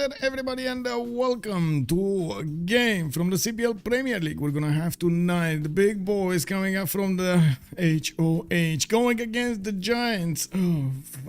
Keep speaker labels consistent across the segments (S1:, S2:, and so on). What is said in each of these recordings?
S1: there, everybody, and welcome to a game from the CPL Premier League. We're gonna have tonight the big boys coming up from the HOH, going against the Giants of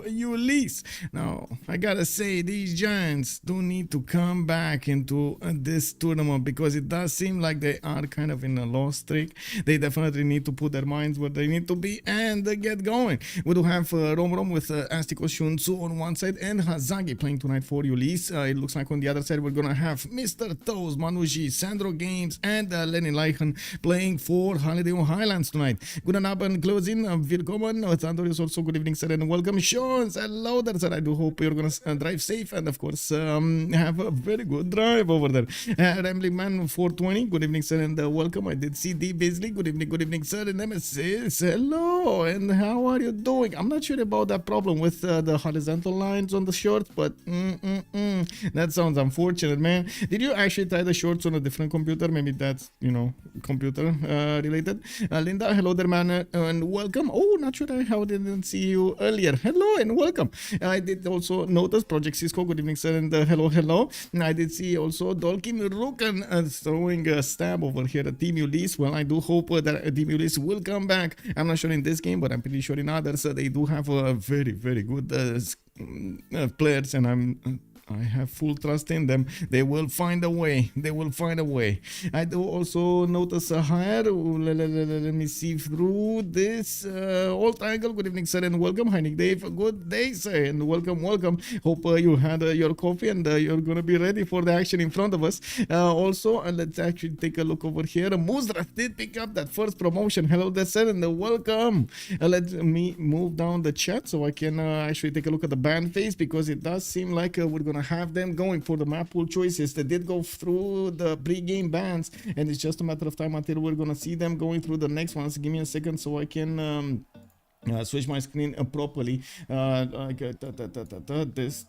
S1: Ulyss. Now, I gotta say, these Giants don't need to come back into this tournament because it does seem like they are kind of in a loss streak. They definitely need to put their minds where they need to be and get going. We do have Romrom with Astikos, Sun-Tzu on one side and Hazaggi playing tonight for Ulyss. It looks like on the other side we're gonna have Mr. Toes, Manuji, SandroGames and Lenileichen playing for Highlands tonight. Guten Abend, closing. Willkommen. Julius also good evening, sir, and welcome. Sean, hello there, sir. I do hope you're gonna drive safe and of course have a very good drive over there. Rambling Man 420, good evening, sir, and welcome. I did see D Beasley, good evening, sir, and Nemesis, hello, and how are you doing? I'm not sure about that problem with the horizontal lines on the shorts, but that sounds unfortunate, man. Did you actually tie the shorts on a different computer? Maybe that's, you know, computer related. Linda, hello there, man, and welcome. Oh, not sure how I didn't see you earlier. Hello and welcome. I did also notice Project Cisco, good evening, sir, and hello. And I did see also Dolkin Rukan throwing a stab over here at Team Ulyss. Well, I do hope that Team Ulyss will come back. I'm not sure in this game, but I'm pretty sure in others they do have a very good players, and I have full trust in them. They will find a way. I do also notice a hire. Let me see through this. Old Triangle, good evening, sir, and welcome. Hi, Nick Dave, good day, sir, and welcome. Hope you had your coffee and you're gonna be ready for the action in front of us. Also, let's actually take a look over here. Muzra did pick up that first promotion. Hello there, sir, and welcome. Let me move down the chat so I can actually take a look at the band phase, because it does seem like we're gonna have them going for the map pool choices. They did go through the pre-game bans, and it's just a matter of time until we're gonna see them going through the next ones. Give me a second so I can switch my screen properly. This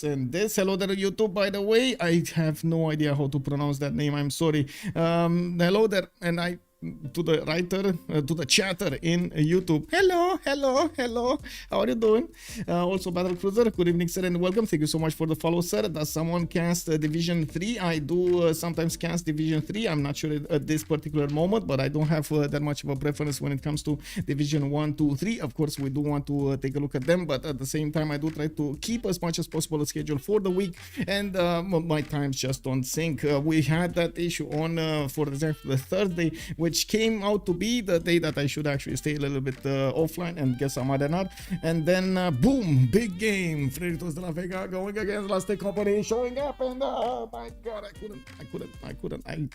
S1: and this. Hello there, YouTube, by the way. I have no idea how to pronounce that name, I'm sorry. Hello there, and I to the writer, to the chatter in YouTube. Hello. How are you doing? Also, Battle Cruiser, good evening, sir, and welcome. Thank you so much for the follow, sir. Does someone cast Division 3? I do sometimes cast Division 3. I'm not sure at this particular moment, but I don't have that much of a preference when it comes to Division 1, 2, 3. Of course, we do want to take a look at them, but at the same time, I do try to keep as much as possible a schedule for the week, and my times just don't sync. We had that issue on, for example, the Thursday, which came out to be the day that I should actually stay a little bit offline and get some other not. And then boom, big game. Frederitos de la Vega going against Last Company showing up, and my god, I couldn't. I'm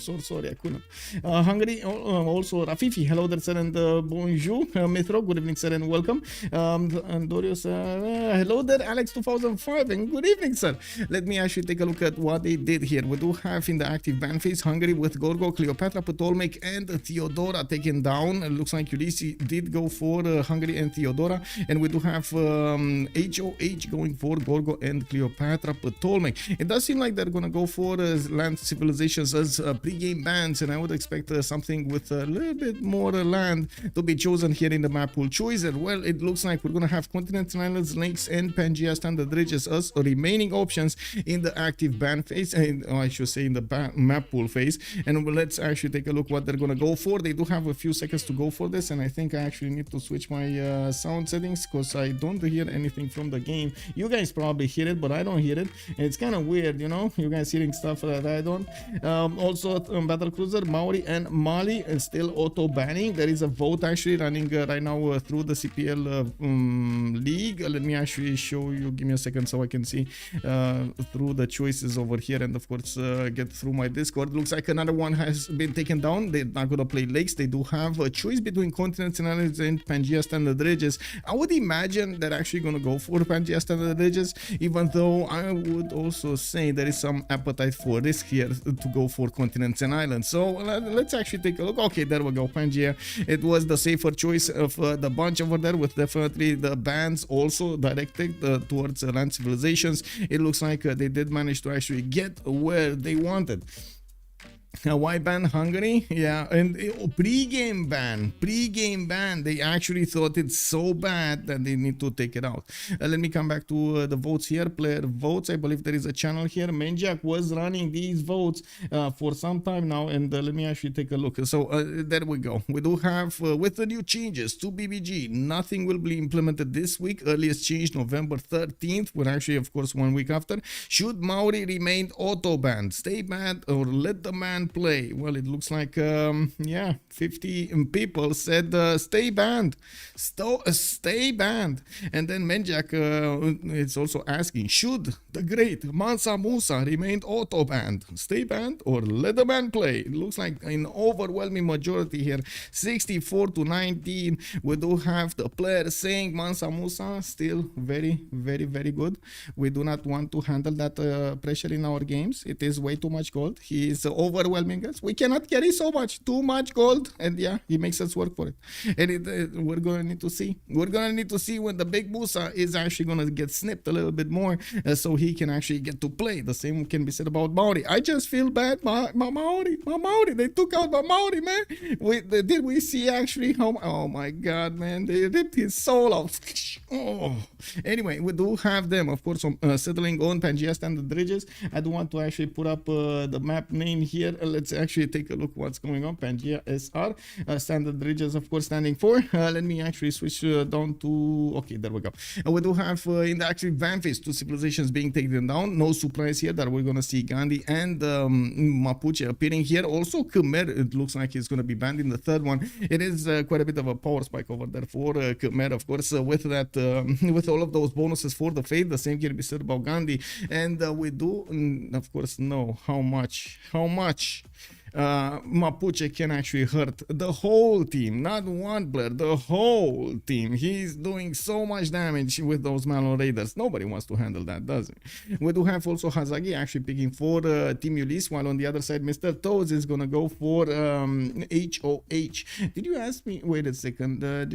S1: so sorry, I couldn't. Hungary, also Rafifi, hello there, sir, and bonjour. Metro, good evening, sir, and welcome. And Dorius, hello there, Alex 2005, and good evening, sir. Let me actually take a look at what they did here. We do have in the active ban phase Hungary with Gorgo, Cleopatra, Ptolemy and Theodora taken down. It looks like Ulyss did go for Hungary and Theodora, and we do have HOH going for Gorgo and Cleopatra, Ptolemy. It does seem like they're gonna go for land civilizations as pre-game bans, and I would expect something with a little bit more land to be chosen here in the map pool choice. And well, it looks like we're gonna have continental islands, lakes, and Pangea standard ridges as remaining options in the active ban phase, and I should say in the map pool phase. And let's actually take a look what they're gonna go for. They do have a few seconds to go for this, and I think I actually need to switch my sound settings because I don't hear anything from the game. You guys probably hear it, but I don't hear it, and it's kind of weird, you know, you guys hearing stuff that I don't. Also, Battle Cruiser, Maori and Mali is still auto banning. There is a vote actually running right now through the CPL league. Let me actually show you, give me a second so I can see through the choices over here, and of course get through my Discord. Looks like another one has been taken down. They're not gonna play lakes. They do have a choice between continents and islands and Pangea standard ridges. I would imagine they're actually gonna go for Pangea standard ridges, even though I would also say there is some appetite for risk here to go for continents and islands. So let's actually take a look. Okay, there we go, Pangea. It was the safer choice of the bunch over there, with definitely the bans also directed towards land civilizations. It looks like they did manage to actually get where they wanted. Why ban Hungary? Yeah, and pre-game ban. They actually thought it's so bad that they need to take it out. Let me come back to the votes here. Player votes. I believe there is a channel here. Menjak was running these votes for some time now, and let me actually take a look. So there we go. We do have with the new changes to BBG, nothing will be implemented this week. Earliest change November 13th. We're actually, of course, 1 week after. Should Maori remain auto banned, stay banned, or let the man play? Well, it looks like yeah, 50 people said stay banned, stay banned. And then Menjak is also asking, should the great Mansa Musa remain auto banned, stay banned, or let the man play? It looks like an overwhelming majority here, 64 to 19. We do have the players saying Mansa Musa still very good. We do not want to handle that pressure in our games. It is way too much gold. He is overwhelming us. We cannot carry so much, too much gold, and yeah, he makes us work for it. And we're gonna need to see. We're gonna need to see when the big Musa is actually gonna get snipped a little bit more, so he can actually get to play. The same can be said about Maori. I just feel bad, my Maori. They took out my Maori, man. Did we see actually how? Oh my God, man! They ripped his soul out. Oh. Anyway, we do have them, of course, settling on Pangea standard ridges. I do want to actually put up the map name here. Let's actually take a look what's going on. Pangea SR standard ridges, of course, standing for. Let me actually switch down to. Okay, there we go. We do have in the actually van phase 2 civilizations being taken down. No surprise here that we're gonna see Gandhi and Mapuche appearing here. Also, Khmer, it looks like he's gonna be banned in the third one. It is quite a bit of a power spike over there for Khmer, of course, with that with all of those bonuses for the faith. The same can be said about Gandhi, and we do of course know how much Mapuche can actually hurt the whole team, not one player, the whole team. He's doing so much damage with those Malon Raiders. Nobody wants to handle that, does it? We do have also Hazaggi actually picking for Team Ulyss, while on the other side, Mr. Toes is gonna go for HOH. Did you ask me? Wait a second. Okay,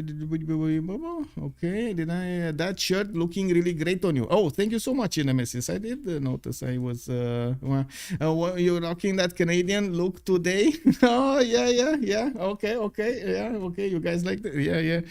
S1: did I? That shirt looking really great on you. Oh, thank you so much, Nemesis. I did notice I was. You're rocking that Canadian look today. Oh yeah, okay, you guys like that? Yeah.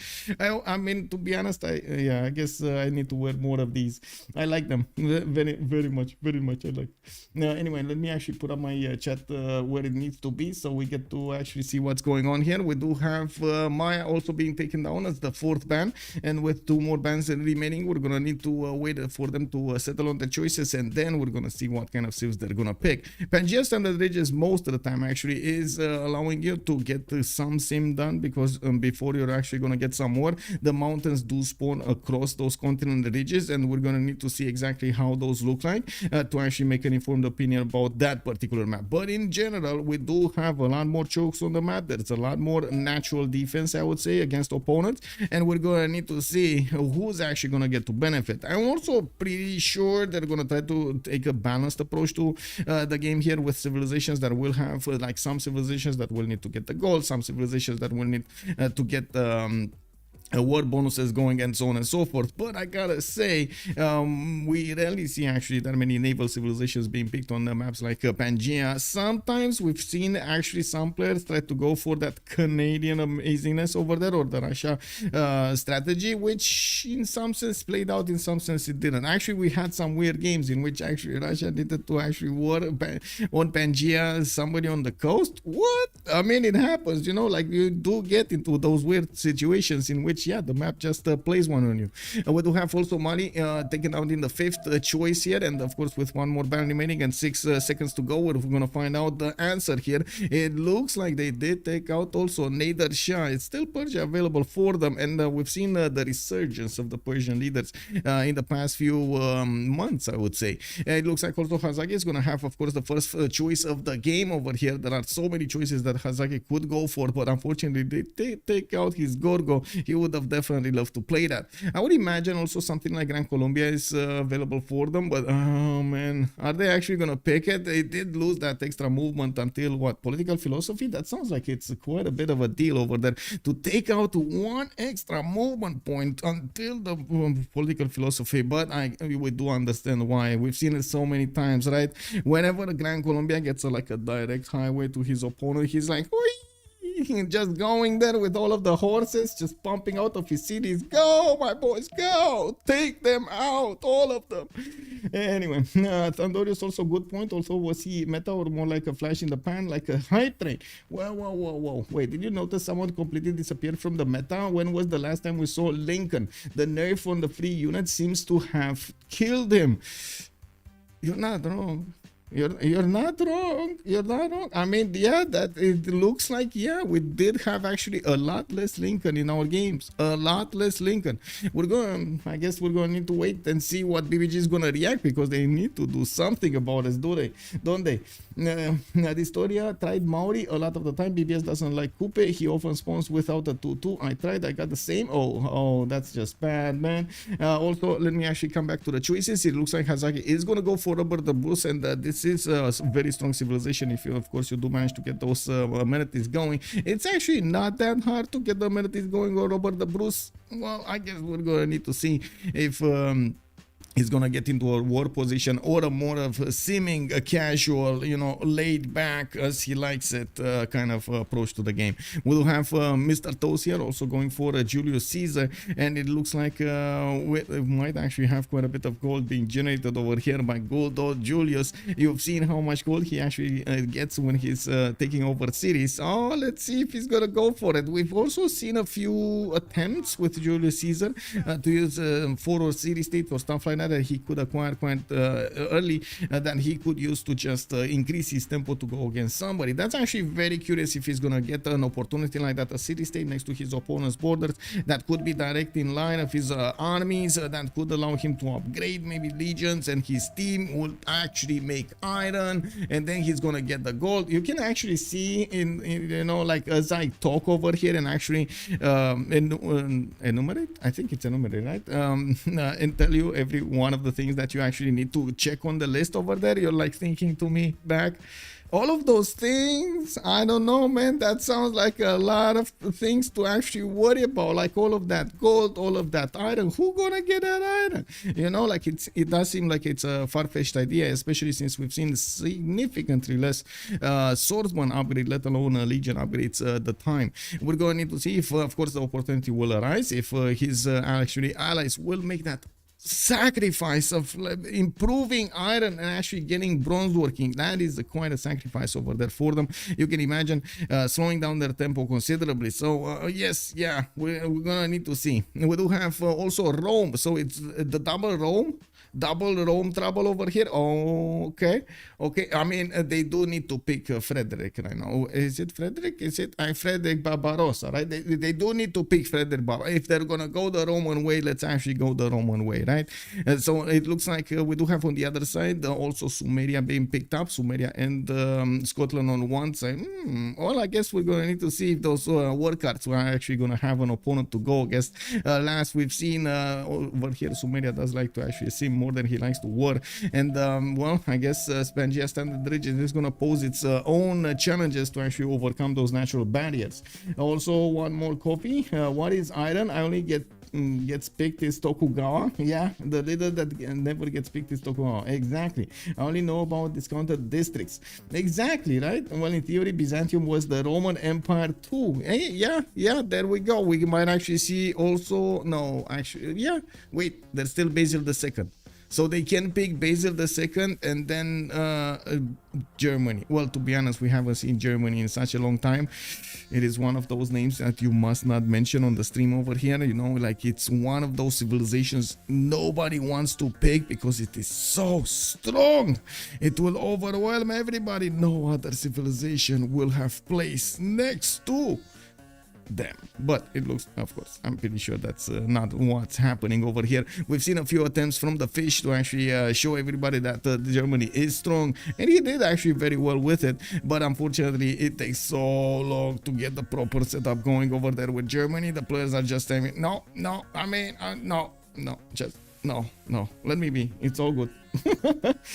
S1: I mean, to be honest, I guess I need to wear more of these. I like them very much. I like. Anyway, let me actually put up my chat where it needs to be, so we get to actually see what's going on here. We do have Maya also being taken down as the 4th ban, and with 2 more bans remaining, we're gonna need to wait for them to settle on the choices, and then we're gonna see what kind of civs they're gonna pick. Pangea standard ridges most of the time actually is allowing you to get some sim done, because before you're actually going to get some more, the mountains do spawn across those continental ridges, and we're going to need to see exactly how those look like to actually make an informed opinion about that particular map. But in general, we do have a lot more chokes on the map. There's a lot more natural defense, I would say, against opponents, and we're going to need to see who's actually going to get to benefit. I'm also pretty sure they're going to try to take a balanced approach to the game here, with civilizations that will have like some civilizations that will need to get the gold, some civilizations that will need to get war bonuses going, and so on and so forth. But I gotta say, we rarely see actually that many naval civilizations being picked on the maps like Pangea. Sometimes we've seen actually some players try to go for that Canadian amazingness over there, or the Russia strategy, which in some sense played out, in some sense it didn't. Actually, we had some weird games in which actually Russia needed to actually war on Pangea, somebody on the coast. What? I mean, it happens, you know, like you do get into those weird situations in which, yeah, the map just plays one on you. We do have also Mali taken out in the 5th choice here, and of course with 1 more ban remaining and 6 seconds to go, we're gonna find out the answer here. It looks like they did take out also Nader Shah. It's still Persia available for them, and we've seen the resurgence of the Persian leaders in the past few months, I would say. It looks like also Hazaggi is gonna have, of course, the first choice of the game over here. There are so many choices that Hazaggi could go for, but unfortunately they did take out his Gorgo. He would have definitely loved to play that. I would imagine also something like Gran Colombia is available for them, but oh man, are they actually gonna pick it? They did lose that extra movement until what, political philosophy? That sounds like it's quite a bit of a deal over there to take out one extra movement point until the political philosophy. But we do understand why. We've seen it so many times, right? Whenever Gran Colombia gets like a direct highway to his opponent, he's like, just going there with all of the horses, just pumping out of his cities. Go, my boys, go! Take them out, all of them. Anyway, Thundorius also good point. Also, was he meta or more like a flash in the pan, like a hype train? Whoa. Wait, did you notice someone completely disappeared from the meta? When was the last time we saw Lincoln? The nerf on the free unit seems to have killed him. You're not wrong. You're not wrong. You're not wrong. I mean, yeah, that it looks like, yeah, we did have actually a lot less Lincoln in our games. A lot less Lincoln. I guess we're going to need to wait and see what BBG is going to react, because they need to do something about this, don't they? Distoria tried Maori a lot of the time. BBS doesn't like Coupe. He often spawns without a 2-2. I tried. I got the same. Oh, that's just bad, man. Also, let me actually come back to the choices. It looks like Hazaggi is going to go for Robert the Bruce, and this is a very strong civilization. If you, of course, you do manage to get those amenities going, it's actually not that hard to get the amenities going or Robert the Bruce. Well, I guess we're going to need to see if he's gonna get into a war position or a more of a seeming a casual, you know, laid back as he likes it kind of approach to the game. We'll have Mr. Toast here also going for Julius Caesar, and it looks like we might actually have quite a bit of gold being generated over here by Gold Julius. You've seen how much gold he actually gets when he's taking over cities. Oh, let's see if he's gonna go for it. We've also seen a few attempts with Julius Caesar to use 4 or city state or stuff like that he could acquire quite early, that he could use to just increase his tempo to go against somebody. That's actually very curious if he's gonna get an opportunity like that, a city state next to his opponent's borders that could be direct in line of his armies, that could allow him to upgrade maybe legions, and his team will actually make iron, and then he's gonna get the gold. You can actually see in you know, like as I talk over here and actually enumerate, I think it's enumerate, right? And tell you every one of the things that you actually need to check on the list over there. You're like thinking to me back, all of those things, I don't know, man, that sounds like a lot of things to actually worry about, like all of that gold, all of that iron. Who gonna get that iron? You know, like it does seem like it's a far-fetched idea, especially since we've seen significantly less swordsman upgrade, let alone legion upgrades at the time. We're going to need to see if of course the opportunity will arise, if his actually allies will make that sacrifice of improving iron and actually getting bronze working. That is quite a sacrifice over there for them. You can imagine slowing down their tempo considerably. So yes, yeah, we're gonna need to see. We do have also Rome, so it's the double Rome trouble over here. Oh, okay. I mean, they do need to pick Frederick right now. Is it Frederick? Is it Frederick Barbarossa, right? They do need to pick Frederick Barbarossa. If they're gonna go the Roman way, let's actually go the Roman way, right? So it looks like we do have on the other side also Sumeria being picked up, Sumeria and Scotland on one side. Well, I guess we're gonna need to see if those war cards are actually gonna have an opponent to go against. Last we've seen over here, Sumeria does like to actually see more than he likes to war, and well, I guess Spangia Standard Region is going to pose its own challenges to actually overcome those natural barriers. Also, one more copy. What is iron? I only gets picked is Tokugawa. Yeah, the leader that never gets picked is Tokugawa. Exactly. I only know about discounted districts. Exactly, right? Well, in theory, Byzantium was the Roman Empire too. Hey, yeah, there we go. We might actually see also, no, actually, yeah, wait, there's still Basil II. So they can pick Basil II and then Germany. Well, to be honest, we haven't seen Germany in such a long time. It is one of those names that you must not mention on the stream over here. You know, like it's one of those civilizations nobody wants to pick because it is so strong. It will overwhelm everybody. No other civilization will have place next to them. But it looks, of course, I'm pretty sure that's not what's happening over here. We've seen a few attempts from the fish to actually show everybody that Germany is strong, and he did actually very well with it, but unfortunately it takes so long to get the proper setup going over there with Germany. The players are just saying, no, I mean, no, just no, let me be, it's all good.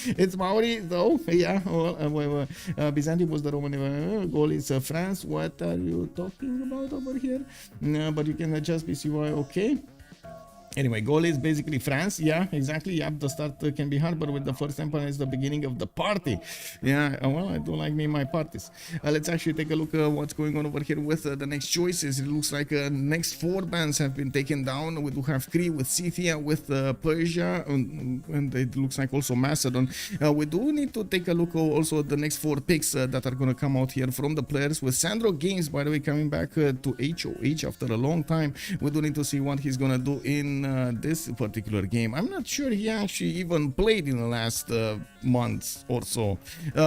S1: It's Maori though, yeah. Well, Byzantium was the Roman goal is France. What are you talking about over here? No, but you can adjust BCY, okay. Anyway, goal is basically France. Yeah, exactly. Yeah, the start can be hard, but with the first empire is the beginning of the party. Yeah, well, I don't like me my parties. Let's actually take a look at what's going on over here with the next choices. It looks like next 4 bands have been taken down. We do have Crete with Scythia, with Persia, and it looks like also Macedon. We do need to take a look also at the next 4 picks that are going to come out here from the players, with SandroGames, by the way, coming back to HOH after a long time. We do need to see what he's going to do in this particular game. I'm not sure he actually even played in the last months or so.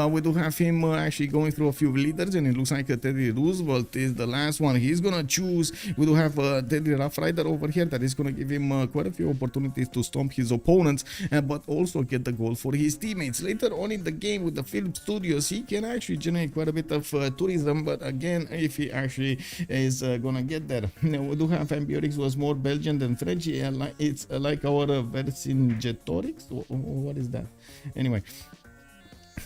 S1: We do have him actually going through a few leaders, and it looks like Teddy Roosevelt is the last one he's gonna choose. We do have Teddy Rough Rider over here that is gonna give him quite a few opportunities to stomp his opponents, but also get the goal for his teammates. Later on in the game with the film studios, he can actually generate quite a bit of tourism, but again, if he actually is gonna get there. We do have Ambiorix, was more Belgian than French. It's like our Vercingetorix. What is that? Anyway,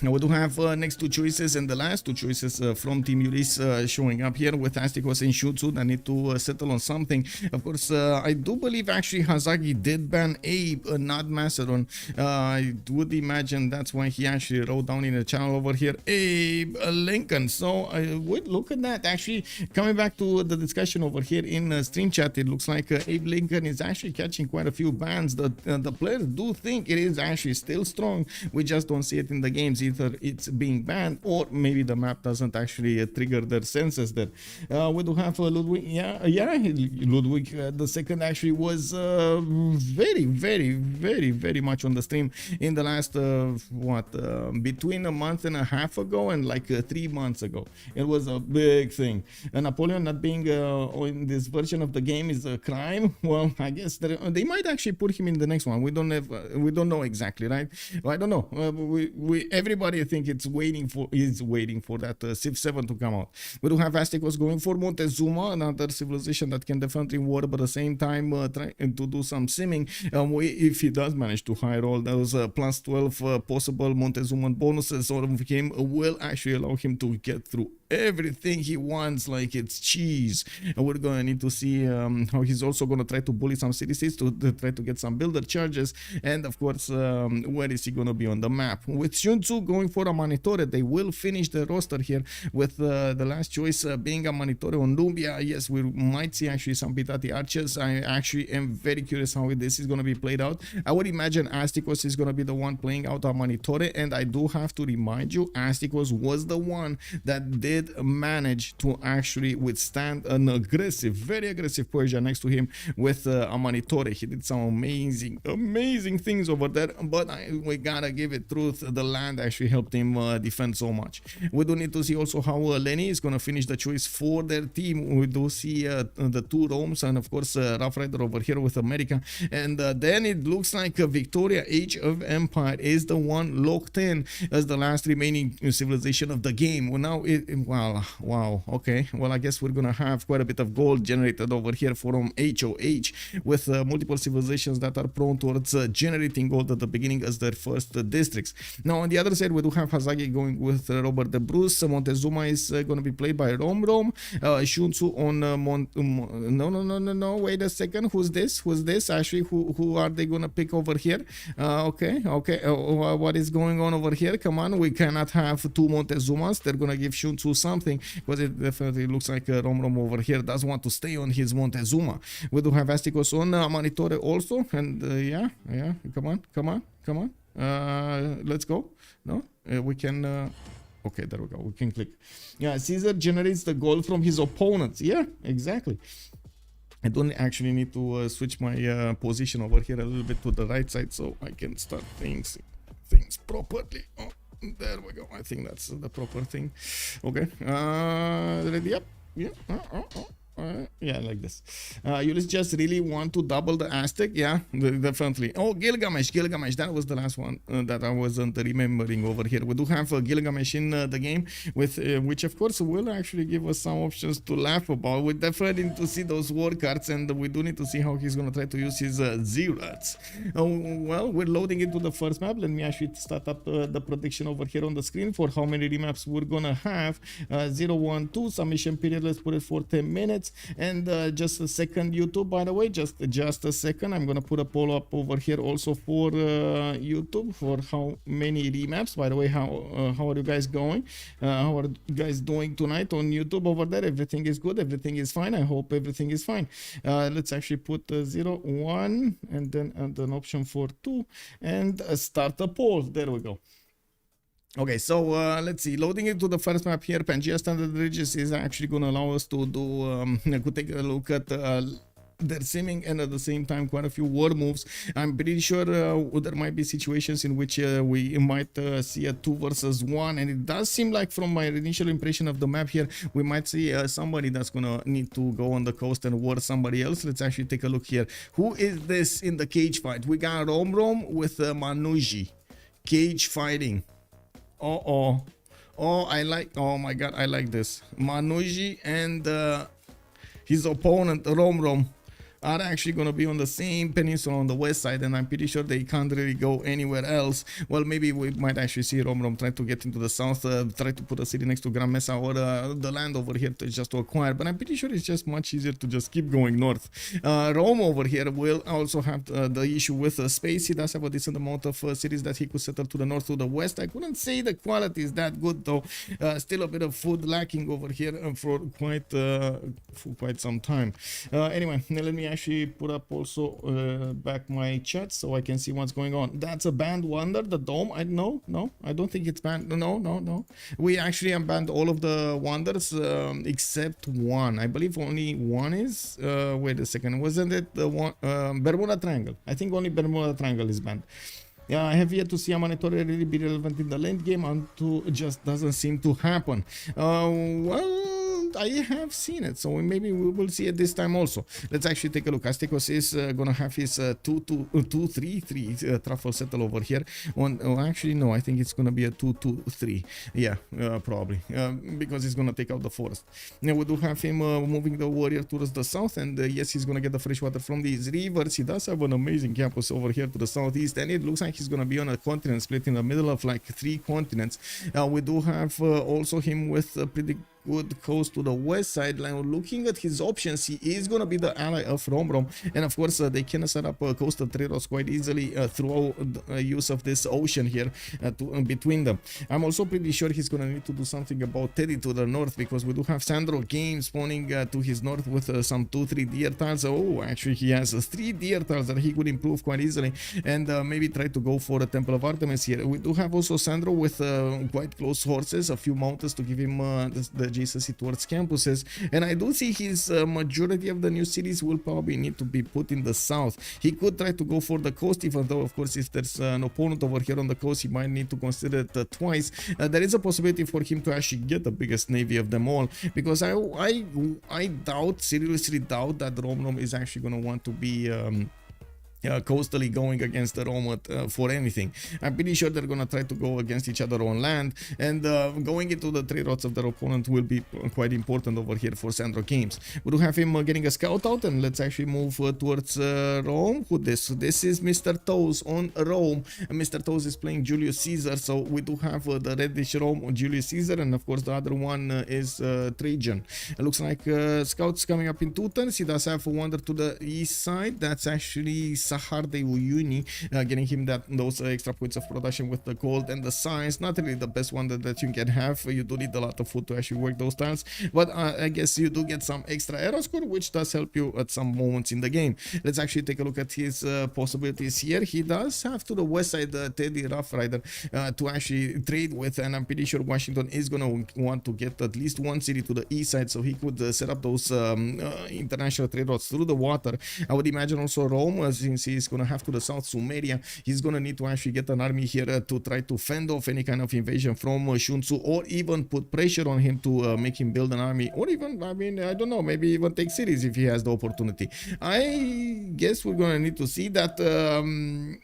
S1: now we do have next 2 choices, and the last 2 choices from Team Ulyss showing up here with Astikos and Sun-Tzu that need to settle on something. Of course, I do believe actually Hazaggi did ban Abe, not Macedon. I would imagine that's why he actually wrote down in the channel over here, Abe Lincoln. So I would look at that. Actually, coming back to the discussion over here in stream chat, it looks like Abe Lincoln is actually catching quite a few bans. The players do think it is actually still strong. We just don't see it in the games. Either it's being banned, or maybe the map doesn't actually trigger their senses there. We do have Ludwig. Yeah, Ludwig the second actually was very much on the stream in the last between a month and a half ago and like 3 months ago. It was a big thing. Napoleon not being in this version of the game is a crime. Well, I guess they might actually put him in the next one. We don't know exactly, right? Well, I don't know. Everybody, I think, is waiting for that Civ7 to come out. We do have Astikos going for Montezuma, another civilization that can defend in water, but at the same time try to do some simming. If he does manage to high roll those plus 12 possible Montezuma bonuses on him, will actually allow him to get through everything he wants like it's cheese. And we're gonna need to see how he's also gonna try to bully some cities to try to get some builder charges, and of course where is he gonna be on the map. With Sun-Tzu going for a Manitore, they will finish the roster here with the last choice being a Manitore on Nubia. Yes, we might see actually some Pitati archers. I actually am very curious how this is gonna be played out. I would imagine Astikos is gonna be the one playing out a Manitore, and I do have to remind you, Astikos was the one that did manage to actually withstand an very aggressive Persia next to him with a Manitore. He did some amazing things over there, but we gotta give it truth, the land actually helped him defend so much. We do need to see also how Lenny is gonna finish the choice for their team. We do see the 2 Roms, and of course Rough Rider over here with America, and then it looks like Victoria, Age of Empire, is the one locked in as the last remaining civilization of the game. Well, now wow, okay, well, I guess we're gonna have quite a bit of gold generated over here from HOH with multiple civilizations that are prone towards generating gold at the beginning as their first districts. Now on the other side, we do have Hazaggi going with Robert the Bruce. Montezuma is going to be played by Romrom. Sun-Tzu on no, wait a second, who's this actually, who are they gonna pick over here? Okay, what is going on over here? Come on, we cannot have 2 Montezumas. They're gonna give Sun-Tzu something, because it definitely looks like Romrom over here does want to stay on his Montezuma. We do have Astikos on Manitore also, and yeah, come on, let's go. No, we can okay, there we go, we can click. Yeah, Caesar generates the goal from his opponents. Yeah, exactly. I don't actually need to switch my position over here a little bit to the right side so I can start things properly. Oh, there we go. I think that's the proper thing. Okay. Ready up? Yeah. Yeah, like this. Ulyss just really want to double the Aztec. Yeah, definitely. Oh, Gilgamesh. That was the last one that I wasn't remembering over here. We do have Gilgamesh in the game, with which of course will actually give us some options to laugh about. We definitely need to see those war cards, and we do need to see how he's gonna try to use his zeroths. Well, we're loading into the first map. Let me actually start up the prediction over here on the screen for how many remaps we're gonna have. 0, 1, 2. Submission period. Let's put it for 10 minutes. And just a second, YouTube, by the way, just a second. I'm gonna put a poll up over here also for YouTube for how many remaps. By the way, how are you guys going? How are you guys doing tonight on YouTube over there? Everything is good, everything is fine. I hope everything is fine. Let's actually put 0, 1, and then an option for 2, and start a poll. There we go. Okay, so let's see. Loading into the first map here, Pangea Standard Regis is actually going to allow us to do to take a look at their simming, and at the same time quite a few war moves. I'm pretty sure there might be situations in which we might see a 2 versus 1, and it does seem like, from my initial impression of the map here, we might see somebody that's gonna need to go on the coast and war somebody else. Let's actually take a look here. Who is this in the cage fight? We got Romrom with Manuji. Cage fighting. Oh, oh my god, I like this. Manuji and his opponent Romrom are actually going to be on the same peninsula on the west side, and I'm pretty sure they can't really go anywhere else. Well, maybe we might actually see Romrom try to get into the south, try to put a city next to Gran Mesa, or the land over here just to acquire, but I'm pretty sure it's just much easier to just keep going north. Rome over here will also have the issue with space. He does have a decent amount of cities that he could settle to the north, to the west. I couldn't say the quality is that good though. Still a bit of food lacking over here for quite some time. Anyway, let me actually put up also back my chat so I can see what's going on. That's a banned wonder, the dome. No, I don't think it's banned. No. We actually unbanned all of the wonders except one. I believe only one is. Wait a second, wasn't it the one Bermuda Triangle? I think only Bermuda Triangle is banned. Yeah, I have yet to see a Amanitore really be relevant in the late game, and it just doesn't seem to happen. Well, I have seen it, so maybe we will see it this time also. Let's actually take a look. Astikos is gonna have his 2-2-3 truffle settle over here. Actually, no, I think it's gonna be a 2-2-3. Yeah, probably because he's gonna take out the forest. Now we do have him moving the warrior towards the south, and yes, he's gonna get the fresh water from these rivers. He does have an amazing campus over here to the southeast, and it looks like he's gonna be on a continent split in the middle of like 3 continents. We do have also him with a pretty good coast to the west side. Now, looking at his options, he is going to be the ally of Romrom, and of course they can set up coastal trade routes quite easily through use of this ocean here between them. I'm also pretty sure he's going to need to do something about Teddy to the north, because we do have SandroGames spawning to his north with some 2-3 deer tiles. Oh, actually he has 3 deer tiles that he could improve quite easily, and maybe try to go for a Temple of Artemis here. We do have also Sandro with quite close horses, a few mountains to give him the adjacency towards campuses, and I do see his majority of the new cities will probably need to be put in the south. He could try to go for the coast, even though of course if there's an opponent over here on the coast, he might need to consider it twice. There is a possibility for him to actually get the biggest navy of them all, because I doubt, seriously doubt, that Romrom is actually going to want to be coastally going against the Rome for anything. I'm pretty sure they're gonna try to go against each other on land, and going into the trade routes of their opponent will be quite important over here for SandroGames. We do have him getting a scout out, and let's actually move towards Rome. Who this? This is Mr. Toes on Rome, and Mr. Toes is playing Julius Caesar, so we do have the reddish Rome on Julius Caesar, and of course the other one is Trajan. It looks like scouts coming up in 2 turns. He does have a wander to the east side. That's actually Saharde Uyuni, getting him those extra points of production with the gold and the science. Not really the best one that you can have. You do need a lot of food to actually work those tiles, but I guess you do get some extra arrow score, which does help you at some moments in the game. Let's actually take a look at his possibilities here. He does have to the west side Teddy Rough Rider to actually trade with, and I'm pretty sure Washington is going to want to get at least 1 city to the east side, so he could set up those international trade routes through the water. I would imagine also Rome, since he's gonna have to the south Sumeria, he's gonna need to actually get an army here to try to fend off any kind of invasion from Sun-Tzu, or even put pressure on him to make him build an army, or even, I mean, I don't know, maybe even take cities if he has the opportunity. I guess we're gonna need to see that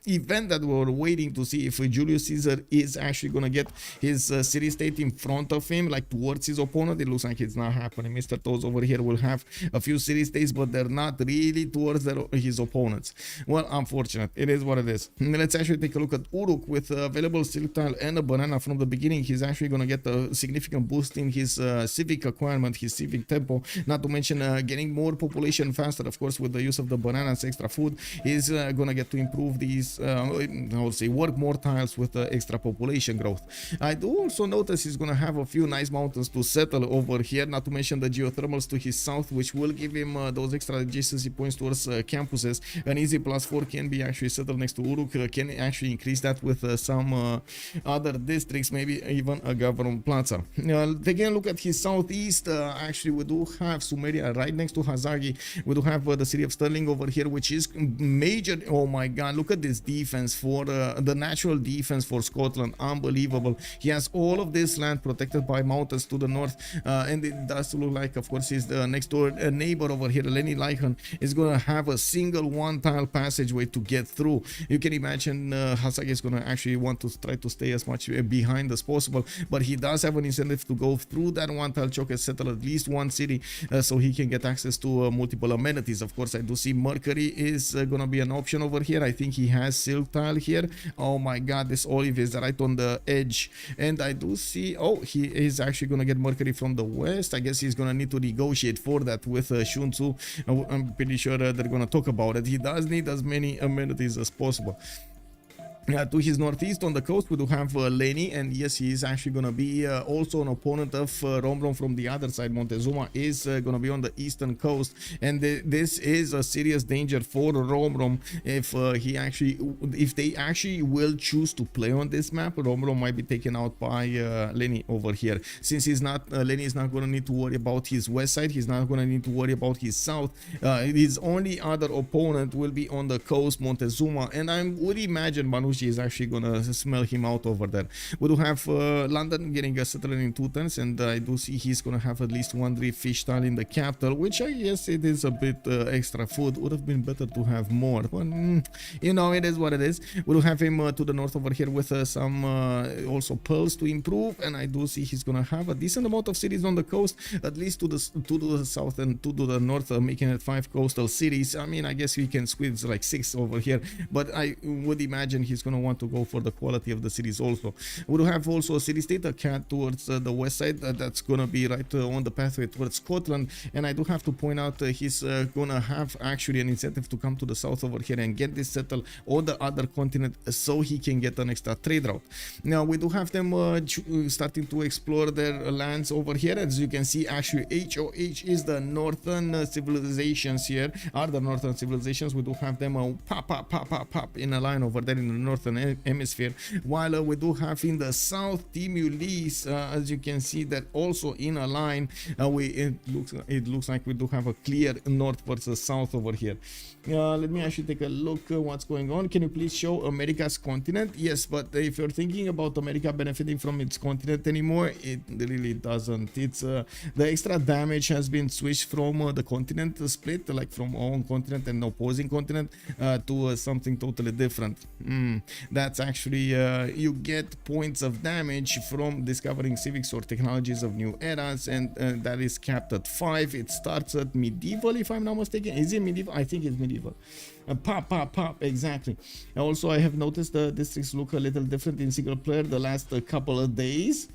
S1: event that we're waiting to see, if Julius Caesar is actually gonna get his city state in front of him, like towards his opponent. It looks like it's not happening. Mr. Toes over here will have a few city states, but they're not really towards his opponents. Well, unfortunate. It is what it is. Let's actually take a look at Uruk with available silk tile and a banana from the beginning. He's actually gonna get a significant boost in his civic acquirement, his civic tempo, not to mention getting more population faster, of course, with the use of the bananas, extra food. He's gonna get to improve these, I would say, work more tiles with extra population growth. I do also notice he's gonna have a few nice mountains to settle over here, not to mention the geothermals to his south, which will give him those extra adjacency points towards campuses. An easy +4 can be actually settled next to Uruk, can actually increase that with some other districts, maybe even a government plaza. Taking a look at his southeast, actually we do have Sumeria right next to Hazaggi. We do have the city of Sterling over here, which is major. Oh my god, look at this defense for the natural defense for Scotland, unbelievable. He has all of this land protected by mountains to the north, and it does look like, of course, his next door neighbor over here, Lenileichen, is gonna have a single one-tile passageway to get through. You can imagine Hazaggi is gonna actually want to try to stay as much behind as possible, but he does have an incentive to go through that one-tile choke and settle at least one city, so he can get access to multiple amenities. Of course, I do see Mercury is gonna be an option over here. I think he has silk tile here. Oh my god, this olive is right on the edge, and I do see, oh, he is actually gonna get Mercury from the west. I guess he's gonna need to negotiate for that with Sun-Tzu. I'm pretty sure they're gonna talk about it. He does need as many amenities as possible. To his northeast on the coast, we do have Leni, and yes, he is actually going to be also an opponent of Romrom from the other side. Montezuma is going to be on the eastern coast, and this is a serious danger for Romrom if they actually will choose to play on this map. Romrom might be taken out by Leni over here, since Leni is not going to need to worry about his west side. He's not going to need to worry about his south. His only other opponent will be on the coast, Montezuma, and I would imagine Manuji is actually gonna smell him out over there. We do have London getting a settler in 2 turns, and I do see he's gonna have at least 1 drift fish tile in the capital, which I guess it is a bit extra food. Would have been better to have more, but you know, it is what it is. We do have him to the north over here with some also pearls to improve, and I do see he's gonna have a decent amount of cities on the coast, at least to the south and to the north, making it 5 coastal cities. I mean, I guess we can squeeze like 6 over here, but I would imagine he's gonna want to go for the quality of the cities also. We do have also a city state, a cat towards the west side, that's gonna be right on the pathway towards Scotland, and I do have to point out he's gonna have actually an incentive to come to the south over here and get this settled on the other continent, so he can get an extra trade route. Now we do have them starting to explore their lands over here. As you can see, actually HOH is the northern civilizations here, are the northern civilizations. We do have them pop in a line over there in the northern hemisphere, while we do have in the south Team Ulyss, as you can see, that also in a line. It looks like we do have a clear north versus south over here. Let me actually take a look what's going on. Can you please show America's continent? Yes, but if you're thinking about America benefiting from its continent anymore, it really doesn't. It's the extra damage has been switched from the continent split, like from own continent and opposing continent, to something totally different. That's actually you get points of damage from discovering civics or technologies of new eras, and that is capped at 5. It starts at medieval, if I'm not mistaken. Is it medieval? I think it's medieval. Pop, exactly. Also, I have noticed the districts look a little different in single player the last couple of days.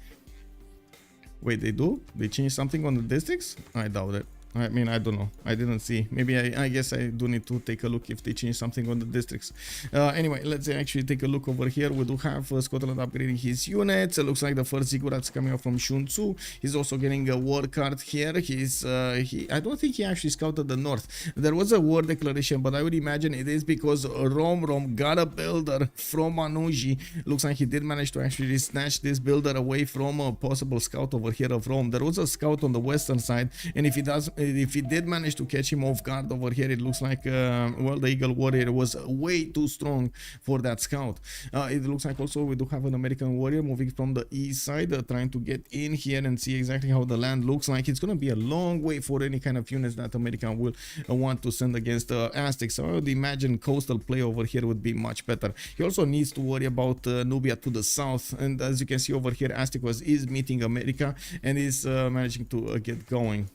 S1: Wait, they do? They changed something on the districts? I doubt it. I mean, I don't know. I didn't see. Maybe I guess I do need to take a look if they change something on the districts. Anyway, let's actually take a look over here. We do have Scotland upgrading his units. It looks like the first ziggurats coming out from Sun-Tzu. He's also getting a war card here. I don't think he actually scouted the north. There was a war declaration, but I would imagine it is because Romrom got a builder from Manuji. Looks like he did manage to actually snatch this builder away from a possible scout over here of Rome. There was a scout on the western side, and if if he did manage to catch him off guard over here, it looks like well, the Eagle Warrior was way too strong for that scout. It looks like also we do have an American Warrior moving from the east side, trying to get in here and see exactly how the land looks like. It's gonna be a long way for any kind of units that America will want to send against Aztecs. So I would imagine coastal play over here would be much better. He also needs to worry about Nubia to the south, and as you can see over here, Astikos is meeting America and is managing to get going.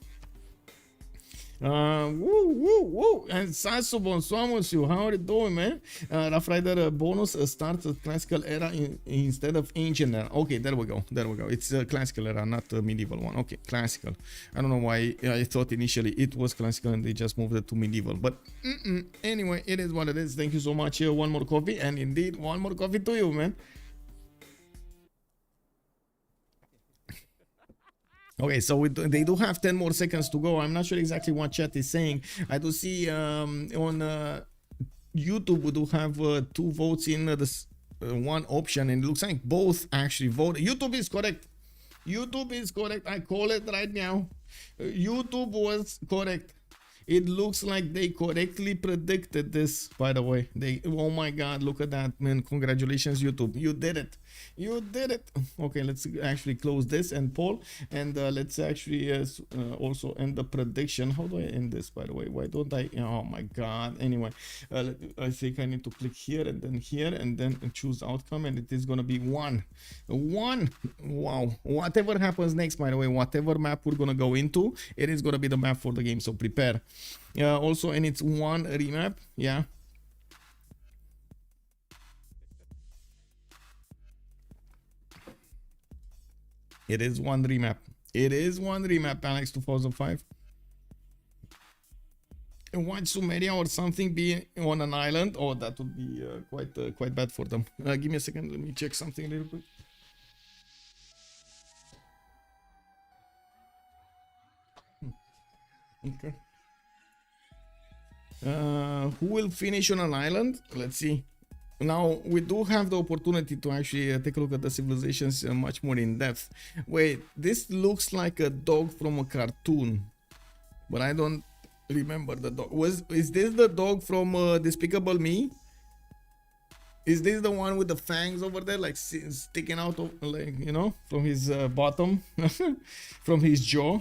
S1: Woo. And Sasu, bonsoir, monsieur. How are you doing, man? Rough Rider bonus starts at classical era instead of ancient era. Okay, there we go. It's classical era, not medieval one. Okay, classical. I don't know why I thought initially it was classical and they just moved it to medieval. But anyway, it is what it is. Thank you so much. One more coffee, and indeed, one more coffee to you, man. Okay, so they do have 10 more seconds to go. I'm not sure exactly what chat is saying. I do see on YouTube we do have 2 votes in this one option, and it looks like both actually voted. YouTube is correct. YouTube is correct. I call it right now. YouTube was correct. It looks like they correctly predicted this, by the way. Oh my god, look at that, man. Congratulations, YouTube. You did it. You did it. Okay, let's actually close this and poll, and let's actually also end the prediction. How do I end this, by the way? Why don't I? Oh my god. Anyway, I think I need to click here and then choose outcome, and it is gonna be 1. Wow. Whatever happens next, by the way, whatever map we're gonna go into, it is gonna be the map for the game, so prepare. Also, and it's 1 remap. Yeah. It is 1 remap. It is 1 remap, Alex 2005. And watch Sumeria or something be on an island. Oh, that would be quite bad for them. Give me a second. Let me check something a little quick. Okay. Who will finish on an island? Let's see. Now, we do have the opportunity to actually take a look at the civilizations much more in depth. Wait, this looks like a dog from a cartoon, but I don't remember the dog. Is this the dog from Despicable Me? Is this the one with the fangs over there, like sticking out of, like, you know, from his bottom, from his jaw?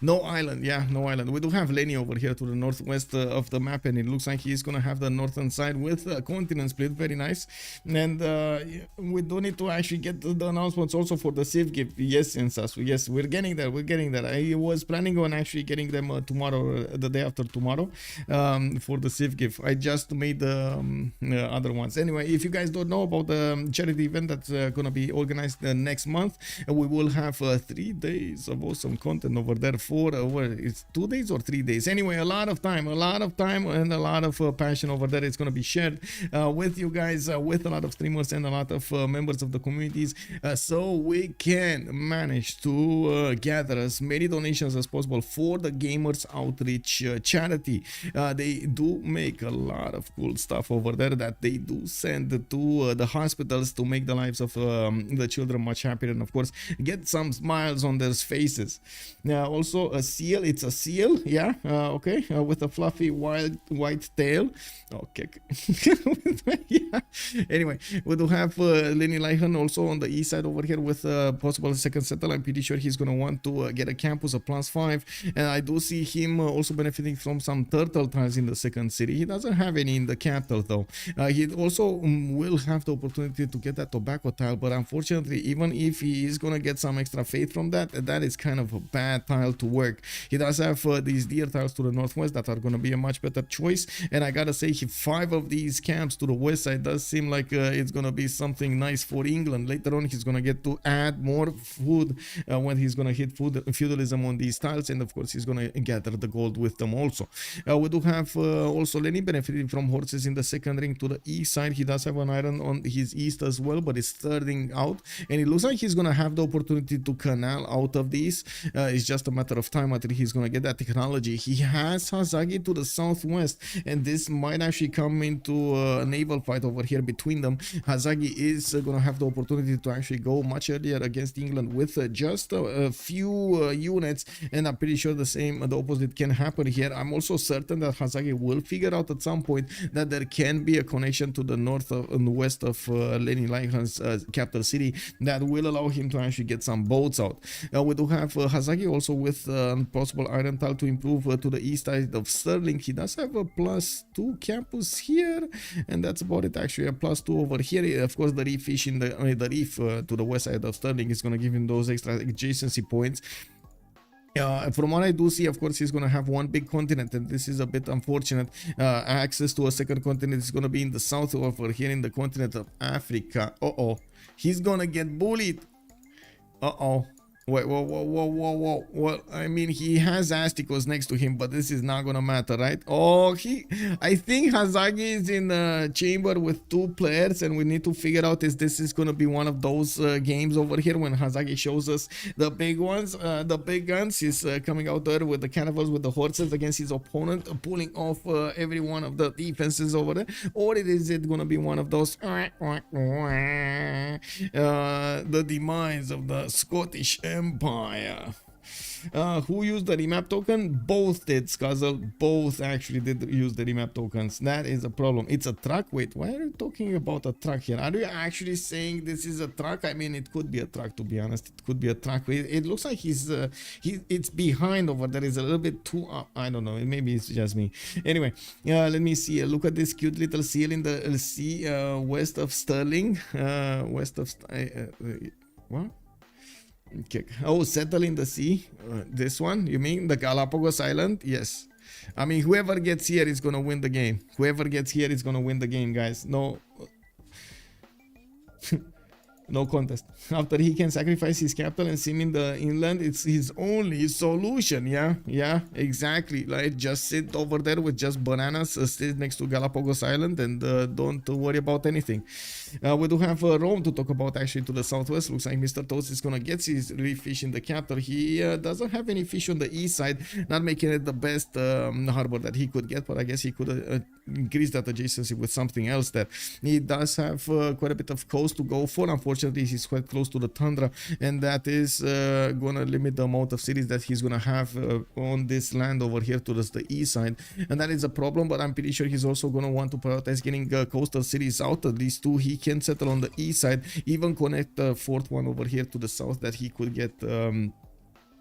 S1: No island, yeah, no island. We do have Lenny over here to the northwest of the map, and it looks like he's gonna have the northern side with a continent split. Very nice. And we do need to actually get the announcements also for the Civ gift. Yes, Insasu, yes, we're getting there. I was planning on actually getting them tomorrow, the day after tomorrow, for the Civ gift. I just made the other ones. Anyway, if you guys don't know about the charity event that's gonna be organized next month, we will have 3 days of awesome content over there. It's 2 days or 3 days. Anyway, a lot of time and a lot of passion over there. It's going to be shared with you guys, with a lot of streamers and a lot of members of the communities, so we can manage to gather as many donations as possible for the Gamers Outreach charity. They do make a lot of cool stuff over there that they do send to the hospitals to make the lives of the children much happier, and of course get some smiles on their faces. Also a seal, it's a seal, yeah, okay, with a fluffy white tail. Okay. Yeah. Anyway, we do have Lenileichen also on the east side over here with a possible second settle. I'm pretty sure he's gonna want to get a campus, a +5, and I do see him also benefiting from some turtle tiles in the second city. He doesn't have any in the capital though. He also will have the opportunity to get that tobacco tile, but unfortunately, even if he is gonna get some extra faith from that, that is kind of a bad tile to work. He does have these deer tiles to the northwest that are going to be a much better choice, and I gotta say, 5 of these camps to the west side does seem like it's going to be something nice for England. Later on, he's going to get to add more food when he's going to hit feudalism on these tiles, and of course he's going to gather the gold with them also. We do have also Lenny benefiting from horses in the second ring to the east side. He does have an iron on his east as well, but it's thirding out, and it looks like he's going to have the opportunity to canal out of these. It's just a matter of time until he's gonna get that technology. He has Hazaggi to the southwest, and this might actually come into a naval fight over here between them. Hazaggi is gonna have the opportunity to actually go much earlier against England with just a few units, and I'm pretty sure the opposite can happen here. I'm also certain that Hazaggi will figure out at some point that there can be a connection to the north and west of Lenilaiken's capital city that will allow him to actually get some boats out. We do have Hazaggi also with possible iron tile to improve to the east side of Stirling. He does have a +2 campus here, and that's about it. Actually, a +2 over here. Of course, the reef fish in the reef to the west side of Stirling is going to give him those extra adjacency points. From what I do see, of course, he's going to have one big continent, and this is a bit unfortunate. Access to a second continent is going to be in the south over here in the continent of Africa. He's going to get bullied. Wait, whoa. Well, I mean, he has Astikos next to him, but this is not gonna matter, right? I think Hazaggi is in a chamber with 2 players, and we need to figure out if this is gonna be one of those games over here when Hazaggi shows us the big ones, the big guns. He's coming out there with the cannibals, with the horses against his opponent, pulling off every one of the defenses over there. Or is it gonna be one of those the demise of the Scottish Empire? Who used the remap token? Both did, Scuzzle. Both actually did use the remap tokens. That is a problem. It's a truck. Wait, why are you talking about a truck here? Are you actually saying this is a truck? I mean, it could be a truck, to be honest. It could be a truck. It looks like it's behind over there. Is a little bit too up. I don't know. Maybe it's just me. Anyway, let me see. Look at this cute little seal in the sea west of Stirling. What? Okay. Oh, settle in the sea. This one, you mean the Galapagos Island? Yes. I mean, whoever gets here is gonna win the game. Whoever gets here is gonna win the game, guys. No no contest. After he can sacrifice his capital and sim in the inland, it's his only solution. Yeah, exactly. Like, just sit over there with just bananas, sit next to Galapagos Island, and don't worry about anything. We do have Rome to talk about, actually, to the southwest. Looks like Mr. Toast is gonna get his reef fish in the capital. He doesn't have any fish on the east side, not making it the best harbor that he could get, but I guess he could increase that adjacency with something else there. He does have quite a bit of coast to go for. Unfortunately, he's quite close to the tundra, and that is gonna limit the amount of cities that he's gonna have on this land over here to the east side, and that is a problem. But I'm pretty sure he's also gonna want to prioritize getting coastal cities out. At least 2 he can settle on the east side, even connect the 4th one over here to the south that he could get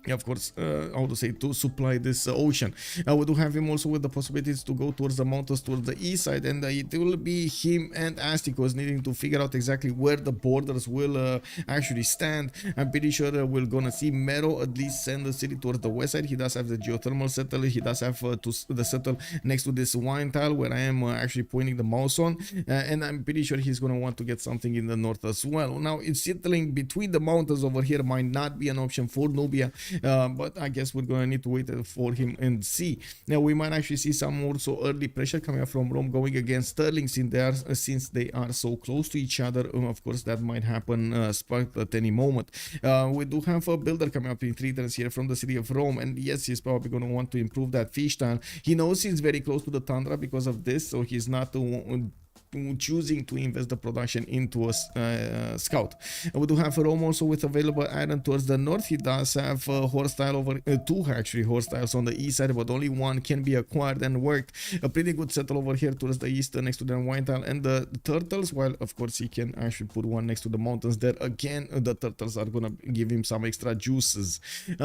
S1: of course, how to say, to supply this ocean. We do have him also with the possibilities to go towards the mountains, towards the east side, and it will be him and Astikos needing to figure out exactly where the borders will actually stand. I'm pretty sure we're gonna see Mero at least send the city towards the west side. He does have the geothermal settle. He does have the settle next to this wine tile where I am actually pointing the mouse on, and I'm pretty sure he's gonna want to get something in the north as well. Now, it's settling between the mountains over here might not be an option for Nubia. But I guess we're gonna need to wait for him and see. Now, we might actually see some more so early pressure coming up from Rome going against Stirling since they are so close to each other. Of course, that might happen sparked at any moment. We do have a builder coming up in 3 turns here from the city of Rome, and yes, he's probably gonna want to improve that fish tile. He knows he's very close to the tundra because of this, so he's not choosing to invest the production into a scout. We do have Rome also with available iron towards the north. He does have horse tile over 2 actually horse tiles on the east side, but only 1 can be acquired and worked. A pretty good settle over here towards the east next to the wine tile and the turtles, while of course he can actually put 1 next to the mountains there. Again, the turtles are gonna give him some extra juices.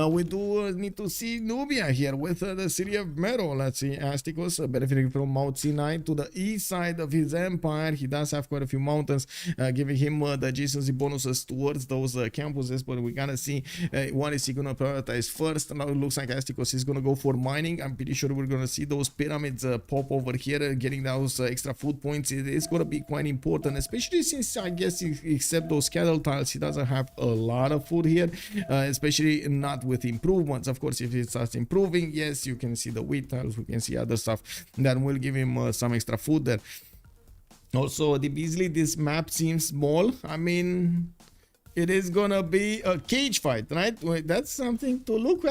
S1: We do need to see Nubia here with the city of Mero. Let's see, Astikos benefiting from Mount Sinai to the east side of his empire. He does have quite a few mountains, giving him the adjacency bonuses towards those campuses, but we gotta see what is he gonna prioritize first. Now it looks like Astikos is gonna go for mining. I'm pretty sure we're gonna see those pyramids pop over here, getting those extra food points. It is gonna be quite important, especially since I guess except those cattle tiles, he doesn't have a lot of food here, especially not with improvements. Of course, if it starts improving, yes, you can see the wheat tiles, we can see other stuff that will give him some extra food there. Also, the Beasley, this map seems small. I mean, it is gonna be a cage fight, right? Wait, that's something to look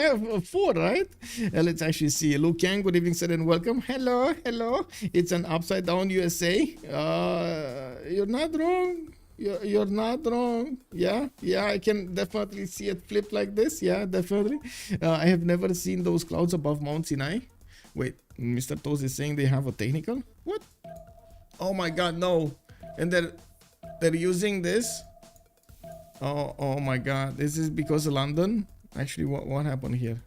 S1: for, right? Let's actually see. Luke Yang, good evening, sir, and welcome. Hello, hello. It's an upside down USA. You're not wrong. You're not wrong. Yeah, I can definitely see it flip like this. Yeah, definitely. I have never seen those clouds above Mount Sinai. Wait, Mr. Toes is saying they have a technical? What? Oh my god, no. And they're using this. Oh my god, this is because of London. Actually, what happened here?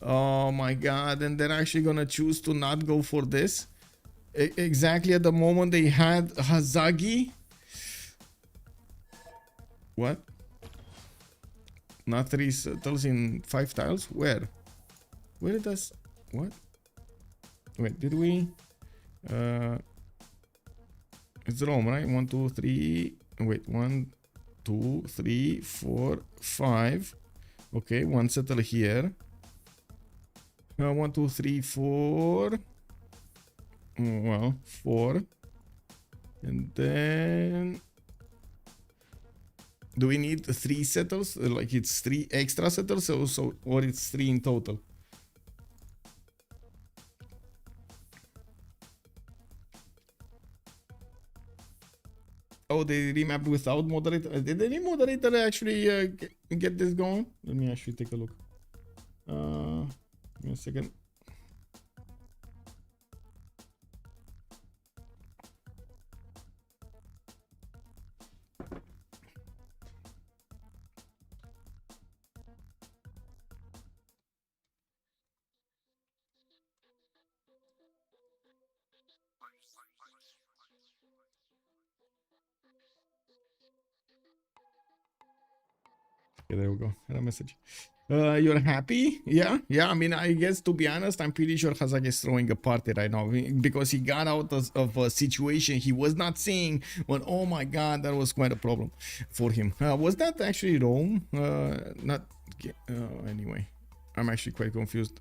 S1: Oh my god, and they're actually gonna choose to not go for this exactly at the moment they had Hazaggi. What? Not 3 settles in 5 tiles? Where did us? What? Wait, did we? It's Rome, right? 1 2 3. Wait, 1 2 3 4 5. Okay, 1 settle here. 1 2 3 4. Well, 4. And then do we need 3 settles? Like it's 3 extra settles, or it's 3 in total? Oh, they remapped without moderator. Did any moderator actually get this going? Let me actually take a look. Give me a second. Okay, there we go. Had a message. You're happy? Yeah. I mean, I guess to be honest, I'm pretty sure Hazaggi is throwing a party right now because he got out of a situation he was not seeing. When oh my god, that was quite a problem for him. Was that actually Rome? Not. Anyway, I'm actually quite confused.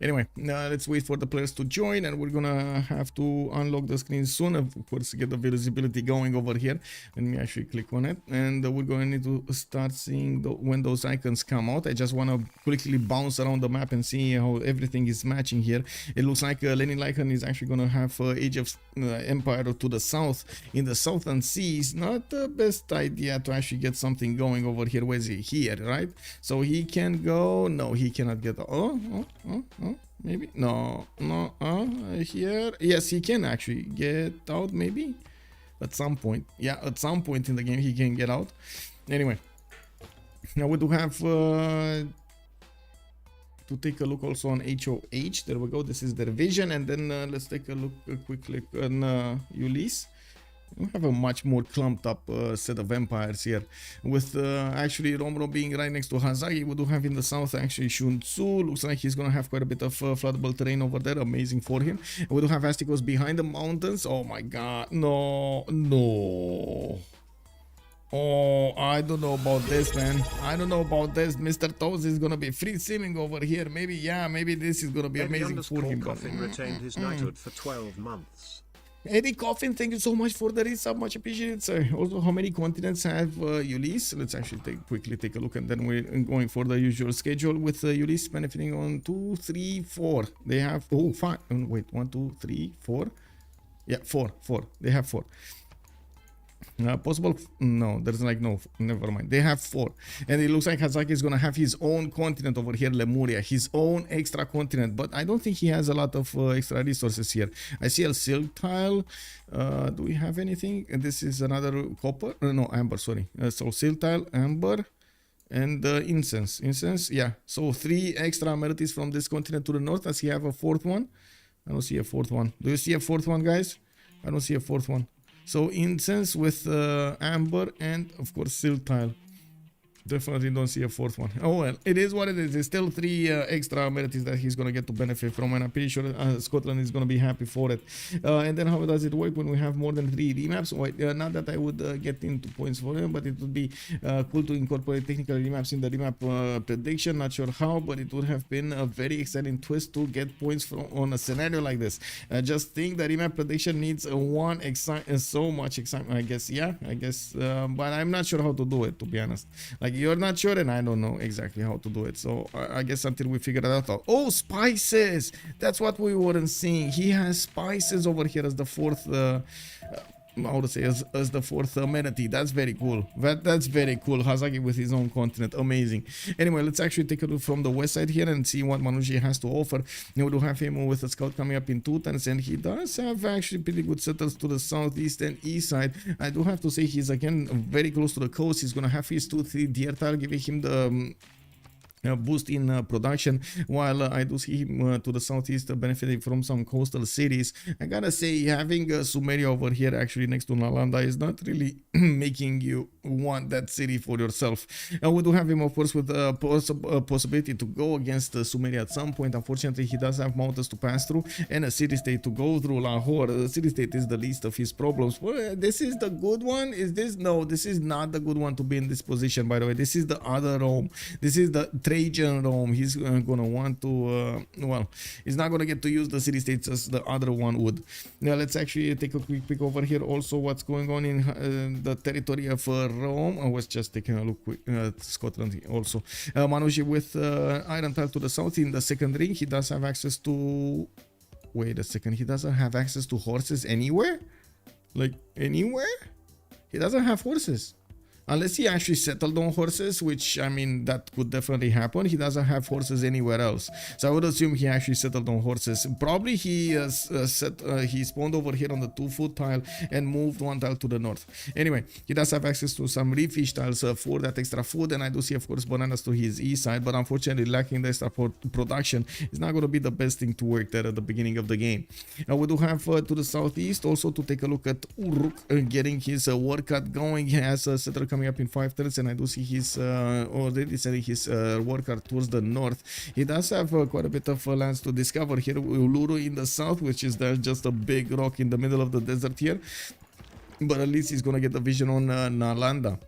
S1: Anyway, let's wait for the players to join, and we're gonna have to unlock the screen soon, of course, get the visibility going over here. Let me actually click on it, and we're gonna need to start seeing when those icons come out. I just want to quickly bounce around the map and see how everything is matching here. It looks like Lenileichen is actually gonna have Age of Empire to the south in the southern seas. Not the best idea to actually get something going over here. Where is he? Here, right? So he can go. No, he cannot get. Maybe no here. Yes, he can actually get out, maybe at some point. Yeah, at some point in the game he can get out. Anyway, now we do have to take a look also on HOH. There we go. This is their vision, and then let's take a look, a quick look on Ulyss. We have a much more clumped up set of empires here, with actually Romrom being right next to Hazaggi. We do have in the south actually Sun-Tzu. Looks like he's gonna have quite a bit of floodable terrain over there. Amazing for him. We do have Astikos behind the mountains. Oh my god, no. Oh, I don't know about this, man. I don't know about this. Mr. Toes is gonna be free simming over here. Maybe, yeah, maybe this is gonna be amazing for him.
S2: Coffin retained his knighthood for 12 months.
S1: Eddie Coffin, thank you so much for the resub, much appreciated, sir. Also, how many continents have Ulyss? Let's actually quickly take a look, and then we're going for the usual schedule with Ulyss benefiting on 2, 3, 4. They have 5. Wait, 1, 2, 3, 4. Yeah, 4. They have 4. Possible? No, there's like no. Never mind. They have 4, and it looks like Hazaggi is gonna have his own continent over here, Lemuria, his own extra continent. But I don't think he has a lot of extra resources here. I see a silk tile. Do we have anything? And this is another copper. No, amber. Sorry. So silk tile, amber, and incense. Incense. Yeah. So 3 extra amenities from this continent to the north. Does he have a 4th one? I don't see a 4th one. Do you see a 4th one, guys? I don't see a 4th one. So incense with amber and of course silk tile. Definitely don't see a fourth one. Oh well, it is what it is. There's still 3 extra amenities that he's gonna get to benefit from, and I'm pretty sure Scotland is gonna be happy for it. And then how does it work when we have more than 3 remaps? Well, not that I would get into points for him, but it would be cool to incorporate technical remaps in the remap prediction. Not sure how, but it would have been a very exciting twist to get points from on a scenario like this. Just think the remap prediction needs so much excitement. I guess, yeah, but I'm not sure how to do it, to be honest. Like, you're not sure, and I don't know exactly how to do it. So I guess until we figure that out. Oh, spices! That's what we weren't seeing. He has spices over here as the fourth. How to say, as the fourth amenity. That's very cool. That's very cool. Hazaggi with his own continent. Amazing. Anyway, let's actually take a look from the west side here and see what Manuji has to offer. We do have him with a scout coming up in 2 turns, and he does have actually pretty good settles to the southeast and east side. I do have to say he's again very close to the coast. He's gonna have his 2-3 deer tile, giving him the boost in production, while I do see him to the southeast benefiting from some coastal cities. I gotta say, having Sumeria over here actually next to Nalanda is not really making you want that city for yourself. We do have him, of course, with a possibility to go against Sumeria at some point. Unfortunately, he does have mountains to pass through and a city-state to go through. Lahore, the city-state is the least of his problems. Well, this is the good one. Is this? No, this is not the good one to be in this position, by the way. This is the other Rome. This is the Trajan Rome. He's gonna want to well, he's not gonna get to use the city-states as the other one would. Now let's actually take a quick peek over here. Also, what's going on in the territory of Rome. I was just taking a look at Scotland also. Manuji with iron tile to the south in the second ring. He does have access to, wait a second, he doesn't have access to horses anywhere? Like anywhere? He doesn't have horses. Unless he actually settled on horses, which, I mean, that could definitely happen. He doesn't have horses anywhere else. So I would assume he actually settled on horses. Probably he he spawned over here on the 2-foot tile and moved 1 tile to the north. Anyway, he does have access to some refish tiles for that extra food. And I do see, of course, bananas to his east side. But unfortunately, lacking the extra production is not going to be the best thing to work there at the beginning of the game. Now, we do have to the southeast also to take a look at Uruk getting his work cut going. He has a settler coming up in 5 turns, and I do see he's already sending his worker towards the north. He does have quite a bit of lands to discover here. Uluru in the south, which is just a big rock in the middle of the desert here, but at least he's gonna get the vision on Nalanda.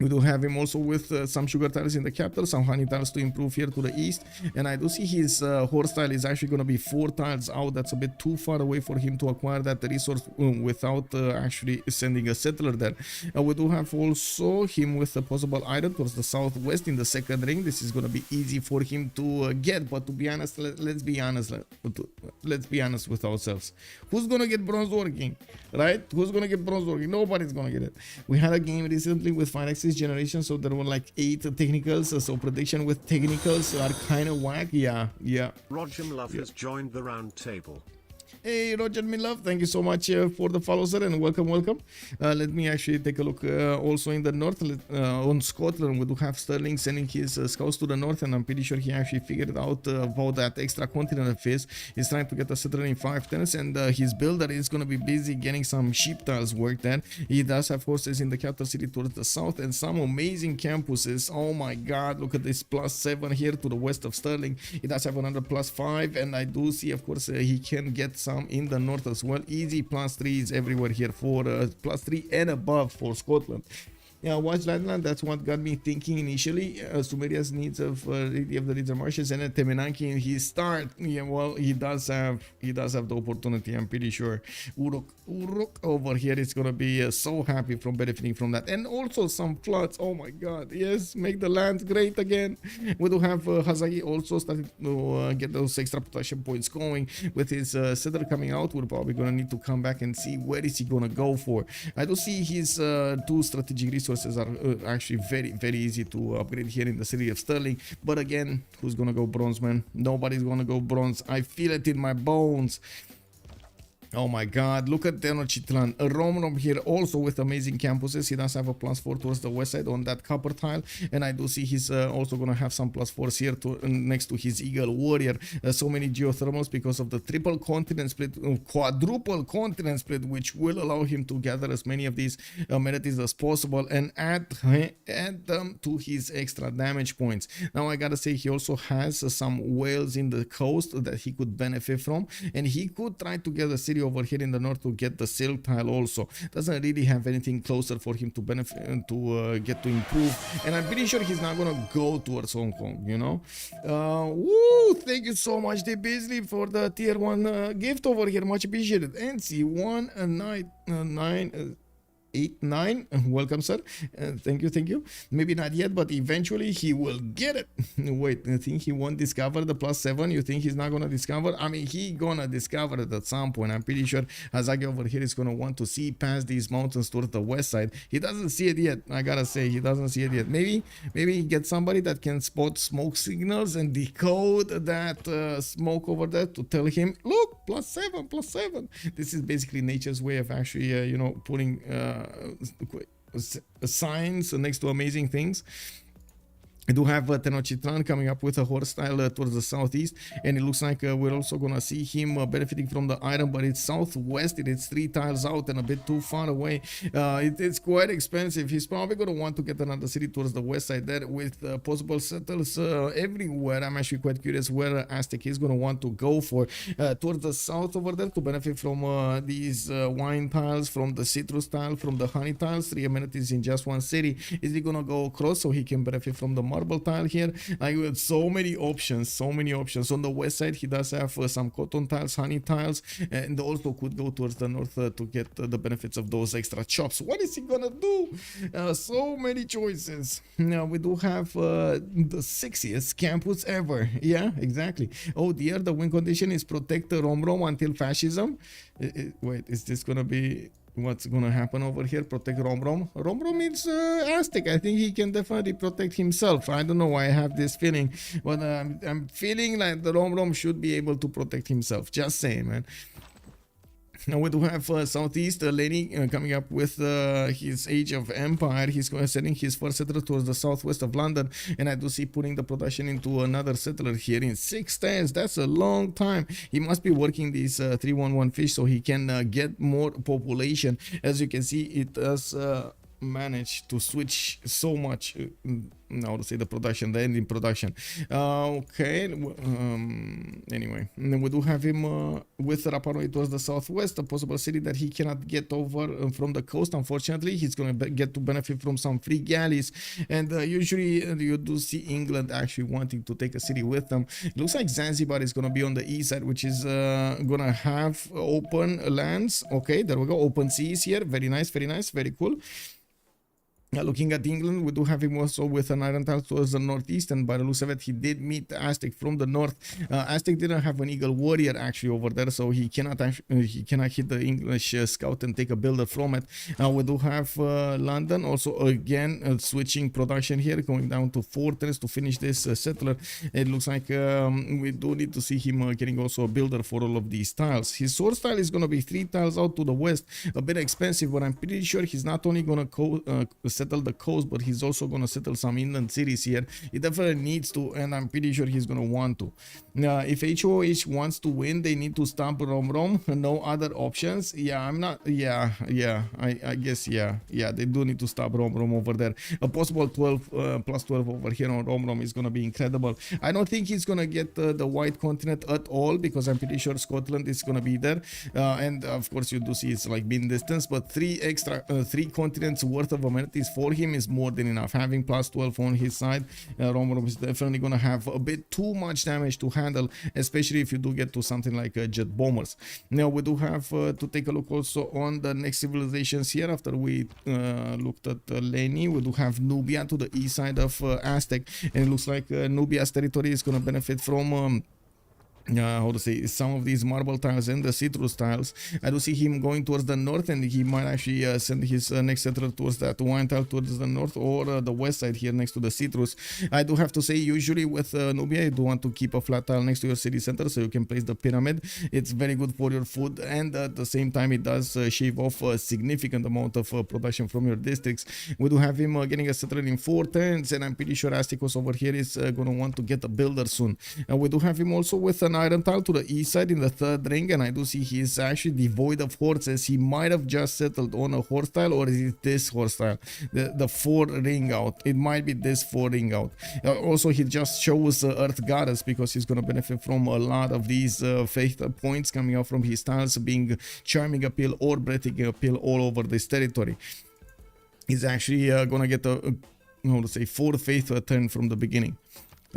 S1: We do have him also with some sugar tiles in the capital, some honey tiles to improve here to the east, and I do see his horse tile is actually going to be 4 tiles out. That's a bit too far away for him to acquire that resource without actually sending a settler there. We do have also him with a possible iron towards the southwest in the second ring. This is going to be easy for him to get, but to be honest, let's be honest with ourselves. Who's going to get bronze working, right? Who's going to get bronze working? Nobody's going to get it. We had a game recently with 5x generation, so there were like 8 technicals, so prediction with technicals are kind of whack. Yeah.
S2: Romrom Love has joined the round table.
S1: Hey Roger, me love, thank you so much for the follow, sir, and welcome. Let me actually take a look also in the north on Scotland. We do have Sterling sending his scouts to the north, and I'm pretty sure he actually figured out about that extra continent of his. He's trying to get a settler in 5 turns, and his builder is going to be busy getting some sheep tiles work there. He does have horses in the capital city towards the south and some amazing campuses. Oh my god, look at this +7 here to the west of Sterling. He does have another +5, and I do see, of course, he can get some in the north as well. Easy +3s everywhere here for +3 and above for Scotland. Yeah, watch Landland. That's what got me thinking initially. Sumeria's needs of the River Marshes and Temenanki in his start. Yeah, well, he does have the opportunity. I'm pretty sure. Uruk over here is gonna be so happy from benefiting from that, and also some floods. Oh my God! Yes, make the land great again. We do have Hazaggi also starting to get those extra protection points going with his settler coming out. We're probably gonna need to come back and see where is he gonna go for. I do see his 2 strategic resources are actually very easy to upgrade here in the city of Sterling, but again, who's gonna go bronze, man? Nobody's gonna go bronze. I feel it in my bones. Oh my god, look at Tenochtitlan. Romrom here also with amazing campuses. He does have a +4 towards the west side on that copper tile. And I do see he's also going to have some +4s here next to his Eagle Warrior. So many geothermals because of the triple continent split, quadruple continent split, which will allow him to gather as many of these amenities as possible and add them to his extra damage points. Now I gotta say he also has some whales in the coast that he could benefit from. And he could try to get a city over here in the north to get the silk tile also. Doesn't really have anything closer for him to benefit to get to improve, and I'm pretty sure he's not gonna go towards Hong Kong, you know. Woo, thank you so much the Beasley for the tier 1 gift over here, much appreciated. NC189 89, welcome sir. Thank you. Maybe not yet, but eventually he will get it. Wait, I think he won't discover the +7. You think he's not gonna discover? I mean, he gonna discover it at some point. I'm pretty sure Hazaggi over here is gonna want to see past these mountains towards the west side. He doesn't see it yet. I gotta say, he doesn't see it yet. Maybe he gets somebody that can spot smoke signals and decode that smoke over there to tell him, look, +7. This is basically nature's way of actually you know, putting signs next to amazing things. I do have Tenochtitlan coming up with a horse style towards the southeast, and it looks like we're also gonna see him benefiting from the iron, but it's southwest. It's 3 tiles out and a bit too far away. It's quite expensive. He's probably gonna want to get another city towards the west side there with possible settles everywhere. I'm actually quite curious where Aztec is gonna want to go for. Towards the south over there to benefit from these wine tiles, from the citrus tile, from the honey tiles. 3 amenities in just one city. Is he gonna go across so he can benefit from the marble tile here? Like, with so many options. On the west side he does have some cotton tiles, honey tiles, and also could go towards the north to get the benefits of those extra chops. What is he gonna do? So many choices. Now we do have the sexiest campus ever. Yeah, exactly. Oh dear, the win condition is protect Romrom until fascism. Wait, is this gonna be what's gonna happen over here? Protect Romrom. Romrom is Aztec. I think he can definitely protect himself. I don't know why I have this feeling, but I'm feeling like the Romrom should be able to protect himself. Just saying, man. Now we do have southeast Lenny coming up with his Age of Empire. He's sending his first settler towards the southwest of London, and I do see putting the production into another settler here in 6 days. That's a long time. He must be working these 311 fish so he can get more population. As you can see, it does manage to switch so much. Now to say the production, the ending production. Okay. Anyway, we do have him with Rapanui towards the southwest, a possible city that he cannot get over from the coast. Unfortunately, he's going to get to benefit from some free galleys, and usually you do see England actually wanting to take a city with them. It looks like Zanzibar is going to be on the east side, which is going to have open lands. Okay, there we go. Open seas here. Very nice, very cool. Looking at England, we do have him also with an iron tile towards the northeast, and by the looks of it, he did meet Aztec from the north. Aztec didn't have an Eagle Warrior actually over there, so he cannot hit the English scout and take a builder from it. We do have London also again switching production here, going down to 4 turns to finish this settler. It looks like we do need to see him getting also a builder for all of these tiles. His sword style is going to be 3 tiles out to the west, a bit expensive, but I'm pretty sure he's not only going to settle the coast, but he's also going to settle some inland cities here. He definitely needs to, and I'm pretty sure he's going to want to. If HOH wants to win, they need to stop Romrom. No other options. Yeah, I'm not. I guess they do need to stop Romrom over there. A possible 12 plus 12 over here on Romrom is going to be incredible. I don't think he's going to get the white continent at all, because I'm pretty sure Scotland is going to be there, and of course you do see it's like being distance, but 3 continents worth of amenities for him is more than enough. Having plus 12 on his side, Romrom is definitely going to have a bit too much damage to handle, especially if you do get to something like jet bombers. Now we do have to take a look also on the next civilizations here. After we looked at Leni, we do have Nubia to the east side of Aztec, and it looks like Nubia's territory is going to benefit from how to say, some of these marble tiles and the citrus tiles. I do see him going towards the north, and he might actually send his next settler towards that wine tile towards the north or the west side here next to the citrus. I do have to say, usually with Nubia, you do want to keep a flat tile next to your city center so you can place the pyramid. It's very good for your food, and at the same time it does shave off a significant amount of production from your districts. We do have him getting a settler in 4 turns, and I'm pretty sure Astikos over here is going to want to get a builder soon. We do have him also with an iron tile to the east side in the 3rd ring, and I do see he's actually devoid of horses. He might have just settled on a horse tile, or is it this horse tile, the 4 ring out? It might be this 4 ring out. Also, he just shows Earth Goddess because he's going to benefit from a lot of these faith points coming out from his tiles being charming appeal or breathtaking appeal all over this territory. He's actually going to get a how to say 4 faith turn from the beginning.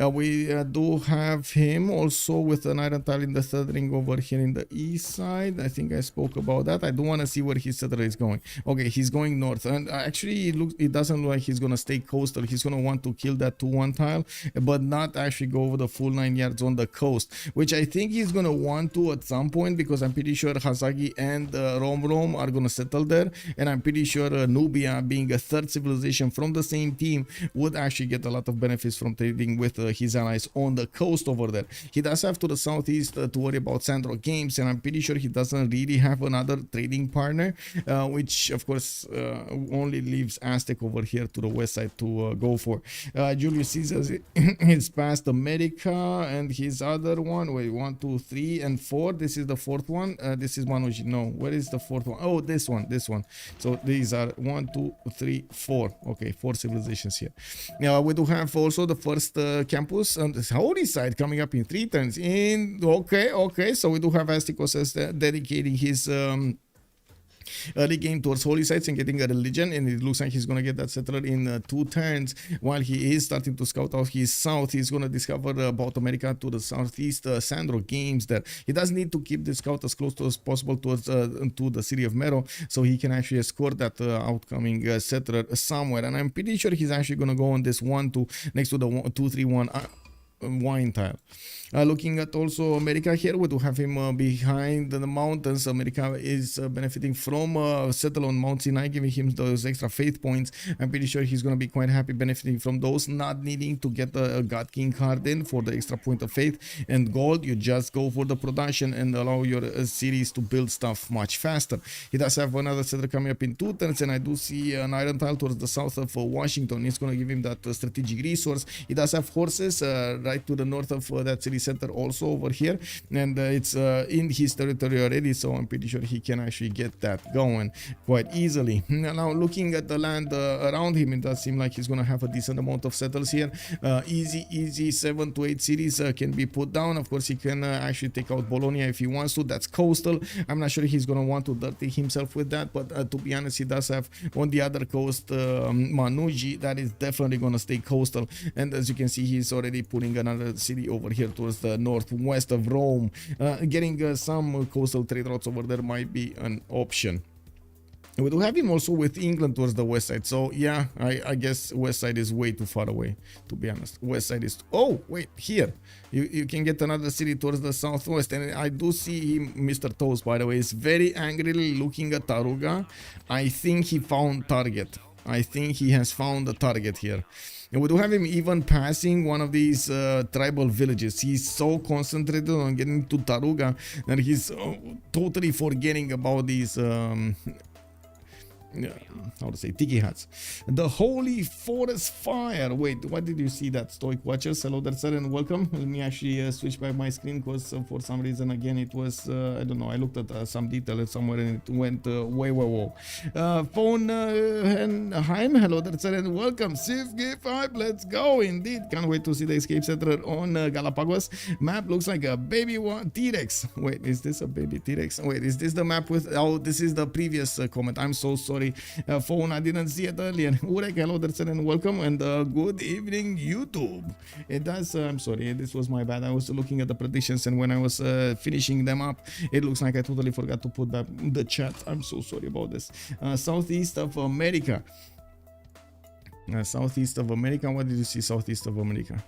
S1: We do have him also with an iron tile in the 3rd ring over here in the east side. I think I spoke about that. I do want to see where his settler is going. Okay, he's going north, and actually it doesn't look like he's going to stay coastal. He's going to want to kill that 2-1 tile, but not actually go over the full 9 yards on the coast, which I think he's going to want to at some point, because I'm pretty sure Hazaggi and Romrom are going to settle there, and I'm pretty sure Nubia, being a 3rd civilization from the same team, would actually get a lot of benefits from trading with his allies on the coast over there. He does have to the southeast to worry about SandroGames, and I'm pretty sure he doesn't really have another trading partner, which of course only leaves Aztec over here to the west side to go for. Julius Caesar is past America, and his other one, wait, 1, 2, 3, and 4. This is the 4th one. This is Manuji. No, where is the 4th one? Oh, this one. So these are 1, 2, 3, 4. Okay, 4 civilizations here. We do have also the first campus on the holy side coming up in 3 turns. Okay, so we do have Astikos as dedicating his early game towards holy sites and getting a religion, and it looks like he's going to get that settler in 2 turns. While he is starting to scout out his south, he's going to discover about America to the southeast, SandroGames there. He does need to keep the scout as close as possible towards to the city of Mero, so he can actually escort that outcoming settler somewhere, and I'm pretty sure he's actually going to go on this 1-2 next to the 2-3-1 wine tile. Looking at also America here, we do have him behind the mountains. America is benefiting from settle on Mount Sinai, giving him those extra faith points. I'm pretty sure he's going to be quite happy benefiting from those, not needing to get a God King card in for the extra point of faith and gold. You just go for the production and allow your cities to build stuff much faster. He does have another settler coming up in 2 turns, and I do see an iron tile towards the south of Washington. It's going to give him that strategic resource. He does have horses right to the north of that city center also over here, and it's in his territory already, so I'm pretty sure he can actually get that going quite easily. Now looking at the land around him, it does seem like he's going to have a decent amount of settles here. Easy 7 to 8 cities can be put down. Of course, he can actually take out Bologna if he wants to. That's coastal. I'm not sure he's going to want to dirty himself with that, but to be honest, he does have on the other coast Manuji. That is definitely going to stay coastal, and as you can see, he's already putting another city over here towards the northwest of Rome. Getting some coastal trade routes over there might be an option. We do have him also with England towards the west side, so yeah, I guess west side is way too far away, to be honest. West side is, oh wait, here you can get another city towards the southwest, and I do see him, Mr. Toast, by the way, is very angrily looking at Taruga. I think he found target. I think he has found a target here. And we do have him even passing one of these tribal villages. He's so concentrated on getting to Taruga that he's totally forgetting about these how to say, tiki hats. The holy forest fire. Wait, what did you see that, Stoic Watchers? Hello there, sir, and welcome. Let me actually switch back my screen, because for some reason again it was I don't know, I looked at some detail somewhere and it went way phone and Heim, hello there, sir, and welcome. Civ6, let's go. Indeed, can't wait to see the escape settler on Galapagos. Map looks like a baby T-Rex. Wait, is this a baby T-Rex? Wait, is this the map with, oh, this is the previous comment. I'm so sorry. Phone, I didn't see it earlier. Urek, hello there, sir, and welcome, and good evening, YouTube. It does, I'm sorry, this was my bad. I was looking at the predictions, and when I was finishing them up, it looks like I totally forgot to put that in the chat. I'm so sorry about this. Southeast of America. Southeast of America. What did you see southeast of America?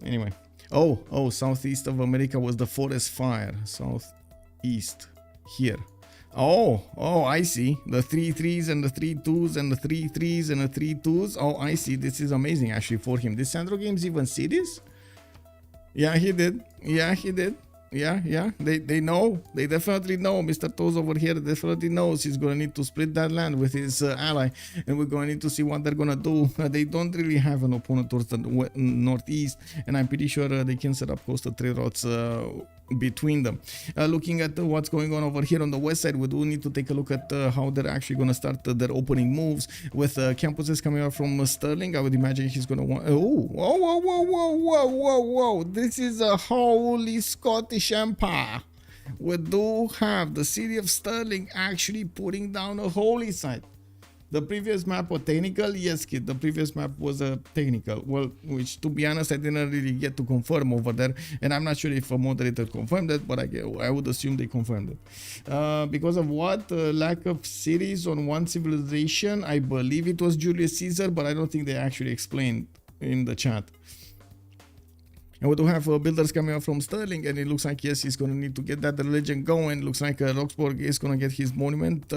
S1: Anyway, Oh, southeast of America was the forest fire. Southeast here. Oh, I see. The 3 3s and the 3 2s and the 3 3s and the 3 2s. Oh, I see. This is amazing actually for him. Did SandroGames even see this? Yeah, he did. Yeah, he did. Yeah. They know. They definitely know. Mr. Toes over here definitely knows he's going to need to split that land with his ally. And we're going to need to see what they're going to do. They don't really have an opponent towards the northeast. And I'm pretty sure they can set up coastal trade routes between them. Looking at what's going on over here on the west side, we do need to take a look at how they're actually going to start their opening moves. With campuses coming out from Sterling, I would imagine he's going to want... Whoa. This is a holy Scottish Empire. We do have the city of Sterling actually putting down a holy site. The previous map was technical? Yes, kid. The previous map was a technical. Well, which to be honest, I didn't really get to confirm over there. And I'm not sure if a moderator confirmed it, but I would assume they confirmed it. Because of what? Lack of cities on one civilization. I believe it was Julius Caesar, but I don't think they actually explained in the chat. And we do have builders coming out from Sterling, and it looks like, yes, he's going to need to get that religion going. Looks like Roxburgh is going to get his monument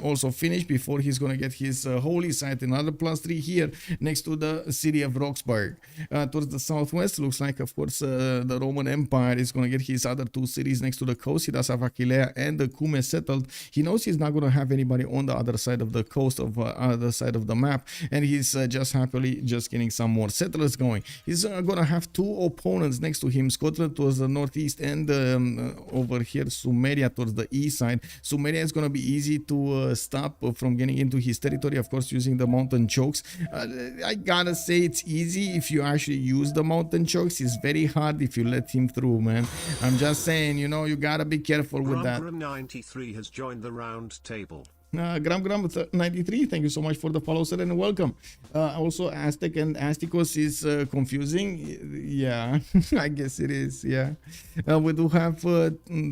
S1: also finished before he's going to get his holy site. Another +3 here next to the city of Roxburgh. Towards the southwest, looks like, of course, the Roman Empire is going to get his other 2 cities next to the coast. He does have Aquileia and the Cume settled. He knows he's not going to have anybody on the other side of the coast, of other side of the map, and he's just happily just getting some more settlers going. He's going to have 2 opponents next to him. Scotland towards the northeast, and over here Sumeria towards the east side. Sumeria is going to be easy to stop from getting into his territory, of course, using the mountain chokes. I gotta say it's easy if you actually use the mountain chokes. It's very hard if you let him through, man. I'm just saying, you know, you gotta be careful with that.
S2: Romrom 93 has joined the round table.
S1: Gram 93, thank you so much for the follow, sir, and welcome. Also, Aztec and Astikos is confusing. Yeah, I guess it is. Yeah, we do have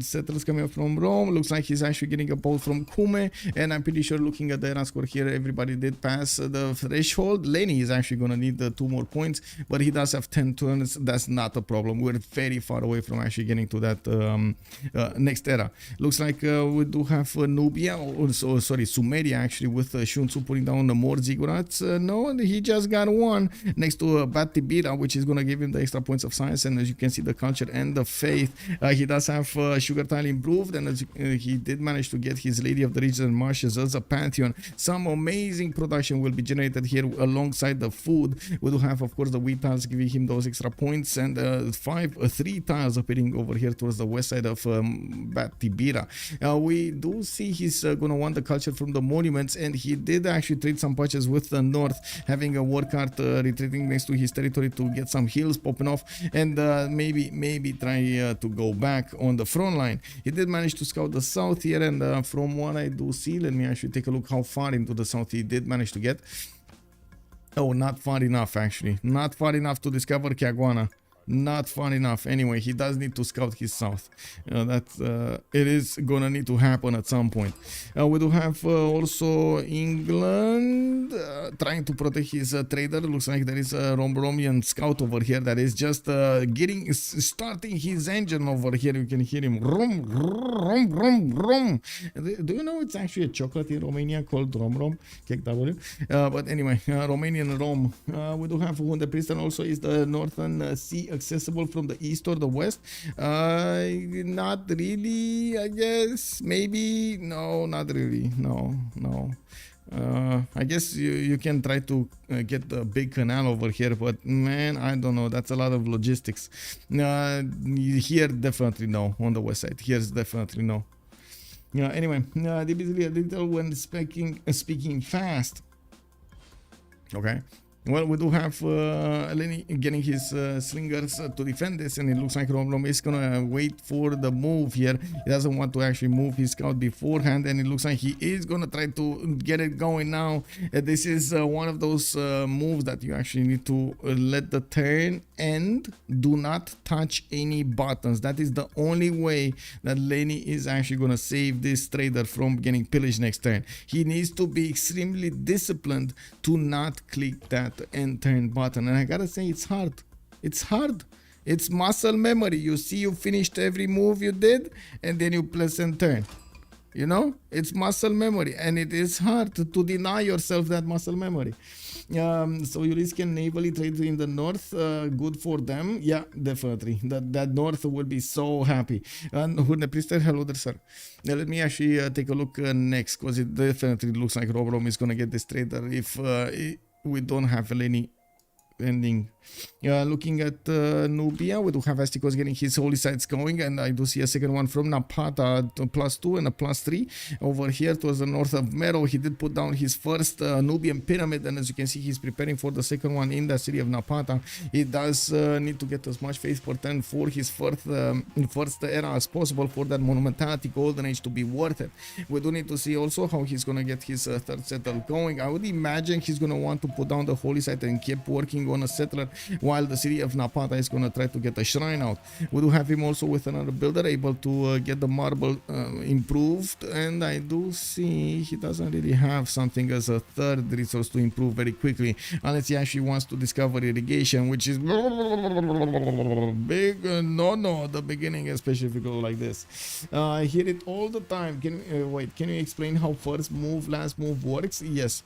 S1: settlers coming up from Rome. Looks like he's actually getting a boat from Cume, and I'm pretty sure looking at the era score here, everybody did pass the threshold. Lenny is actually going to need 2 more points, but he does have 10 turns. That's not a problem. We're very far away from actually getting to that next era. Looks like we do have Nubia, also sorry, Sumeria actually, with Sun-Tzu putting down more ziggurats. No, he just got 1 next to Batibira, which is going to give him the extra points of science, and as you can see, the culture and the faith. He does have sugar tile improved, and he did manage to get his Lady of the Ridges and Marshes as a pantheon. Some amazing production will be generated here alongside the food. We do have, of course, the wheat tiles giving him those extra points, and 3 tiles appearing over here towards the west side of Batibira. We do see he's going to want the culture from the monuments, and he did actually trade some patches with the north, having a war cart retreating next to his territory to get some hills popping off, and maybe try to go back on the front line. He did manage to scout the south here, and from what I do see, let me actually take a look how far into the south he did manage to get. Oh, not far enough actually. Not far enough to discover Caguana. Not far enough. Anyway, he does need to scout his south. It is gonna need to happen at some point. We do have also England trying to protect his trader. Looks like there is a Romromian scout over here that is just starting his engine over here. You can hear him. Rom. Do you know it's actually a chocolate in Romania called Romrom? But anyway, Romanian Rom. We do have Hunde Priestern also is the northern sea accessible from the east or the west. Not really, I guess. Maybe. No, not really. No. I guess you can try to get the big canal over here, but man, I don't know. That's a lot of logistics. Here, definitely no. On the west side, here's definitely no. Anyway, they basically a little when speaking fast. Okay. Well, we do have Lenny getting his slingers to defend this, and it looks like Romrom is gonna wait for the move here. He doesn't want to actually move his scout beforehand, and it looks like he is gonna try to get it going now. This is one of those moves that you actually need to let the turn end. Do not touch any buttons. That is the only way that Lenny is actually gonna save this trader from getting pillaged next turn. He needs to be extremely disciplined to not click that end turn button, and I gotta say it's hard. It's muscle memory. You see, you finished every move you did, and then you press and turn. You know, it's muscle memory, and it is hard to deny yourself that muscle memory. So Ulyss can navally trade in the north. Good for them. Yeah, definitely. That north will be so happy. And Priester, hello there, sir. Now, let me actually take a look next, because it definitely looks like Romrom is gonna get this trader if we don't have any ending. Looking at Nubia, we do have Astikos getting his holy sites going, and I do see a second one from Napata, +2 and a +3 over here towards the north of Mero. He did put down his first Nubian pyramid, and as you can see, he's preparing for the second one in the city of Napata. He does need to get as much faith per turn for his first era as possible for that monumentality golden age to be worth it. We do need to see also how he's gonna get his third settle going. I would imagine he's gonna want to put down the holy site and keep working on a settler, while the city of Napata is gonna try to get a shrine out. We do have him also with another builder able to get the marble improved, and I do see he doesn't really have something as a third resource to improve very quickly, unless he actually wants to discover irrigation, which is big no, the beginning, especially if you go like this. I hear it all the time. Can you explain how first move, last move works? Yes.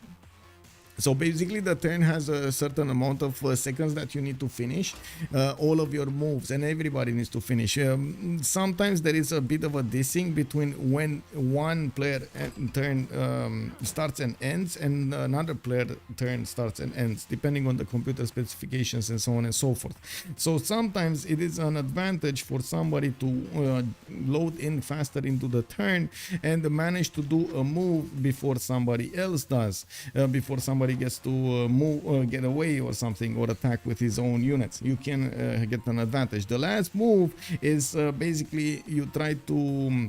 S1: So basically the turn has a certain amount of seconds that you need to finish all of your moves, and everybody needs to finish. Sometimes there is a bit of a dissing between when one player turn starts and ends and another player turn starts and ends, depending on the computer specifications and so on and so forth. So sometimes it is an advantage for somebody to load in faster into the turn and manage to do a move before somebody else does, before somebody gets to get away or something, or attack with his own units. You can get an advantage. The last move is basically you try to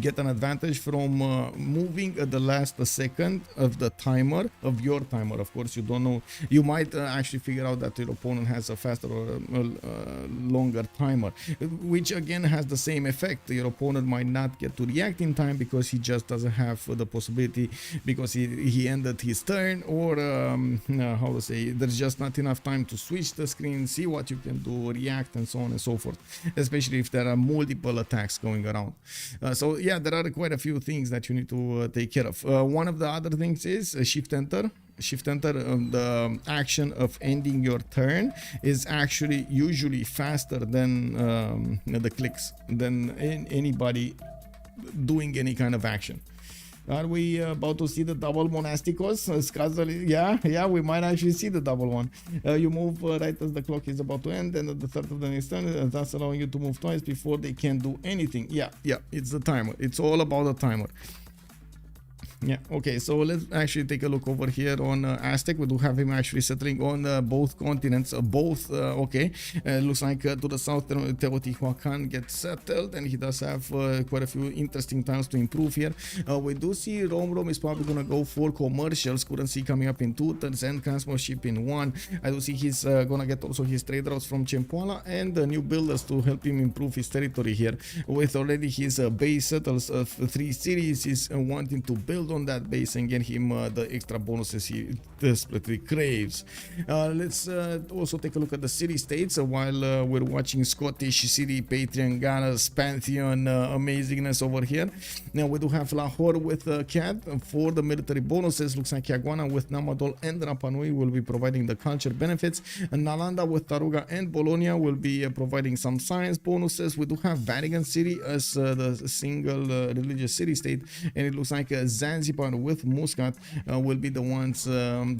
S1: get an advantage from moving at the last second of the timer, of your timer. Of course, you don't know, you might actually figure out that your opponent has a faster or longer timer, which again has the same effect. Your opponent might not get to react in time because he just doesn't have the possibility, because he ended his turn, or how to say, there's just not enough time to switch the screen, see what you can do, react, and so on and so forth, especially if there are multiple attacks going around. So yeah, there are quite a few things that you need to take care of. One of the other things is shift enter. Shift enter, the action of ending your turn is actually usually faster than the clicks, than anybody doing any kind of action. Are we about to see the double monasticos? Yeah, we might actually see the double one. You move right as the clock is about to end, and at the start of the next turn, that's allowing you to move twice before they can do anything. Yeah, it's the timer. It's all about the timer. Yeah, okay, so let's actually take a look over here on Aztec. We do have him actually settling on both continents, okay. Looks like to the south, Teotihuacan gets settled, and he does have quite a few interesting tiles to improve here. We do see Romrom is probably gonna go for commercials, currency coming up in 2 turns, and craftsmanship in 1. I do see he's gonna get also his trade routes from Chempoala and new builders to help him improve his territory here. With already his base settles of 3 cities, he's wanting to build on that base and get him the extra bonuses he desperately craves. Let's also take a look at the city states while we're watching Scottish City, Patreon, Ghana's Pantheon amazingness over here. Now we do have Lahore with CAD for the military bonuses. Looks like Yaguana with Namadol and Rapa Nui will be providing the culture benefits, and Nalanda with Taruga and Bologna will be providing some science bonuses. We do have Vatican City as the single religious city state, and it looks like Zanzibar with Muscat will be the ones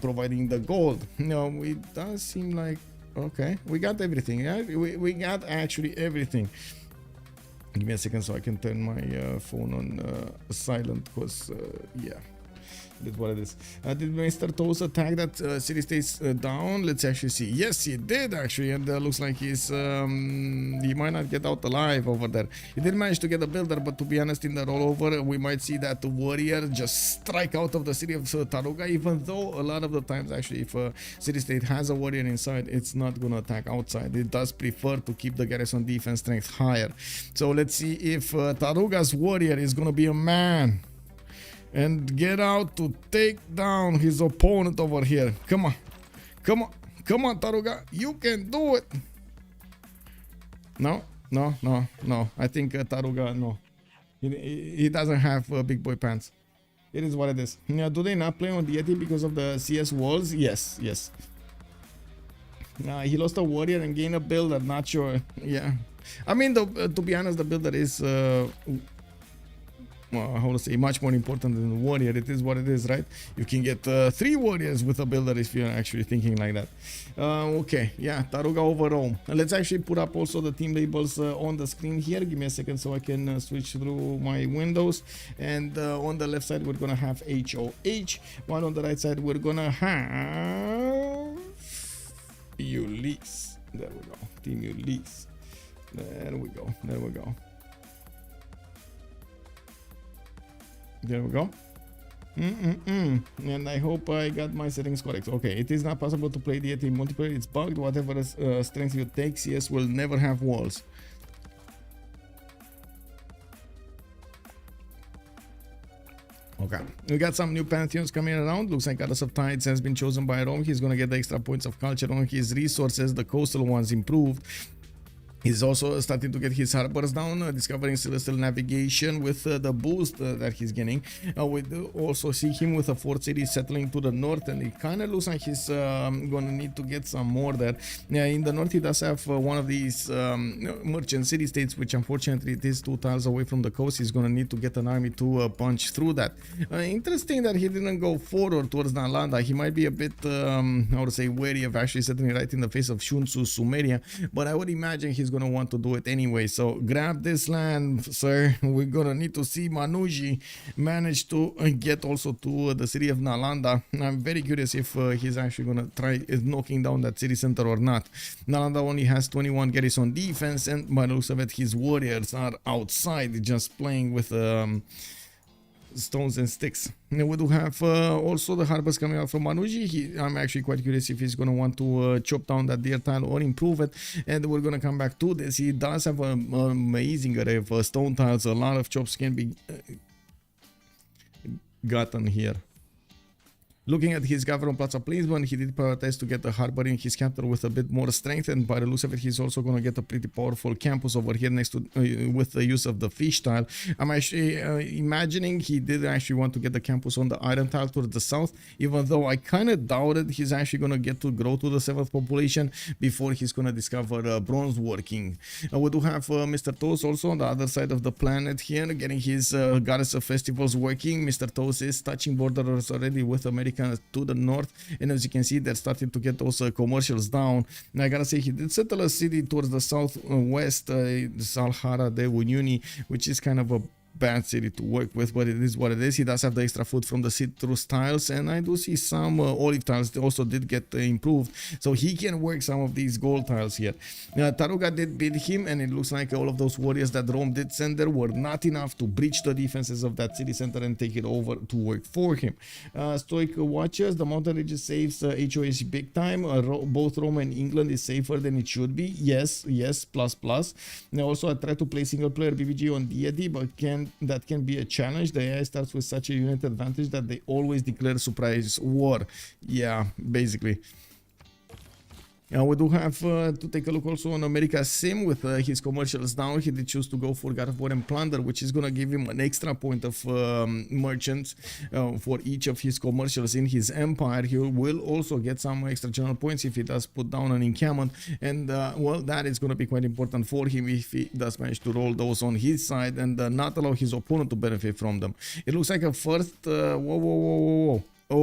S1: providing the gold. No, it does seem like, okay, we got everything. Yeah, we got actually everything. Give me a second so I can turn my phone on silent, because yeah, that's what it is. Did Mr. Toes attack that city states down? Let's actually see. Yes, he did actually, and looks like he's he might not get out alive over there. He did manage to get a builder, but to be honest, in the rollover we might see that warrior just strike out of the city of Taruga, even though a lot of the times actually if a city state has a warrior inside, it's not gonna attack outside. It does prefer to keep the garrison defense strength higher. So let's see if Taruga's warrior is gonna be a man and get out to take down his opponent over here. Come on, Taruga, you can do it. No, no. I think Taruga, no. He doesn't have big boy pants. It is what it is. Now, do they not play on deity because of the CS walls? Yes. He lost a warrior and gained a builder. Not sure. Yeah. I mean, to be honest, the builder is how to say, much more important than the warrior. It is what it is, right? You can get 3 warriors with a builder if you're actually thinking like that. Okay, yeah, Taruga over Rome. Let's actually put up also the team labels on the screen here. Give me a second so I can switch through my windows. And on the left side we're gonna have HOH, while on the right side we're gonna have Ulyss. There we go, Team Ulyss. There we go. There we go. And I hope I got my settings correct. Okay, it is not possible to play deity in multiplayer. It's bugged. Whatever strength you take, CS will never have walls. Okay, we got some new pantheons coming around. Looks like Goddess of Tides has been chosen by Rome. He's gonna get the extra points of culture on his resources. The coastal ones improved. He's also starting to get his harbors down, discovering celestial navigation with the boost that he's getting. We also see him with a fort city settling to the north, and it kind of looks like he's gonna need to get some more there. In the north, he does have one of these merchant city states, which unfortunately it is 2 tiles away from the coast. He's gonna need to get an army to punch through that. Interesting that he didn't go forward towards Nalanda. He might be a bit, how to say, wary of actually settling right in the face of Sun-Tzu, Sumeria, but I would imagine he's gonna want to do it anyway. So grab this land, sir. We're gonna need to see Manuji manage to get also to the city of Nalanda. I'm very curious if he's actually gonna try knocking down that city center or not. Nalanda only has 21 garrison defense, and by the looks of it, his warriors are outside just playing with stones and sticks. And we do have also the harbors coming out from Manuji. I'm actually quite curious if he's going to want to chop down that deer tile or improve it, and we're going to come back to this. He does have an amazing array of stone tiles. A lot of chops can be gotten here. Looking at his government Plaza placement, he did prioritize to get the harbor in his capital with a bit more strength, and by the looks of it, he's also going to get a pretty powerful campus over here next to with the use of the fish tile. I'm actually imagining he did actually want to get the campus on the iron tile towards the south, even though I kind of doubted he's actually going to get to grow to the 7th population before he's going to discover bronze working. We do have Mr. Toes also on the other side of the planet here, getting his goddess of festivals working. Mr. Toes is touching borders already with America to the north, and as you can see, they're starting to get those commercials down. And I gotta say, he did settle a city towards the southwest, Salhara de Uniuni, which is kind of a bad city to work with, but it is what it is. He does have the extra food from the citrus tiles, and I do see some olive tiles that also did get improved, so he can work some of these gold tiles here. Taruga did beat him, and it looks like all of those warriors that Rome did send there were not enough to breach the defenses of that city center and take it over to work for him. Stoic watches, the mountain ridge saves HOH big time. Both Rome and England is safer than it should be. Yes, plus. Now also I try to play single player BBG on deity, but that can be a challenge. The AI starts with such a unit advantage that they always declare surprise war. Yeah, basically. We do have to take a look also on America Sim with his commercials down. He did choose to go for God of War and Plunder, which is going to give him an extra point of merchants for each of his commercials in his empire. He will also get some extra general points if he does put down an encampment, and well, that is going to be quite important for him if he does manage to roll those on his side and not allow his opponent to benefit from them. It looks like a first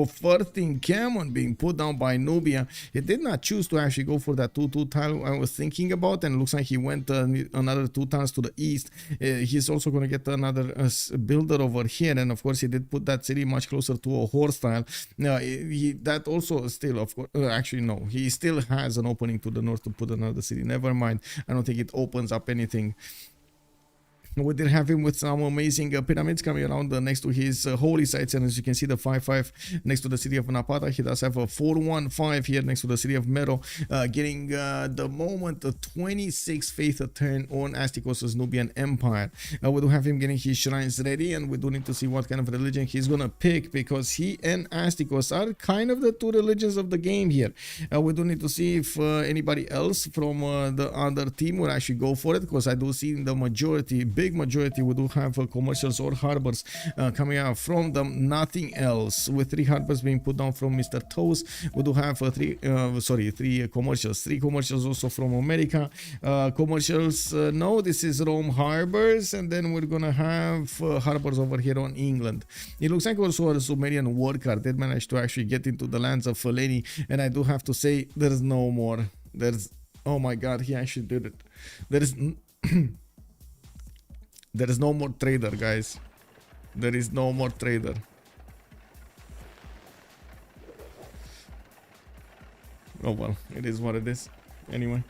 S1: first encampment being put down by Nubia. He did not choose to actually go for that 2-2 tile I was thinking about, and it looks like he went another 2 tiles to the east. He's also going to get another builder over here, and of course he did put that city much closer to a horse tile. That also still, of course, actually no, he still has an opening to the north to put another city. Never mind, I don't think it opens up anything. We did have him with some amazing pyramids coming around next to his holy sites, and as you can see, the 5-5 next to the city of Napata. He does have a 4-1-5 here next to the city of Mero, getting the moment the 26 faith a turn on Astikos' Nubian Empire. We do have him getting his shrines ready, and we do need to see what kind of religion he's gonna pick, because he and Astikos are kind of the two religions of the game here. We do need to see if anybody else from the other team will actually go for it, because I do see in the majority, big majority, we do have commercials or harbors coming out from them. Nothing else. With 3 harbors being put down from Mr. Toes, we do have three commercials. 3 commercials also from America. Commercials, no, this is Rome harbors, and then we're gonna have harbors over here on England. It looks like also a Sumerian worker did manage to actually get into the lands of Leni, and I do have to say there's no more. Oh my god, he actually did it. There is no more trader, guys. There is no more trader. Oh well, it is what it is. Anyway.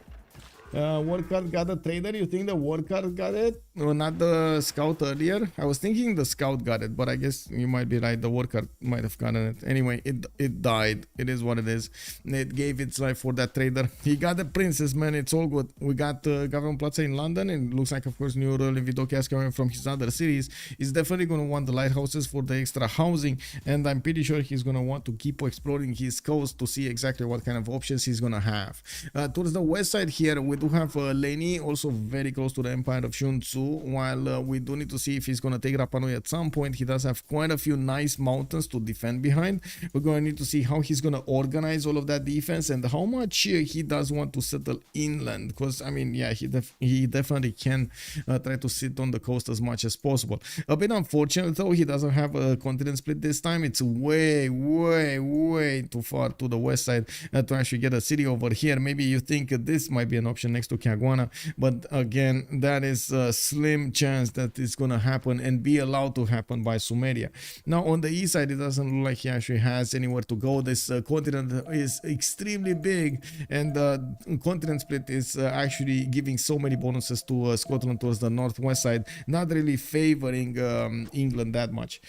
S1: Word card got a trader. You think the word card got it? No, not the scout earlier. I was thinking the scout got it, but I guess you might be right. The word card might have gotten it. Anyway, it died. It is what it is. It gave its life for that trader. He got the princess, man. It's all good. We got Gavin Plaza in London, and it looks like, of course, new Royal Vidocast coming from his other series. He's definitely going to want the lighthouses for the extra housing, and I'm pretty sure he's going to want to keep exploring his coast to see exactly what kind of options he's going to have. Towards the west side here, we do have Leni, also very close to the Empire of Sun-Tzu. While we do need to see if he's going to take Rapa Nui at some point. He does have quite a few nice mountains to defend behind. We're going to need to see how he's going to organize all of that defense, and how much he does want to settle inland, because I mean, yeah, he definitely can try to sit on the coast as much as possible. A bit unfortunate though, he doesn't have a continent split this time. It's way too far to the west side to actually get a city over here. Maybe you think this might be an option next to Caguana, but again, that is a slim chance that it's gonna happen and be allowed to happen by Sumeria. Now on the east side, it doesn't look like he actually has anywhere to go. This continent is extremely big, and the continent split is actually giving so many bonuses to Scotland towards the northwest side, not really favoring England that much.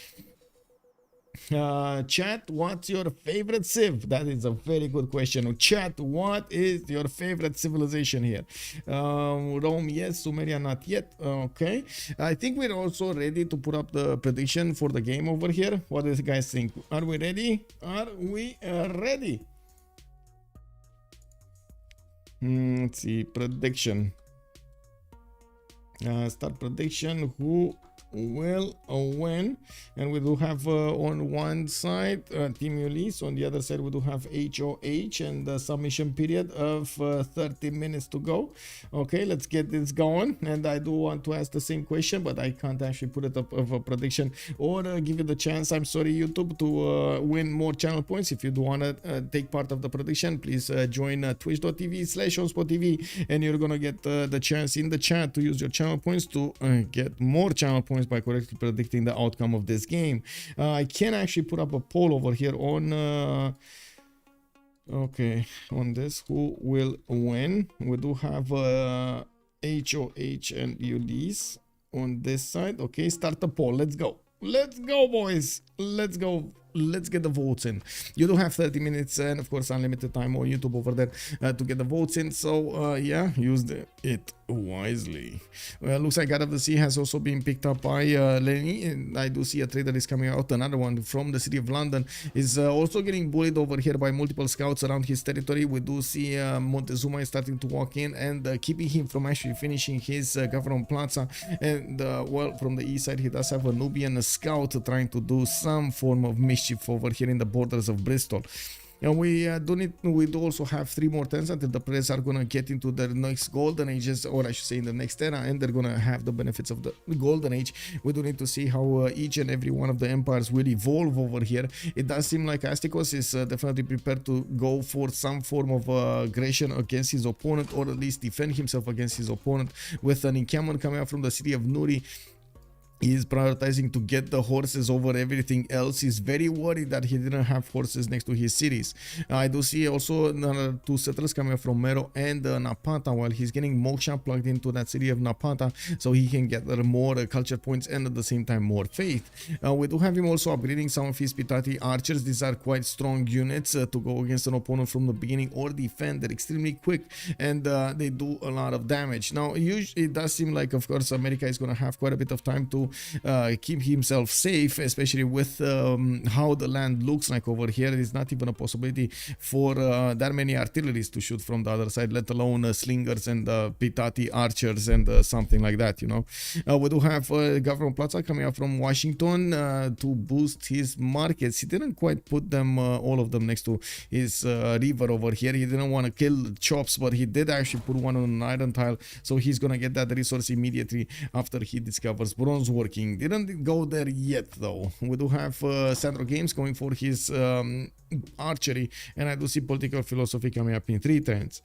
S1: Chat, what's your favorite civ? That is a very good question. Chat, what is your favorite civilization here? Rome, yes. Sumeria, not yet. Okay, I think we're also ready to put up the prediction for the game over here. What do you guys think? Are we ready? Are we ready? Let's see, prediction. Start prediction. Who will win? And we do have on one side Team Ulyss, on the other side we do have HOH, and the submission period of 30 minutes to go. Okay, let's get this going. And I do want to ask the same question, but I can't actually put it up of a prediction or give you the chance, I'm sorry YouTube, to win more channel points. If you do want to take part of the prediction, please join twitch.tv/OnSpotTV, and you're gonna get the chance in the chat to use your channel points to get more channel points by correctly predicting the outcome of this game. I can actually put up a poll over here on okay, on this, who will win. We do have HOH and Ulyss on this side. Okay, start the poll. Let's go boys, let's go. Let's get the votes in. You do have 30 minutes and of course unlimited time on YouTube over there to get the votes in. So yeah, use it wisely. Looks like God of the Sea has also been picked up by Leni, and I do see a trader is coming out. Another one from the city of London is also getting bullied over here by multiple scouts around his territory. We do see Montezuma is starting to walk in and keeping him from actually finishing his Gavron Plaza. And well, from the east side, he does have a Nubian scout trying to do some form of mischief over here in the borders of Bristol. And we do also have 3 more turns until the players are gonna get into their next golden ages, or I should say in the next era, and they're gonna have the benefits of the golden age. We do need to see how each and every one of the empires will evolve over here. It does seem like Astikos is definitely prepared to go for some form of aggression against his opponent, or at least defend himself against his opponent, with an encampment coming out from the city of Nuri. He's prioritizing to get the horses over everything else. He's very worried that he didn't have horses next to his cities. I do see also another 2 settlers coming from Mero and Napata, while he's getting Moksha plugged into that city of Napata, so he can get more culture points and at the same time more faith. We do have him also upgrading some of his Pitati archers. These are quite strong units to go against an opponent from the beginning or defend. They're extremely quick and they do a lot of damage. Now, usually it does seem like, of course, America is going to have quite a bit of time to keep himself safe, especially with how the land looks like over here. It is not even a possibility for that many artilleries to shoot from the other side, let alone slingers and Pitati archers and something like that, you know. We do have Governor Plaza coming up from Washington to boost his markets. He didn't quite put them, all of them, next to his river over here. He didn't want to kill chops, but he did actually put one on an iron tile, so he's gonna get that resource immediately after he discovers bronze working. Didn't go there yet though. We do have SandroGames going for his archery, and I do see political philosophy coming up in 3 turns.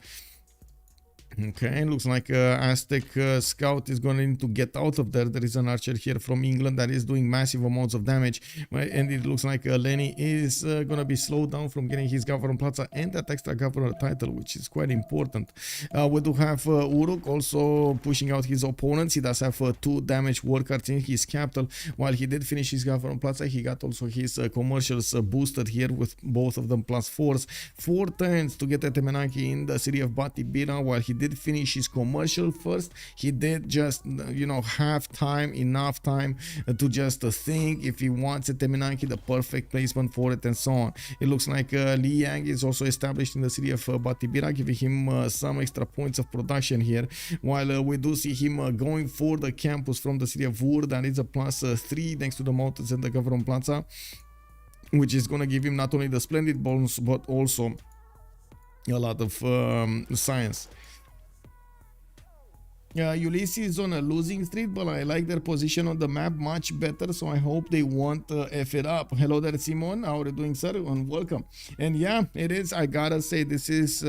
S1: Okay, looks like Aztec scout is going to need to get out of there. There is an archer here from England that is doing massive amounts of damage, right? And it looks like Lenny is going to be slowed down from getting his governor plaza and that extra governor title, which is quite important. We do have Uruk also pushing out his opponents. He does have 2 damage workers in his capital. While he did finish his governor plaza, he got also his commercials boosted here with both of them +4s. 4 turns to get Etemenaki in the city of Batibira. While he did finish his commercial first, he did just, you know, have time, enough time to just think if he wants Etemenaki, the perfect placement for it, and so on. It looks like Li Yang is also established in the city of Batibira, giving him some extra points of production here, while we do see him going for the campus from the city of Ur. That is a +3 next to the mountains and the Government Plaza, which is going to give him not only the splendid bonus but also a lot of science. Ulyss is on a losing streak, but I like their position on the map much better, so I hope they won't F it up. Hello there, Simon. How are you doing, sir? And welcome. And yeah, it is. I gotta say, this is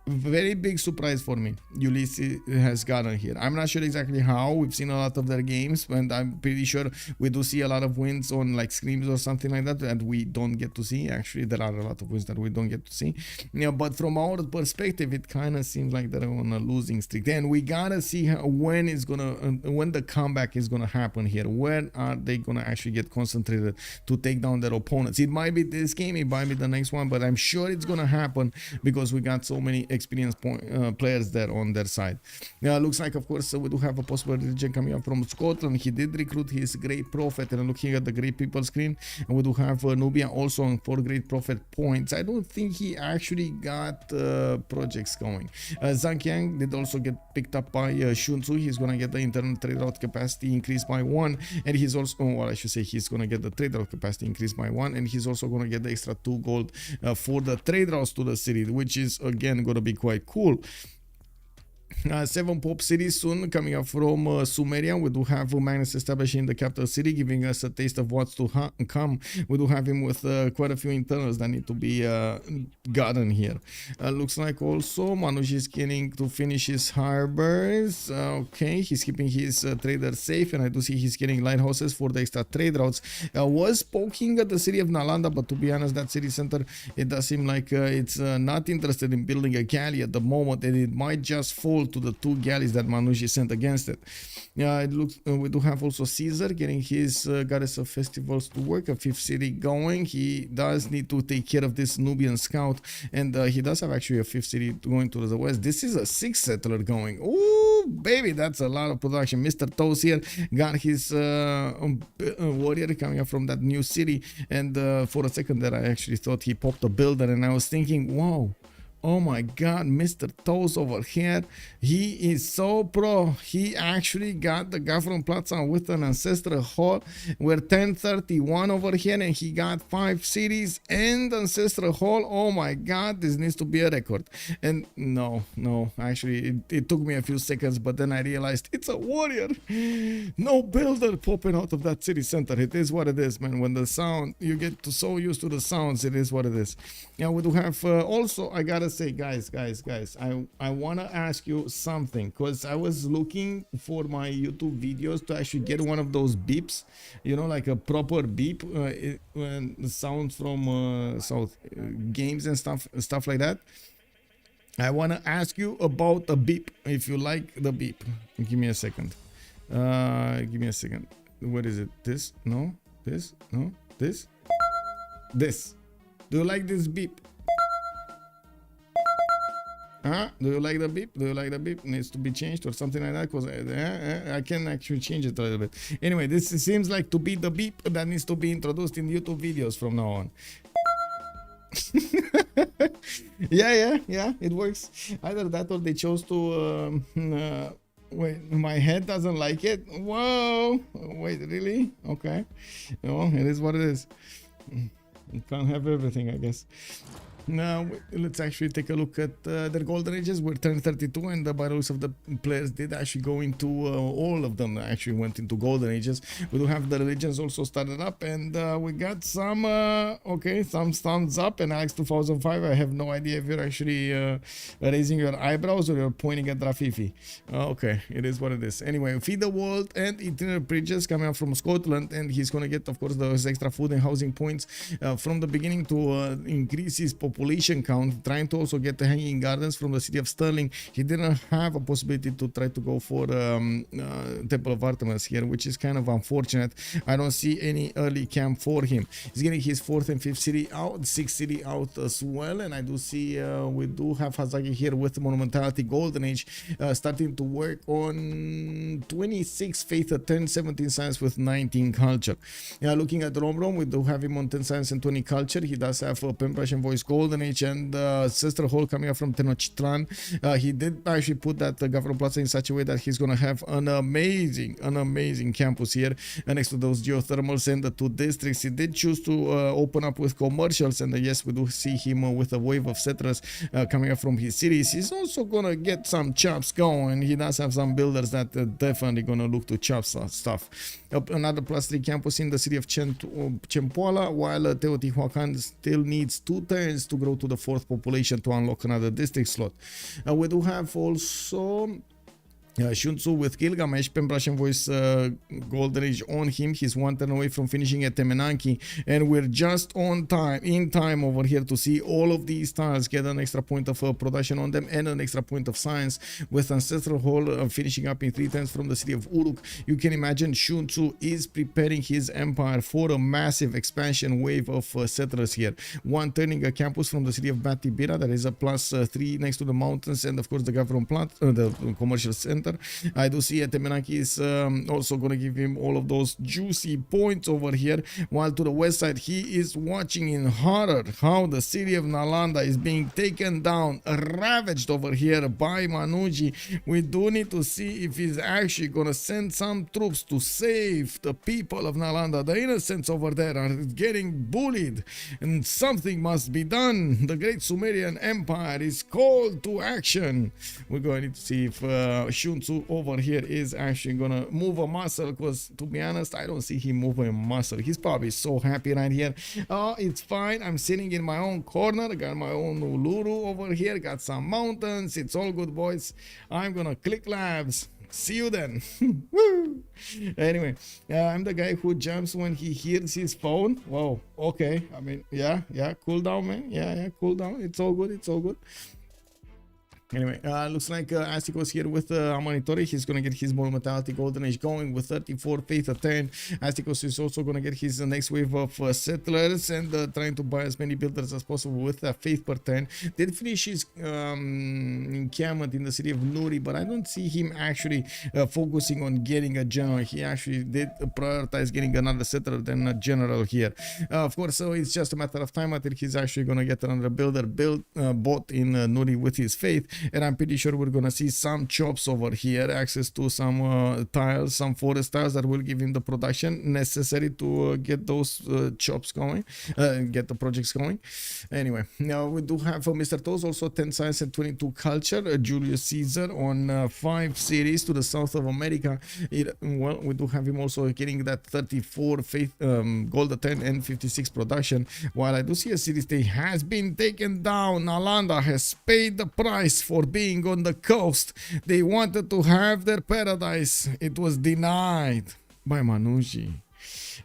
S1: very big surprise for me. Ulyss has gotten here. I'm not sure exactly how. We've seen a lot of their games, and I'm pretty sure we do see a lot of wins on like screams or something like that that we don't get to see. Actually, there are a lot of wins that we don't get to see. Yeah, but from our perspective, it kind of seems like they're on a losing streak. Then we gotta see when the comeback is gonna happen here. When are they gonna actually get concentrated to take down their opponents? It might be this game, it might be the next one, but I'm sure it's gonna happen because we got so many experienced players there on their side. Looks like, of course, we do have a possible religion coming up from Scotland. He did recruit his Great Prophet, and looking at the Great People screen, and we do have Nubia also on 4 Great Prophet points. I don't think he actually got projects going. Zhang Yang did also get picked up by Sun-Tzu. He's gonna get the internal trade route capacity increased by 1, and he's also, well, I should say he's gonna get the trade route capacity increased by 1, and he's also gonna get the extra 2 gold for the trade routes to the city, which is again gonna be quite cool. 7 pop cities soon coming up from Sumeria. We do have Magnus establishing the capital city, giving us a taste of what's to come. We do have him with quite a few internals that need to be gotten here. Looks like also Manuji is getting to finish his harbors. Okay, he's keeping his traders safe, and I do see he's getting lighthouses for the extra trade routes. Was poking at the city of Nalanda, but to be honest, that city center, it does seem like it's not interested in building a galley at the moment, and it might just fall to the 2 galleys that Manuji sent against it. It looks we do have also Caesar getting his goddess of festivals to work, a 5th city going. He does need to take care of this Nubian scout, and he does have actually a 5th city going to the west. This is a 6th settler going. Ooh, baby, that's a lot of production. Mr. Toes here got his warrior coming up from that new city, and for a second there I actually thought he popped a builder, and I was thinking, wow, oh my god, Mr. Toes over here, he is so pro. He actually got the Government Plaza with an Ancestral Hall. We're 1031 over here, and he got 5 cities and Ancestral Hall. Oh my god, this needs to be a record. And no, actually it took me a few seconds, but then I realized it's a warrior. No builder popping out of that city center. It is what it is, man. When the sound, you get so used to the sounds, it is what it is. Yeah, we do have also, I gotta gotta say, guys, I wanna ask you something, because I was looking for my YouTube videos to actually get one of those beeps, you know, like a proper beep, sound from games and stuff like that. I wanna ask you about the beep, if you like the beep. Give me a second. Give me a second. What is it? This? No? This? No? This? This. Do you like this beep? Huh? Do you like the beep? Do you like the beep? Needs to be changed or something like that? Because I can actually change it a little bit. Anyway, this seems like to be the beep that needs to be introduced in YouTube videos from now on. yeah, it works. Either that or they chose to wait, my head doesn't like it. Whoa, wait, really? Okay. Oh, it is what it is. You can't have everything, I guess. Now let's actually take a look at their golden ages. We're turn 32, and by the looks of the players did actually go into all of them actually went into golden ages. We do have the religions also started up, and we got some okay, some thumbs up. And Alex 2005, I have no idea if you're actually raising your eyebrows or you're pointing at Rafifi. Okay, it is what it is. Anyway, feed the world and eternal bridges coming up from Scotland, and he's gonna get, of course, those extra food and housing points from the beginning to increase his population count, trying to also get the hanging gardens from the city of Stirling. He didn't have a possibility to try to go for Temple of Artemis here, which is kind of unfortunate. I don't see any early camp for him. He's getting his 4th and 5th city out, 6th city out as well, and I do see we do have Hazaggi here with the Monumentality Golden Age starting to work on 26 faith at 10, 17 science with 19 culture. Looking at Romrom, we do have him on 10 science and 20 culture. He does have a Pembrash and Voice Golden Age and Sister Hall coming up from Tenochtitlan. He did actually put that Governor Plaza in such a way that he's gonna have an amazing campus here next to those geothermals and the 2 districts. He did choose to open up with commercials, and yes, we do see him with a wave of settlers coming up from his cities. He's also gonna get some chops going. He does have some builders that definitely gonna look to chop stuff. Another +3 campus in the city of Chempoala, while Teotihuacan still needs 2 turns to grow to the 4th population to unlock another district slot. We do have also Sun-Tzu with Gilgamesh, Pembrash and Voice Golden Age on him. He's 1 turn away from finishing at Temenanki, and we're just on time, in time over here to see all of these tiles get an extra point of production on them and an extra point of science, with Ancestral Hall finishing up in 3 turns from the city of Uruk. You can imagine Sun-Tzu is preparing his empire for a massive expansion wave of settlers here. 1 turning a campus from the city of Batibira, that is a +3 next to the mountains, and of course the government plant, the commercial center. I do see Temenanki is also going to give him all of those juicy points over here, while to the west side he is watching in horror how the city of Nalanda is being taken down, ravaged over here by Manuji. We do need to see if he's actually going to send some troops to save the people of Nalanda. The innocents over there are getting bullied, and something must be done. The great Sumerian Empire is called to action. We're going to see if Sun-Tzu over here is actually gonna move a muscle, because to be honest, I don't see him moving a muscle. He's probably so happy right here. Oh, it's fine, I'm sitting in my own corner, got my own Uluru over here, got some mountains, it's all good, boys. I'm gonna click labs. See you then. Woo! Anyway, I'm the guy who jumps when he hears his phone. Whoa, okay, I mean, yeah, cool down, man. Yeah, cool down. It's all good. Anyway, looks like Astikos here with Amanitori. He's going to get his Monumentality Golden Age going with 34 faith at 10. Astikos is also going to get his next wave of settlers and trying to buy as many builders as possible with faith per 10. Did finish his encampment in the city of Nuri, but I don't see him actually focusing on getting a general. He actually did prioritize getting another settler than a general here. Of course, so it's just a matter of time until he's actually going to get another builder bought in Nuri with his faith. and I'm pretty sure we're gonna see some chops over here, access to some tiles, some forest tiles that will give him the production necessary to get those chops going, get the projects going. Anyway, now we do have Mr. Toes, also 10 science and 22 culture, Julius Caesar on 5 series to the south of America. Well, we do have him also getting that 34 faith, gold 10 and 56 production. While I do see a series that has been taken down, Nalanda has paid the price for being on the coast. They wanted to have their paradise. It was denied by Manuji.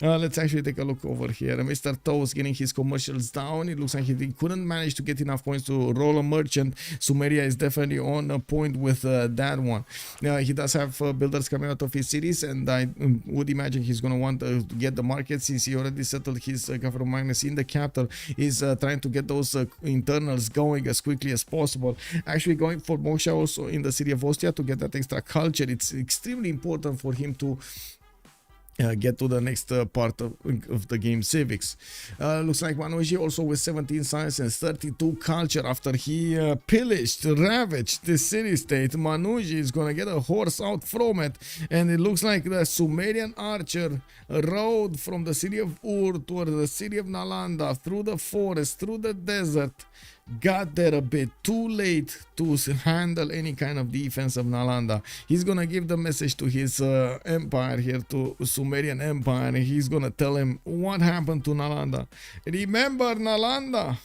S1: Let's actually take a look over here. Mr. Toes getting his commercials down. It looks like he couldn't manage to get enough points to roll a merchant. Sumeria is definitely on a point with that one. He does have builders coming out of his cities, and I would imagine he's going to want to get the market since he already settled his government minus in the capital. He's trying to get those internals going as quickly as possible. Actually going for Moksha also in the city of Ostia to get that extra culture. It's extremely important for him to get to the next part of the game, Civ6. Looks like Manuji also with 17 science and 32 culture after he pillaged, ravaged the city-state. Manuji is gonna get a horse out from it, and it looks like the Sumerian archer rode from the city of Ur toward the city of Nalanda, through the forest, through the desert, got there a bit too late to handle any kind of defense of Nalanda. He's gonna give the message to his empire here, to Sumerian empire, and he's gonna tell him what happened to Nalanda. Remember Nalanda?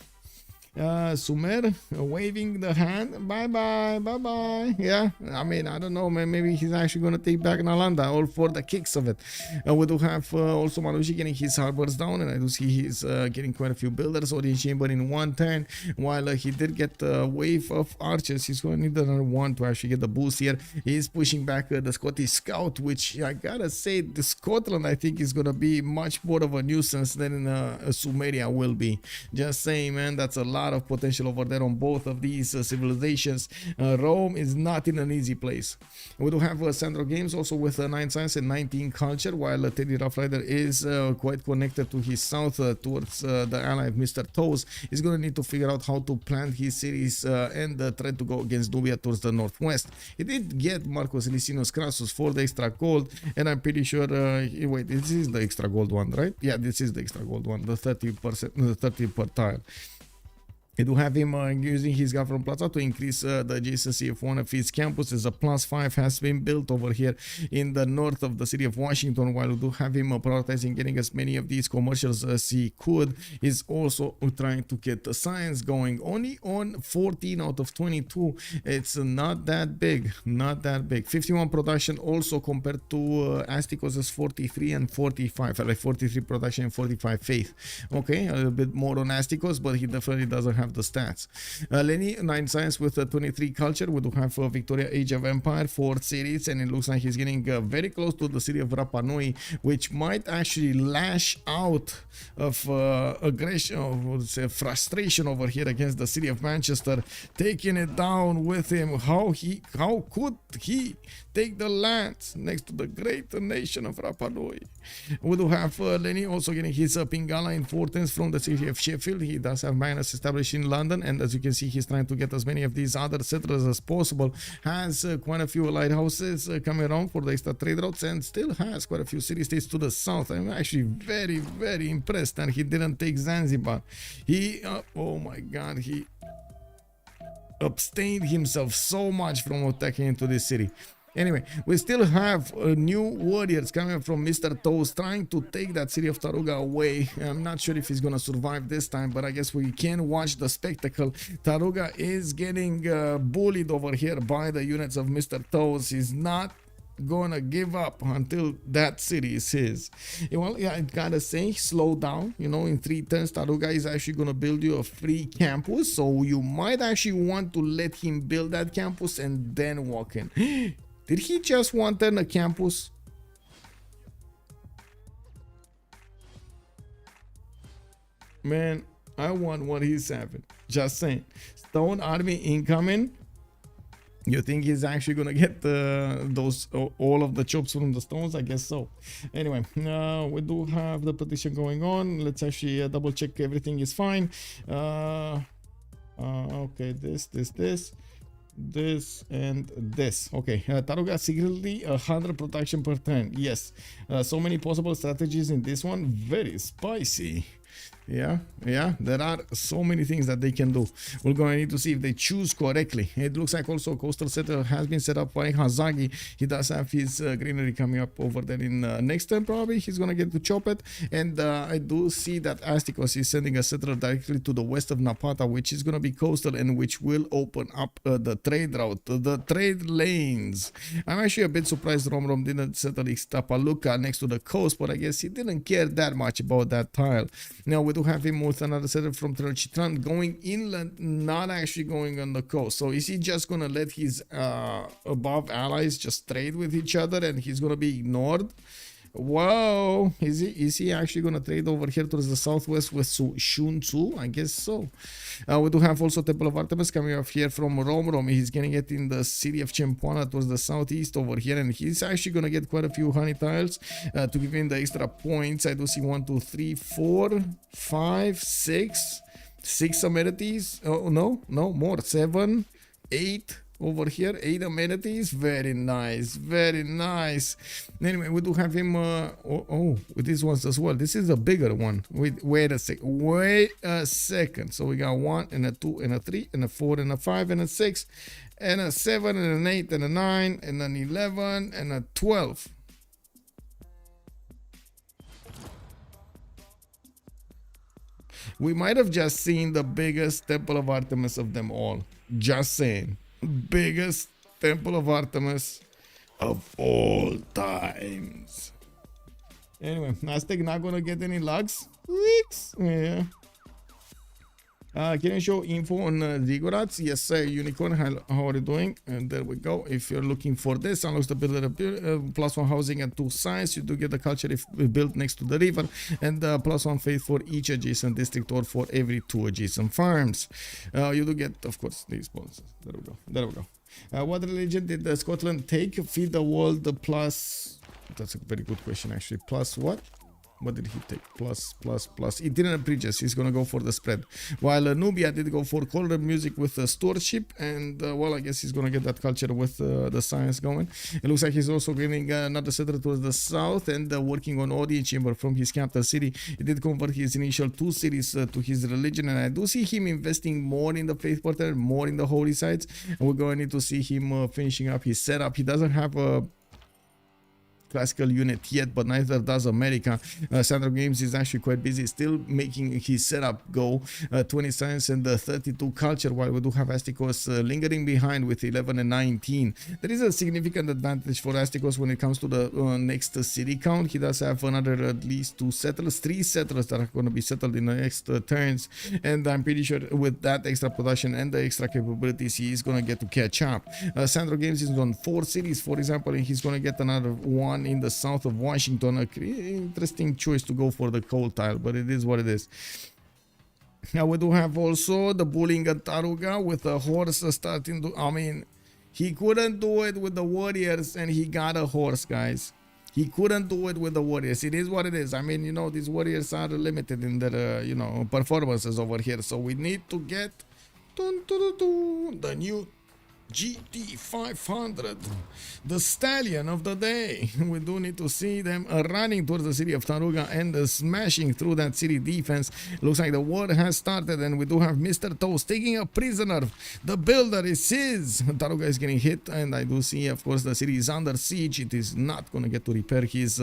S1: Sumer waving the hand, bye bye, bye bye. Yeah, I mean, I don't know, man. Maybe he's actually gonna take back Nalanda, all for the kicks of it. We do have also Manuji getting his harbors down, and I do see he's getting quite a few builders. Audience chamber in 110. While he did get a wave of archers, he's going to need another one to actually get the boost here. He's pushing back the Scottish scout, which I gotta say, the Scotland I think is gonna be much more of a nuisance than Sumeria will be. Just saying, man, that's a lot of potential over there on both of these civilizations. Rome is not in an easy place. We do have SandroGames also with 9 science and 19 culture, while Teddy Rough Rider is quite connected to his south towards the ally of Mr. Toes. He's going to need to figure out how to plant his cities and try to go against Nubia towards the northwest. He did get Marcus Licinus Crassus for the extra gold, and I'm pretty sure wait, this is the extra gold one, right? Yeah, this is the extra gold one, the 30%, the 30 per tile. We do have him using his government plaza to increase the adjacency of one of his campuses. A +5 has been built over here in the north of the city of Washington, while we do have him prioritizing getting as many of these commercials as he could. He's also trying to get the science going, only on 14 out of 22. It's not that big, not that big. 51 production also compared to Astikos' 43 and 45, like 43 production and 45 faith. Okay, a little bit more on Astikos, but he definitely doesn't have the stats. Lenny 9 science with 23 culture. We do have Victoria Age of Empire 4 cities, and it looks like he's getting very close to the city of Rapa Nui, which might actually lash out of aggression, or say frustration over here against the city of Manchester, taking it down with him. How could he take the lands next to the great nation of Rapa Nui? We do have Lenny also getting his Pingala importance from the city of Sheffield. He does have Magnus established in London, and as you can see, he's trying to get as many of these other settlers as possible. Has quite a few lighthouses coming around for the extra trade routes, and still has quite a few city-states to the south. I'm actually very, very impressed that he didn't take Zanzibar. He, oh my god, he abstained himself so much from attacking into this city. Anyway, we still have new warriors coming from Mr. Toes trying to take that city of Taruga away. I'm not sure if he's gonna survive this time, but I guess we can watch the spectacle. Taruga is getting bullied over here by the units of Mr. Toes. He's not gonna give up until that city is his. Well, yeah, I gotta say, slow down. You know, in 3 turns, Taruga is actually gonna build you a free campus, so you might actually want to let him build that campus and then walk in. Did he just want a campus? Man, I want what he's having. Just saying. Stone army incoming. You think he's actually gonna get those all of the chops from the stones? I guess so. Anyway, we do have the petition going on. Let's actually double check everything is fine. Okay, this. this and this. Okay, Taruga secretly 100 protection per turn. Yes, so many possible strategies in this one. Very spicy. Yeah, there are so many things that they can do. We're going to need to see if they choose correctly. It looks like also coastal setter has been set up by Hazaggi. He does have his greenery coming up over there in next turn. Probably he's going to get to chop it. And I do see that Astikos is sending a settler directly to the west of Napata, which is going to be coastal and which will open up the trade route, the trade lanes. I'm actually a bit surprised Romrom didn't settle Ixtapaluca next to the coast, but I guess he didn't care that much about that tile. Now we do have him with another setter from Tenochtitlan going inland, not actually going on the coast. So is he just gonna let his above allies just trade with each other and he's gonna be ignored? Whoa, is he actually gonna trade over here towards the southwest with Sun-Tzu? I guess so. We do have also Temple of Artemis coming up here from Romrom. He's getting it in the city of Chempona towards the southeast over here, and he's actually gonna get quite a few honey tiles to give him the extra points. I do see 1, 2, 3, 4, 5, 6 amenities. Oh no, more, 7, 8 over here, 8 amenities. Very nice, very nice. Anyway, we do have him with these ones as well. This is a bigger one. Wait a second. So we got 1 and a 2 and a 3 and a 4 and a 5 and a 6 and a 7 and an 8 and a 9 and an 11 and a 12. We might have just seen the biggest Temple of Artemis of them all. Just saying. Biggest Temple of Artemis of all times. Anyway, Aztec not gonna get any lugs. Yeah. Can you show info on Zigurats? Yes, sir. Unicorn, how are you doing? And there we go. If you're looking for this, unlocks the builder +1 housing at 2 sites. You do get the culture if built next to the river, and +1 faith for each adjacent district or for every 2 adjacent farms. You do get, of course, these bonuses. There we go. What religion did Scotland take? Feed the world the plus. That's a very good question, actually. Plus what? What did he take? Plus. He didn't preach. He's gonna go for the spread. While Nubia did go for colder music with stewardship, and well, I guess he's gonna get that culture with the science going. It looks like he's also giving another setter towards the south and working on audience chamber from his capital city. He did convert his initial 2 cities to his religion, and I do see him investing more in the faith portal, more in the holy sites. And we're going to need to see him finishing up his setup. He doesn't have a classical unit yet, but neither does America. SandroGames is actually quite busy still making his setup go. 20 science and 32 culture, while we do have Astikos lingering behind with 11 and 19. There is a significant advantage for Astikos when it comes to the next city count. He does have another at least 2 settlers, 3 settlers that are going to be settled in the next turns, and I'm pretty sure with that extra production and the extra capabilities, he is going to get to catch up. SandroGames is on 4 cities, for example, and he's going to get another 1 in the south of Washington. A interesting choice to go for the coal tile, but it is what it is. Now we do have also the bullying at Taruga with the horse starting to, I mean, he couldn't do it with the warriors and he got a horse, guys. He couldn't do it with the warriors. It is what it is. I mean, you know, these warriors are limited in their, you know, performances over here. So we need to get the new GT500, the stallion of the day. We do need to see them running towards the city of Taruga and smashing through that city defense. Looks like the war has started, and we do have Mr. Toast taking a prisoner. The builder is his. Taruga is getting hit, and I do see, of course, the city is under siege. It is not going to get to repair his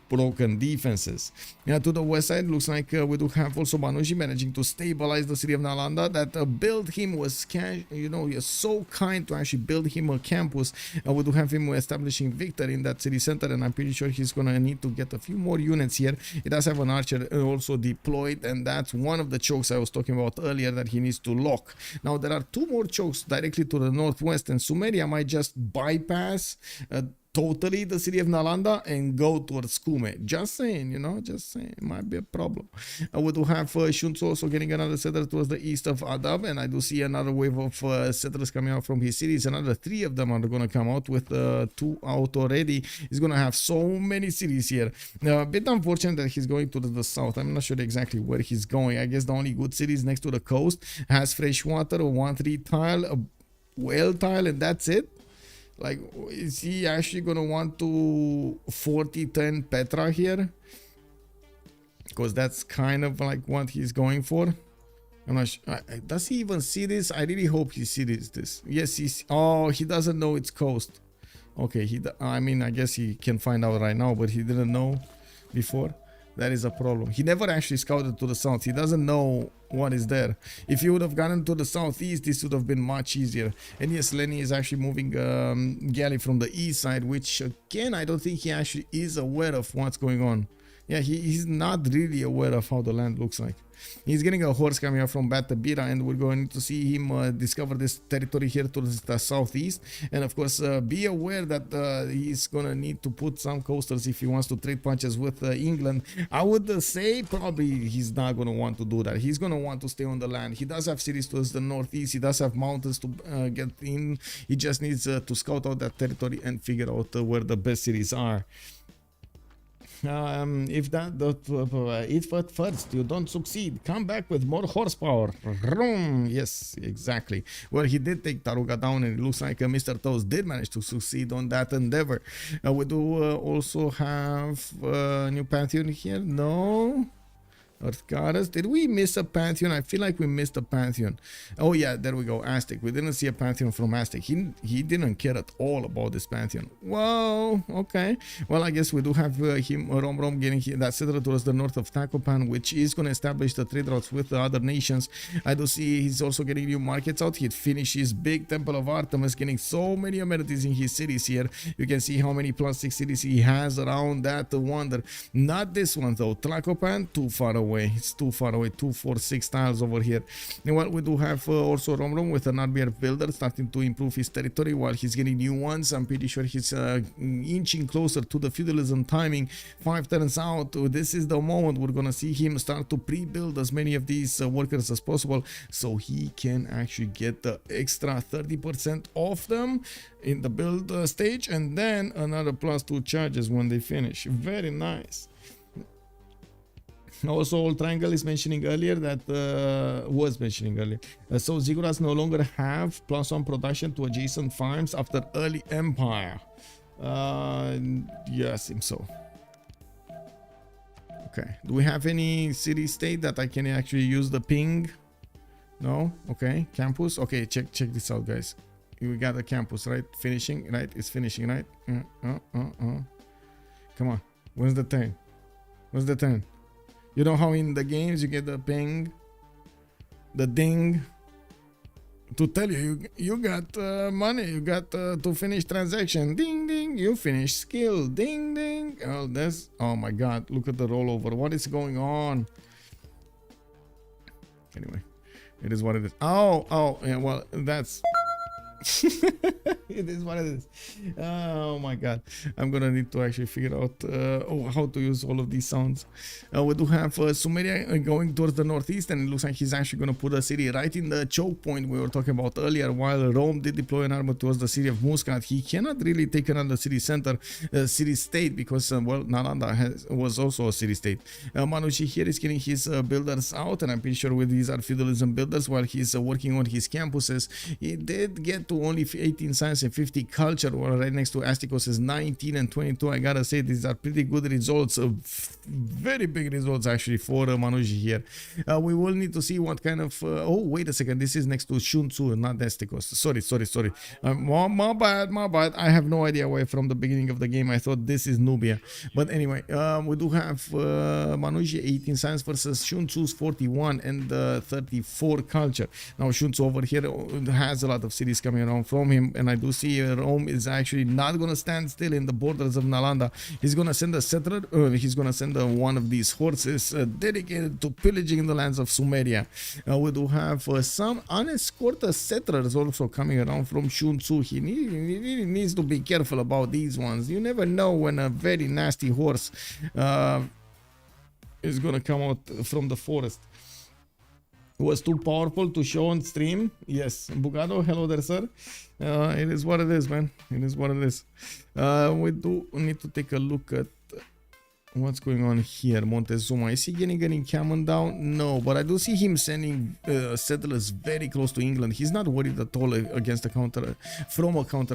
S1: broken defenses. To the west side, looks like we do have also Manuji managing to stabilize the city of Nalanda. That build him was, you know, he is so kind to actually build him a campus. We do have him establishing victory in that city center, and I'm pretty sure he's gonna need to get a few more units here. He does have an archer also deployed, and that's one of the chokes I was talking about earlier that he needs to lock. Now there are 2 more chokes directly to the northwest, and Sumeria might just bypass totally the city of Nalanda and go towards Kume. Just saying, you know, just saying, it might be a problem. We do have Sun-Tzu also getting another settler towards the east of Adab, and I do see another wave of settlers coming out from his cities. Another 3 of them are going to come out, with 2 out already. He's going to have so many cities here. A bit unfortunate that he's going to the south. I'm not sure exactly where he's going. I guess the only good city is next to the coast, has fresh water, a 1-3 tile, a whale tile, and that's it. Like, is he actually gonna want to 40-10 Petra here? Because that's kind of like what he's going for. I'm not sure. Does he even see this? I really hope he sees this. Yes, he's. Oh, he doesn't know it's coast. Okay, I mean, I guess he can find out right now, but he didn't know before. That is a problem. He never actually scouted to the south. He doesn't know what is there. If he would have gotten to the southeast, this would have been much easier. And yes, Lenny is actually moving galley from the east side, which again, I don't think he actually is aware of what's going on. Yeah, he's not really aware of how the land looks like. He's getting a horse coming up from Batabira, and we're going to see him discover this territory here to the southeast. And of course, be aware that he's gonna need to put some coasters if he wants to trade punches with England. I would say probably he's not gonna want to do that. He's gonna want to stay on the land. He does have cities towards the northeast. He does have mountains to get in. He just needs to scout out that territory and figure out where the best cities are. If at first you don't succeed, come back with more horsepower. Yes, exactly. Well, he did take Taruga down, and it looks like Mr. Toes did manage to succeed on that endeavor. We do also have a new Pantheon here. No. Earth Goddess. Did we miss a Pantheon? I feel like we missed a Pantheon. Oh yeah, there we go. Aztec. We didn't see a Pantheon from Aztec. He didn't care at all about this Pantheon. Whoa, okay. Well, I guess we do have him, Romrom, getting that settler towards the north of Tacopan, which is going to establish the trade routes with the other nations. I do see he's also getting new markets out. He'd finish his big Temple of Artemis, getting so many amenities in his cities here. You can see how many +6 cities he has around that wonder. Not this one though. Tlacopan, too far away. It's too far away. 246 tiles over here. And what we do have also Romrom with an Arbier builder starting to improve his territory while he's getting new ones. I'm pretty sure he's inching closer to the feudalism timing. 5 turns out. This is the moment we're gonna see him start to pre-build as many of these workers as possible, so he can actually get the extra 30% off them in the build stage, and then another +2 charges when they finish. Very nice. Also, Old Triangle is mentioning earlier that so Zigguras no longer have +1 production to adjacent farms after early empire. Yeah, seems so. Okay, do we have any city state that I can actually use the ping? No. Okay, campus. Okay, check this out, guys. We got a campus, right? Finishing, right? It's finishing, right? Come on, when's the turn? When's the turn? You know how in the games you get the ping, the ding, to tell you got money, you got to finish transaction, ding ding, you finish skill, ding ding. Oh my god, look at the rollover. What is going on? Anyway, it is what it is. Oh yeah, well, that's it is what it is. Oh my god, I'm gonna need to actually figure out how to use all of these sounds. We do have Sumeria going towards the northeast, and it looks like he's actually gonna put a city right in the choke point we were talking about earlier. While Rome did deploy an army towards the city of Muscat, he cannot really take another city center, city state, because well, Nalanda was also a city state. Manuji here is getting his builders out, and I'm pretty sure with these are feudalism builders while he's working on his campuses. He did get to only 18 science and 50 culture, while right next to Astikos is 19 and 22. I gotta say, these are pretty good results, very big results actually for Manuji here. We will need to see what kind of oh wait a second, this is next to Sun-Tzu, not Astikos. Sorry. My bad. I have no idea why from the beginning of the game I thought this is Nubia, but anyway, we do have Manuji 18 science versus Sun-Tzu's 41 and 34 culture. Now Sun-Tzu over here has a lot of cities coming coming around from him, and I do see Rome is actually not gonna stand still in the borders of Nalanda. He's gonna send a settler. He's gonna send one of these horses dedicated to pillaging the lands of Sumeria. We do have some unescorted settlers also coming around from Sun-Tzu. He needs to be careful about these ones. You never know when a very nasty horse is gonna come out from the forest. Was too powerful to show on stream. Yes, Bugado, hello there, sir. It is what it is, man. It is what it is. We do need to take a look at what's going on here. Montezuma, is he getting any cannon down? No, but I do see him sending settlers very close to England. He's not worried at all against a counter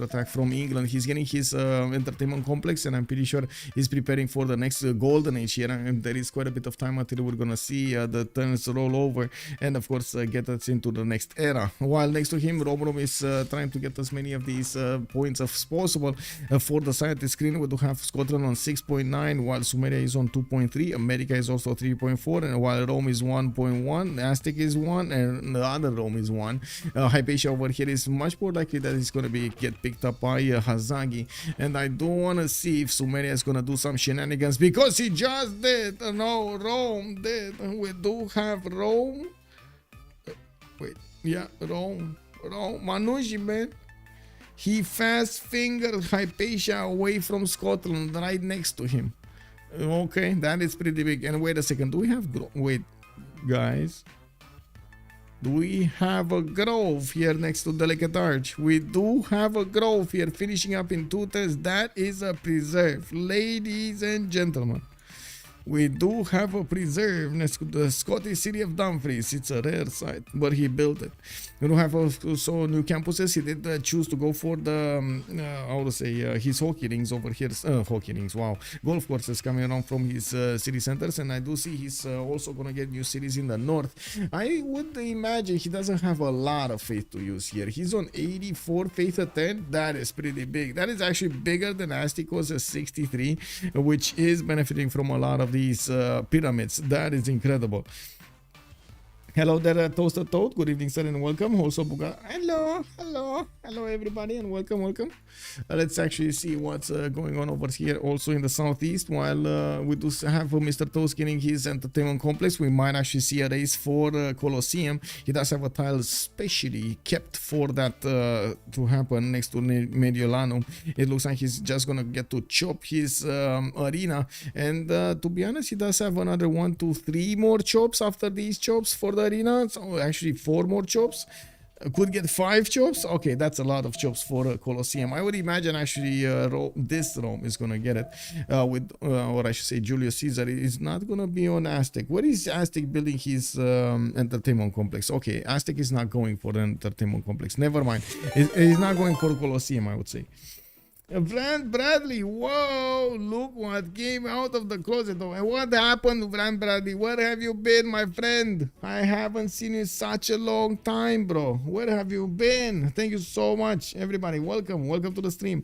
S1: attack from England. He's getting his entertainment complex, and I'm pretty sure he's preparing for the next golden age here. And there is quite a bit of time until we're gonna see the turns roll over, and of course get us into the next era. While next to him, Romrom is trying to get as many of these points as possible. For the side of the screen, we do have Scotland on 6.9, while Sumeria is on 2.3, America is also 3.4, and while Rome is 1.1, Aztec is 1, and the other Rome is 1. Hypatia over here is much more likely that it's going to get picked up by Hazaggi, and I do want to see if Sumeria is going to do some shenanigans, because he just did. No, Rome did. We do have Rome. Wait, yeah, Rome, Manuji, man. He fast fingered Hypatia away from Scotland right next to him. Okay, that is pretty big. And wait a second, do we have wait, guys, do we have a grove here next to Delicate Arch? We do have a grove here finishing up in 2 turns. That is a preserve, ladies and gentlemen. We do have a preserve next to the Scottish city of Dumfries. It's a rare site, but he built it. We do have also new campuses. He did choose to go for the, how to say, his hockey rings over here. Hockey rings, wow. Golf courses coming around from his city centers. And I do see he's also going to get new cities in the north. I would imagine he doesn't have a lot of faith to use here. He's on 84 faith at 10. That is pretty big. That is actually bigger than Astikos at 63, which is benefiting from a lot of these pyramids. That is incredible. Hello there, Toasted Toad. Good evening, sir, and welcome. Also, Buga. Hello, everybody, and welcome. Let's actually see what's going on over here, also in the southeast. While we do have Mr. Toast getting his entertainment complex, we might actually see a race for Colosseum. He does have a tile specially kept for that to happen next to Mediolanum. It looks like he's just gonna get to chop his arena, and to be honest, he does have another 1, 2, 3 more chops after these chops for the arena. So actually 4 more chops. Could get 5 chops. Okay, that's a lot of chops for Colosseum. I would imagine actually this Rome is gonna get it with or I should say Julius Caesar is not gonna be on Aztec. Where is Aztec building his entertainment complex? Okay, Aztec is not going for the entertainment complex. Never mind. He's not going for Colosseum, I would say. Brand Bradley, whoa, look what came out of the closet. And what happened, Brand Bradley? Where have you been, my friend? I haven't seen you in such a long time, bro. Where have you been? Thank you so much, everybody. Welcome to the stream.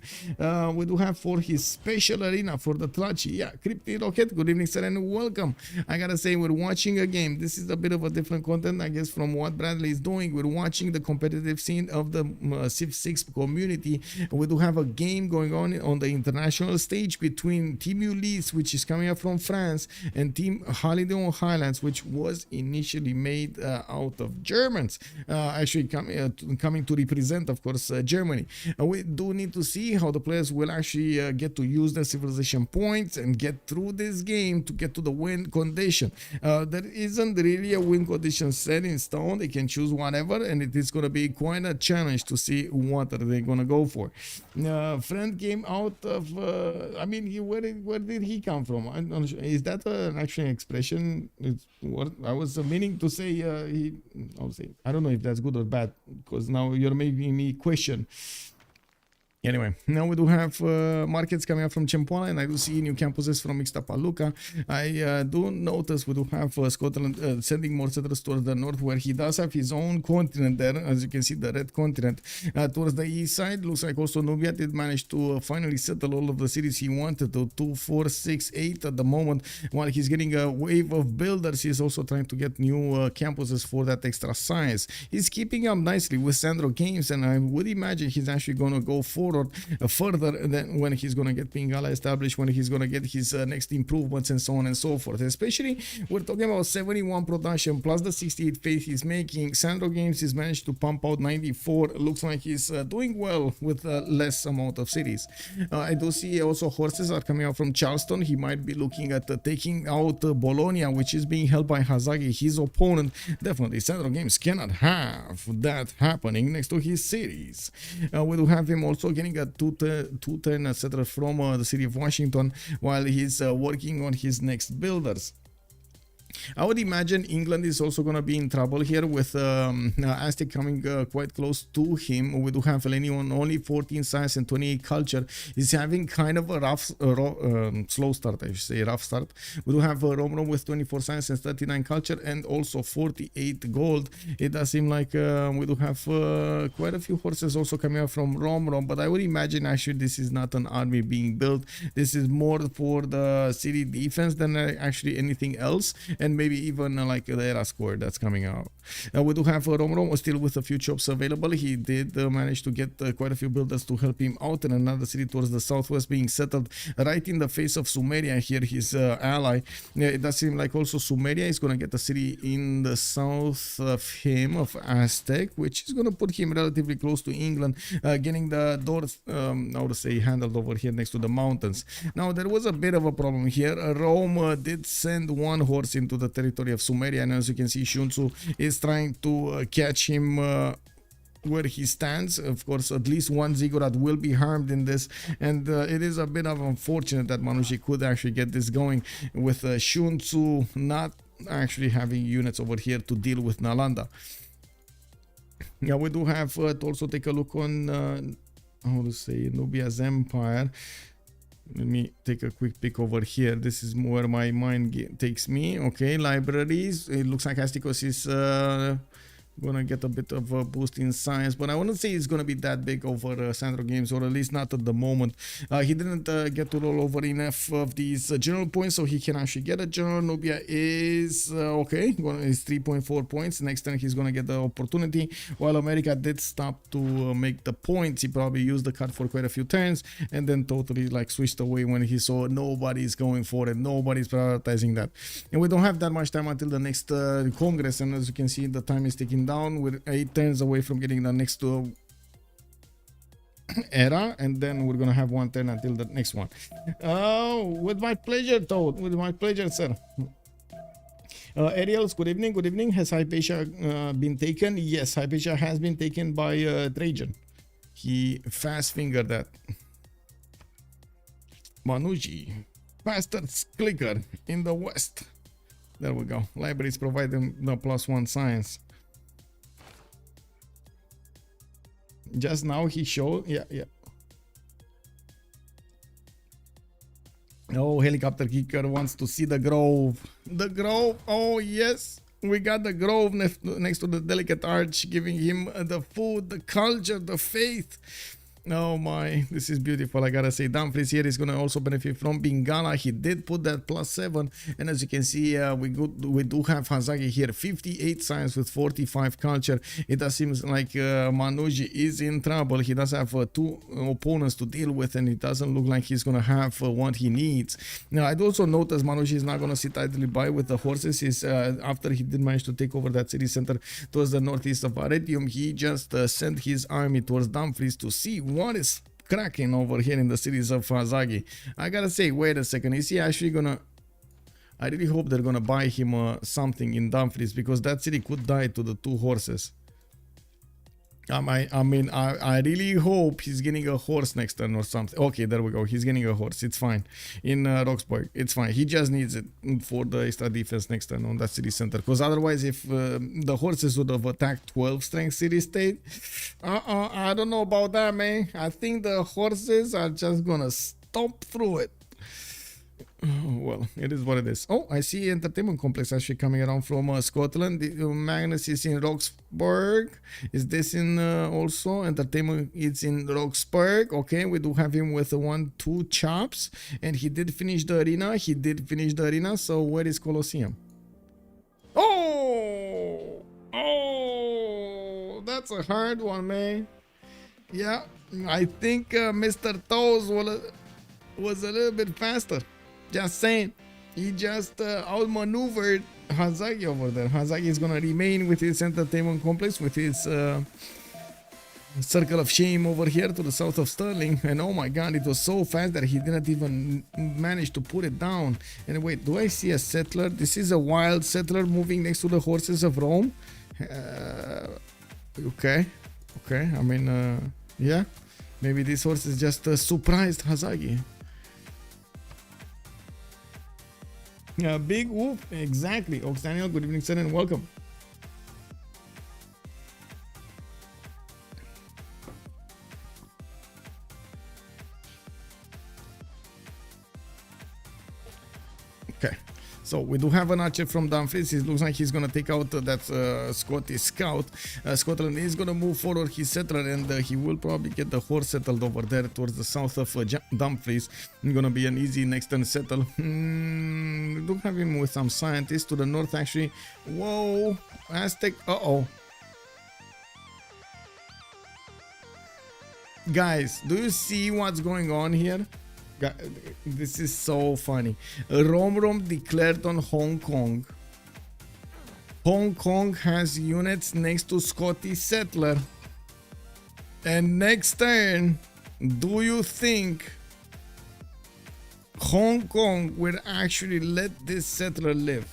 S1: We do have for his special arena for the Tlachi. Yeah, Crypti Rocket, good evening, sir, and welcome. I gotta say, we're watching a game. This is a bit of a different content, I guess, from what Bradley is doing. We're watching the competitive scene of the Civ6 community. We do have a game going on the international stage between Team Ulyss, which is coming up from France, and Team Holiday on Highlands, which was initially made out of Germans, actually coming to represent, of course, Germany. We do need to see how the players will actually get to use their civilization points and get through this game to get to the win condition. There isn't really a win condition set in stone. They can choose whatever, and it is going to be quite a challenge to see what are they going to go for. Friend came out of I mean, where did he come from? I'm not sure. Is that an actual expression? It's what I was meaning to say. I'll say, I don't know if that's good or bad, because now you're making me question. Anyway, now we do have markets coming up from Cempoala, and I do see new campuses from Ixtapaluca. I do notice we do have Scotland sending more settlers towards the north, where he does have his own continent there, as you can see, the red continent. Towards the east side, looks like also Nubia did manage to finally settle all of the cities he wanted to, 2, 4, 6, 8 at the moment. While he's getting a wave of builders, he's also trying to get new campuses for that extra size. He's keeping up nicely with SandroGames, and I would imagine he's actually going to go forward further than when he's going to get Pingala established, when he's going to get his next improvements and so on and so forth. Especially, we're talking about 71 production plus the 68 faith he's making. SandroGames has managed to pump out 94. Looks like he's doing well with less amount of cities. I do see also horses are coming out from Charleston. He might be looking at taking out Bologna, which is being held by Hazaggi, his opponent. Definitely, SandroGames cannot have that happening next to his cities. We do have him also getting a 210 etc. from the city of Washington, while he's working on his next builders. I would imagine England is also going to be in trouble here with Aztec coming quite close to him. We do have Lenny on only 14 science and 28 culture. He's having kind of a rough, slow start, I should say, rough start. We do have Romrom with 24 science and 39 culture and also 48 gold. It does seem like we do have quite a few horses also coming out from Romrom, but I would imagine actually this is not an army being built. This is more for the city defense than actually anything else. And maybe even like the era score that's coming out. We do have Romrom still with a few chops available. He did manage to get quite a few builders to help him out, and another city towards the southwest being settled right in the face of Sumeria here, his ally. It does seem like also Sumeria is going to get a city in the south of him, of Aztec, which is going to put him relatively close to England, getting the doors, I would say, handled over here next to the mountains. Now, there was a bit of a problem here. Rome did send one horse into the territory of Sumeria, and as you can see, Sun-Tzu is trying to catch him where he stands. Of course, at least one ziggurat will be harmed in this, and it is a bit of unfortunate that Manuji could actually get this going with Sun-Tzu not actually having units over here to deal with Nalanda. Yeah, we do have to also take a look on how to say Nubia's empire. Let me take a quick peek over here. This is where my mind takes me. Okay, libraries. It looks like Astikos is gonna get a bit of a boost in science, but I wouldn't say it's gonna be that big over SandroGames, or at least not at the moment. He didn't get to roll over enough of these general points, so he can actually get a general. Nubia is okay, is 3.4 points. Next turn he's gonna get the opportunity, while America did stop to make the points. He probably used the card for quite a few turns and then totally like switched away when he saw nobody's going for it, nobody's prioritizing that. And we don't have that much time until the next Congress, and as you can see, the time is ticking down. We're 8 turns away from getting the next era, and then we're gonna have 1 turn until the next one. With my pleasure, Toad. With my pleasure, sir. Ariels, good evening. Good evening. Has Hypatia been taken? Yes, Hypatia has been taken by Trajan. He fast fingered that. Manuji, bastard clicker in the west. There we go. Libraries provide them the +1 science. Just now he showed, yeah. Oh, helicopter kicker wants to see the grove. The grove, oh yes. We got the grove next to the delicate arch, giving him the food, the culture, the faith. Oh my, this is beautiful. I gotta say, Dumfries here is gonna also benefit from Bingala. He did put that +7, and as you can see, we do have Hazaggi here, 58 science with 45 culture. It does seem like Manuji is in trouble. He does have 2 opponents to deal with, and it doesn't look like he's gonna have what he needs. Now, I'd also notice Manuji is not gonna sit idly by with the horses. He's, after he did manage to take over that city center towards the northeast of Arretium, he just sent his army towards Dumfries to see what is cracking over here in the cities of Hazaggi. I gotta say, wait a second, is he actually gonna... I really hope they're gonna buy him something in Dumfries, because that city could die to the 2 horses. I really hope he's getting a horse next turn or something. Okay, there we go. He's getting a horse. It's fine. In Roxburgh, it's fine. He just needs it for the extra defense next turn on that city center. Because otherwise, if the horses would have attacked 12 strength city state, I don't know about that, man. I think the horses are just gonna stomp through it. Well, it is what it is. Oh, I see entertainment complex actually coming around from Scotland. Magnus is in Roxburgh. Is this in also entertainment? It's in Roxburgh. Okay, we do have him with 1-2 chops, and he did finish the arena. So where is Colosseum? Oh, that's a hard one, man. Yeah, I think Mr. Toes was a little bit faster. Just saying, he just outmaneuvered Hazaggi over there. Hazaggi is gonna remain with his entertainment complex, with his circle of shame over here to the south of Stirling. And oh my god, it was so fast that he didn't even manage to put it down. And wait, do I see a settler? This is a wild settler moving next to the horses of Rome. Okay. I mean, yeah, maybe this horse is just surprised Hazaggi. Big whoop, exactly. Ox Daniel, good evening, sir, and welcome. Okay, so we do have an archer from Dumfries. It looks like he's gonna take out that Scottish scout. Scotland is gonna move forward his settler, and he will probably get the horse settled over there towards the south of Dumfries. It's gonna be an easy next turn settle. We do have him with some scientists to the north actually. Whoa, Aztec. Guys, do you see what's going on here? This is so funny. Romrom declared on Hong Kong. Hong Kong has units next to Scottish settler. And next turn, do you think Hong Kong will actually let this settler live?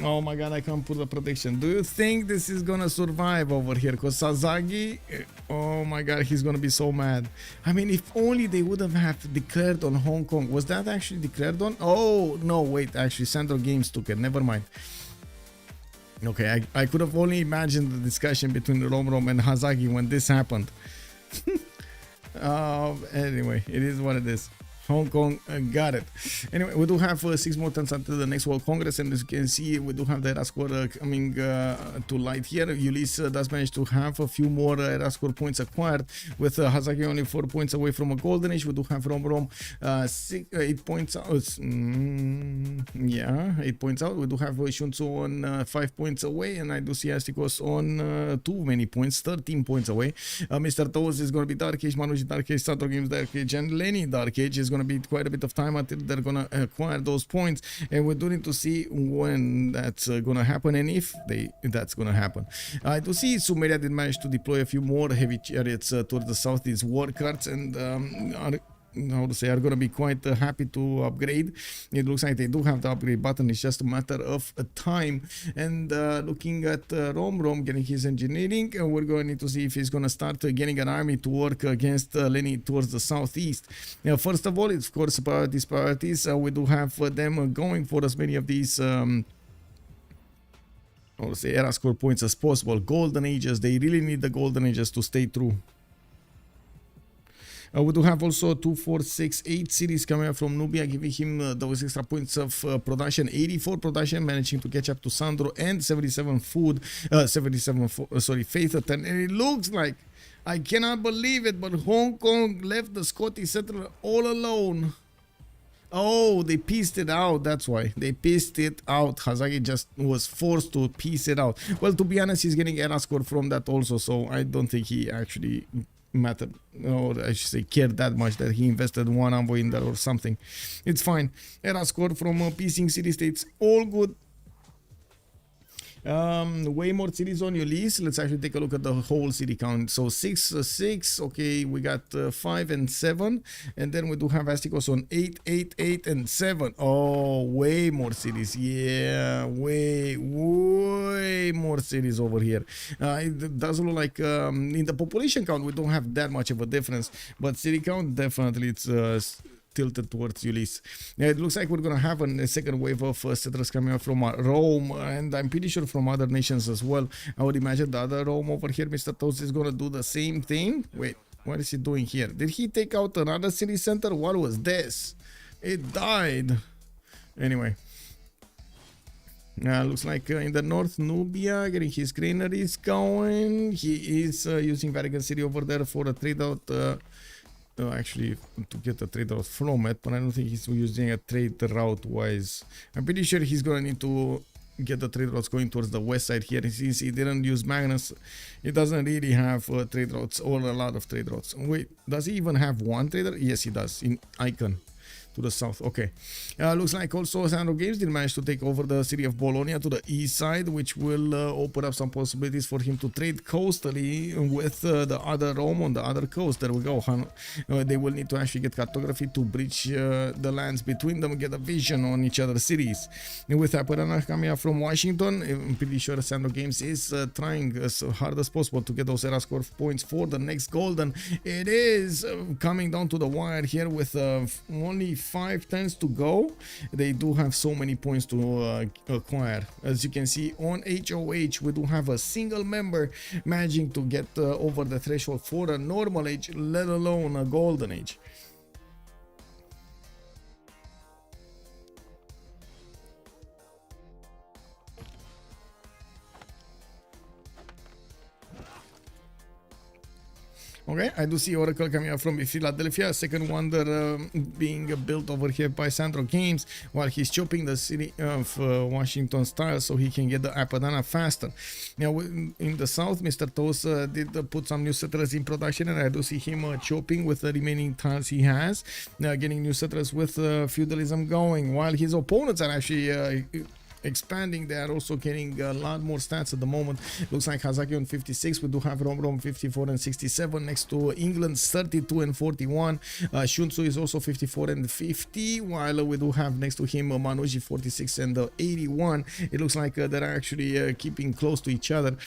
S1: Oh my god, I can't put the prediction. Do you think this is gonna survive over here? Because Hazaggi, oh my god, he's gonna be so mad. I mean, if only they would have declared on Hong Kong. Was that actually declared on? Oh no, wait, actually SandroGames took it. Never mind. Okay, I could have only imagined the discussion between Romrom and Hazaggi when this happened. Anyway, it is what it is. Hong Kong got it. Anyway, we do have 6 more turns until the next World Congress, and as you can see, we do have the era score coming to light here. Ulyss does manage to have a few more era score points acquired, with Hazaggi only 4 points away from a golden age. We do have Romrom 8 points out. 8 points out. We do have Sun-Tzu on 5 points away, and I do see Astikos on too many points, 13 points away. Mr. Toes is going to be Dark Age, Manuji Dark Age, SandroGames Dark Age, and Lenny Dark Age is going to be quite a bit of time until they're going to acquire those points, and we do need to see when that's going to happen and if that's going to happen. I do see Sumeria did manage to deploy a few more heavy chariots towards the south, these war carts, and are going to be quite happy to upgrade. It looks like they do have the upgrade button. It's just a matter of time. And looking at Romrom getting his engineering, we're going to need to see if he's going to start getting an army to work against Lenny towards the southeast. First of all, it's of course priorities. We do have them going for as many of these era score points as possible. Golden ages, they really need the golden ages to stay true. We do have also 2, 4, 6, 8 cities coming up from Nubia, giving him those extra points of production. 84 production, managing to catch up to Sandro, and 77 food, faith attack. And it looks like, I cannot believe it, but Hong Kong left the Scottish settler all alone. Oh, they pieced it out. That's why they pieced it out. Hazaggi just was forced to piece it out. Well, to be honest, he's getting era score from that also, so I don't think he actually mattered, or I should say cared that much that he invested one envoy in there or something. It's fine. Era score from piecing city states, all good. Way more cities on Ulyss. Let's actually take a look at the whole city count. So 6, okay, we got 5 and 7, and then we do have Astikos on 8, 8, 8, and 7. Oh, way more cities. Yeah, way more cities over here. It does look like in the population count we don't have that much of a difference, but city count definitely it's tilted towards Ulyss. It looks like we're gonna have a second wave of settlers coming up from Rome, and I'm pretty sure from other nations as well. I would imagine the other Rome over here, Mr. Toast, is gonna do the same thing. Wait, what is he doing here? Did he take out another city center? What was this? It died. Anyway. Looks like in the north, Nubia getting his granaries going. He is using Vatican City over there for a trade out. Actually, to get a trade route from it, but I don't think he's using a trade route wise. I'm pretty sure he's gonna need to get the trade routes going towards the west side here. Since he didn't use Magnus, he doesn't really have trade routes or a lot of trade routes. Wait, does he even have one trader? Yes, he does, in Icon. To the south. Okay. Looks like also SandroGames did manage to take over the city of Bologna to the east side, which will open up some possibilities for him to trade coastally with the other Rome on the other coast. There we go. They will need to actually get cartography to bridge the lands between them and get a vision on each other's cities. And with Aperana coming up from Washington, I'm pretty sure SandroGames is trying as hard as possible to get those era score points for the next golden. It is coming down to the wire here with only 5 turns to go. They do have so many points to acquire. As you can see on HOH, we do have a single member managing to get over the threshold for a normal age, let alone a golden age. Okay, I do see Oracle coming up from Philadelphia, second wonder being built over here by SandroGames while he's chopping the city of Washington style so he can get the Apadana faster. Now, in the south, Mr. Toast did put some new settlers in production, and I do see him chopping with the remaining tiles he has, getting new settlers with feudalism going, while his opponents are actually expanding. They are also getting a lot more stats at the moment. Looks like Hazaggi on 56. We do have Romrom 54 and 67 next to England's 32 and 41. Sun-Tzu is also 54 and 50, while we do have next to him Manuji 46 and 81. It looks like they're actually keeping close to each other.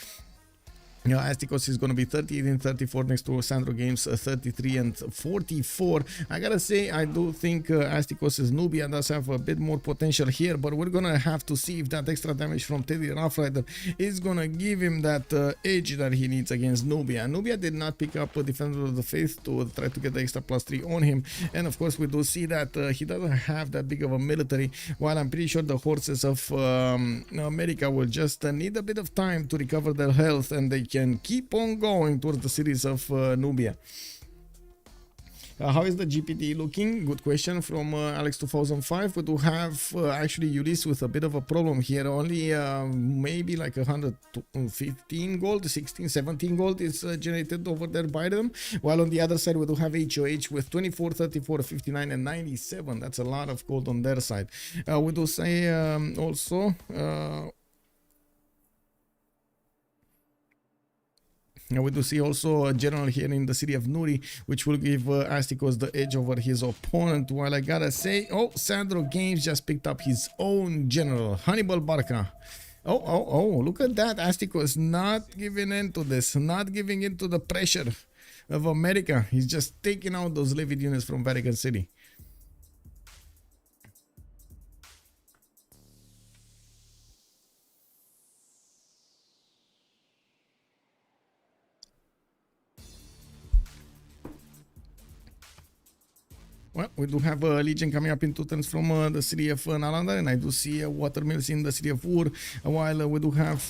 S1: Astikos is going to be 38 and 34 next to SandroGames 33 and 44. I gotta say, I do think Astikos' Nubia does have a bit more potential here, but we're gonna have to see if that extra damage from Teddy Rough Rider is gonna give him that edge that he needs against Nubia. Nubia did not pick up a Defender of the Faith to try to get the extra +3 on him, and of course we do see that he doesn't have that big of a military, while I'm pretty sure the horses of America will just need a bit of time to recover their health, and they can keep on going towards the cities of Nubia. How is the GPT looking? Good question from Alex 2005. We do have actually Ulyss with a bit of a problem here. Only maybe like 115 gold, 16, 17 gold is generated over there by them. While on the other side, we do have HOH with 24, 34, 59, and 97. That's a lot of gold on their side. We do say also... Now we do see also a general here in the city of Nuri, which will give Astikos the edge over his opponent. While I gotta say, oh, SandroGames just picked up his own general, Hannibal Barca. Oh, look at that. Astikos not giving in to this, not giving in to the pressure of America. He's just taking out those Levied units from Vatican City. Well, we do have a Legion coming up in 2 turns from the city of Nalanda, and I do see watermills in the city of Ur, while we do have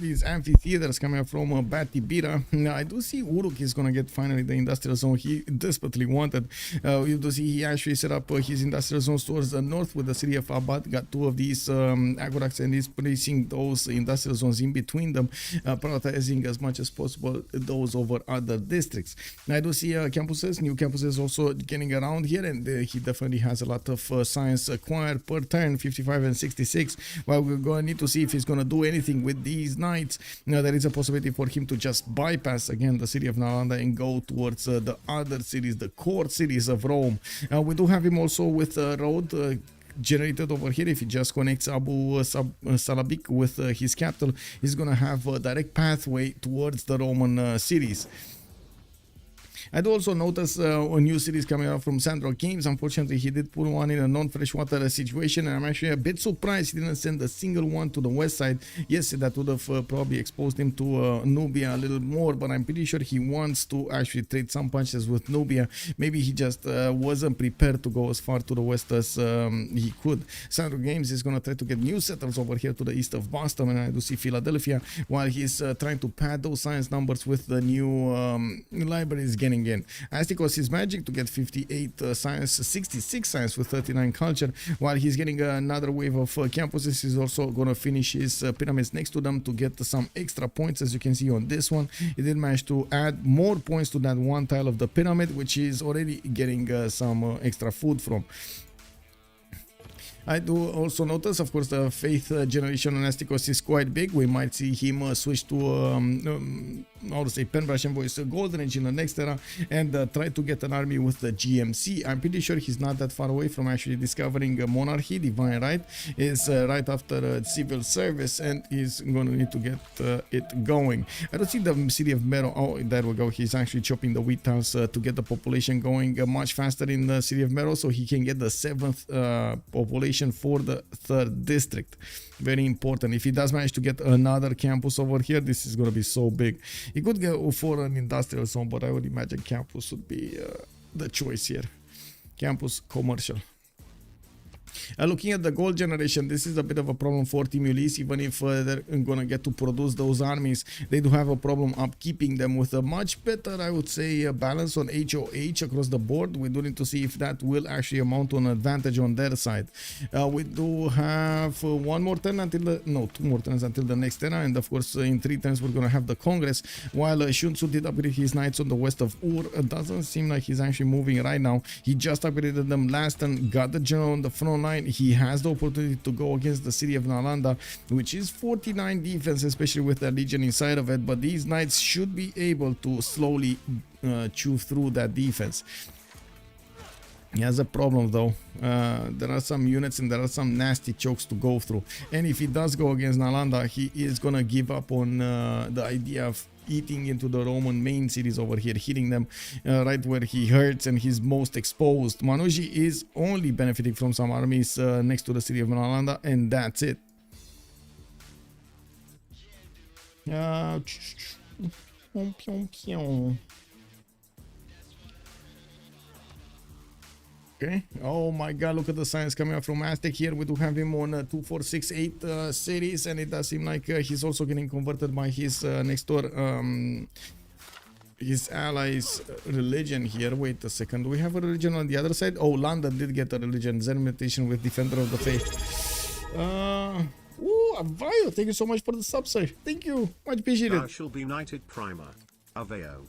S1: these amphitheaters coming up from Batibira. Now, I do see Uruk is going to get finally the industrial zone he desperately wanted. You do see he actually set up his industrial zones towards the north with the city of Abad, got 2 of these aqueducts, and is placing those industrial zones in between them, prioritizing as much as possible those over other districts. Now, I do see campuses, new campuses also getting around here. here, and he definitely has a lot of science acquired per turn, 55 and 66. Well, we're going to need to see if he's going to do anything with these knights. Now, there is a possibility for him to just bypass again the city of Nalanda and go towards the other cities, the core cities of Rome. We do have him also with road generated over here. If he just connects Abu Salabik with his capital, he's gonna have a direct pathway towards the Roman cities. I do also notice a new series coming out from SandroGames. Unfortunately, he did put one in a non-freshwater situation, and I'm actually a bit surprised he didn't send a single one to the west side. Yes, that would have probably exposed him to Nubia a little more, but I'm pretty sure he wants to actually trade some punches with Nubia. Maybe he just wasn't prepared to go as far to the west as he could. SandroGames is going to try to get new settles over here to the east of Boston, and I do see Philadelphia, while he's trying to pad those science numbers with the new libraries getting in. Astikos is magic to get 58 science, 66 science with 39 culture, while he's getting another wave of campuses. He's also going to finish his pyramids next to them to get some extra points. As you can see on this one, he did manage to add more points to that one tile of the pyramid, which is already getting some extra food from. I do also notice, of course, the faith generation on Astikos is quite big. We might see him switch to, how to say, Penbrush and Voice Golden Age in the next era and try to get an army with the GMC. I'm pretty sure he's not that far away from actually discovering Monarchy. Divine Right is right after civil service, and he's going to need to get it going. I don't see the city of Mero. Oh, there we go. He's actually chopping the wheat house to get the population going much faster in the city of Mero, so he can get the 7th population for the 3rd district. Very important. If he does manage to get another campus over here, this is going to be so big. He could go for an industrial zone, but I would imagine campus would be the choice here. Campus commercial. Looking at the gold generation, this is a bit of a problem for Team Ulyss. Even if they're gonna get to produce those armies, they do have a problem upkeeping them. With a much better, I would say, balance on HOH across the board, we do need to see if that will actually amount to an advantage on their side. We do have one more turn until the, no, 2 more turns until the next era, and of course in 3 turns we're gonna have the Congress. While Sun-Tzu did upgrade his knights on the west of Ur, it doesn't seem like he's actually moving right now. He just upgraded them last turn, got the general on the front line. He has the opportunity to go against the city of Nalanda, which is 49 defense, especially with the legion inside of it, but these knights should be able to slowly chew through that defense. He has a problem though. There are some units and there are some nasty chokes to go through, and if he does go against Nalanda, he is gonna give up on the idea of eating into the Roman main cities over here, hitting them right where he hurts and he's most exposed. Manuji is only benefiting from some armies next to the city of Nalanda, and that's it. Okay. Oh my god, look at the science coming up from Aztec here. We do have him on 2468 series, and it does seem like he's also getting converted by his next door, his allies' religion here. Wait a second, do we have a religion on the other side? Oh, London did get a religion, Zen meditation with Defender of the Faith. Ooh, Avayo, thank you so much for the sub, sir. Thank you, much appreciated.
S2: Thou shall be knighted primer. Avayo.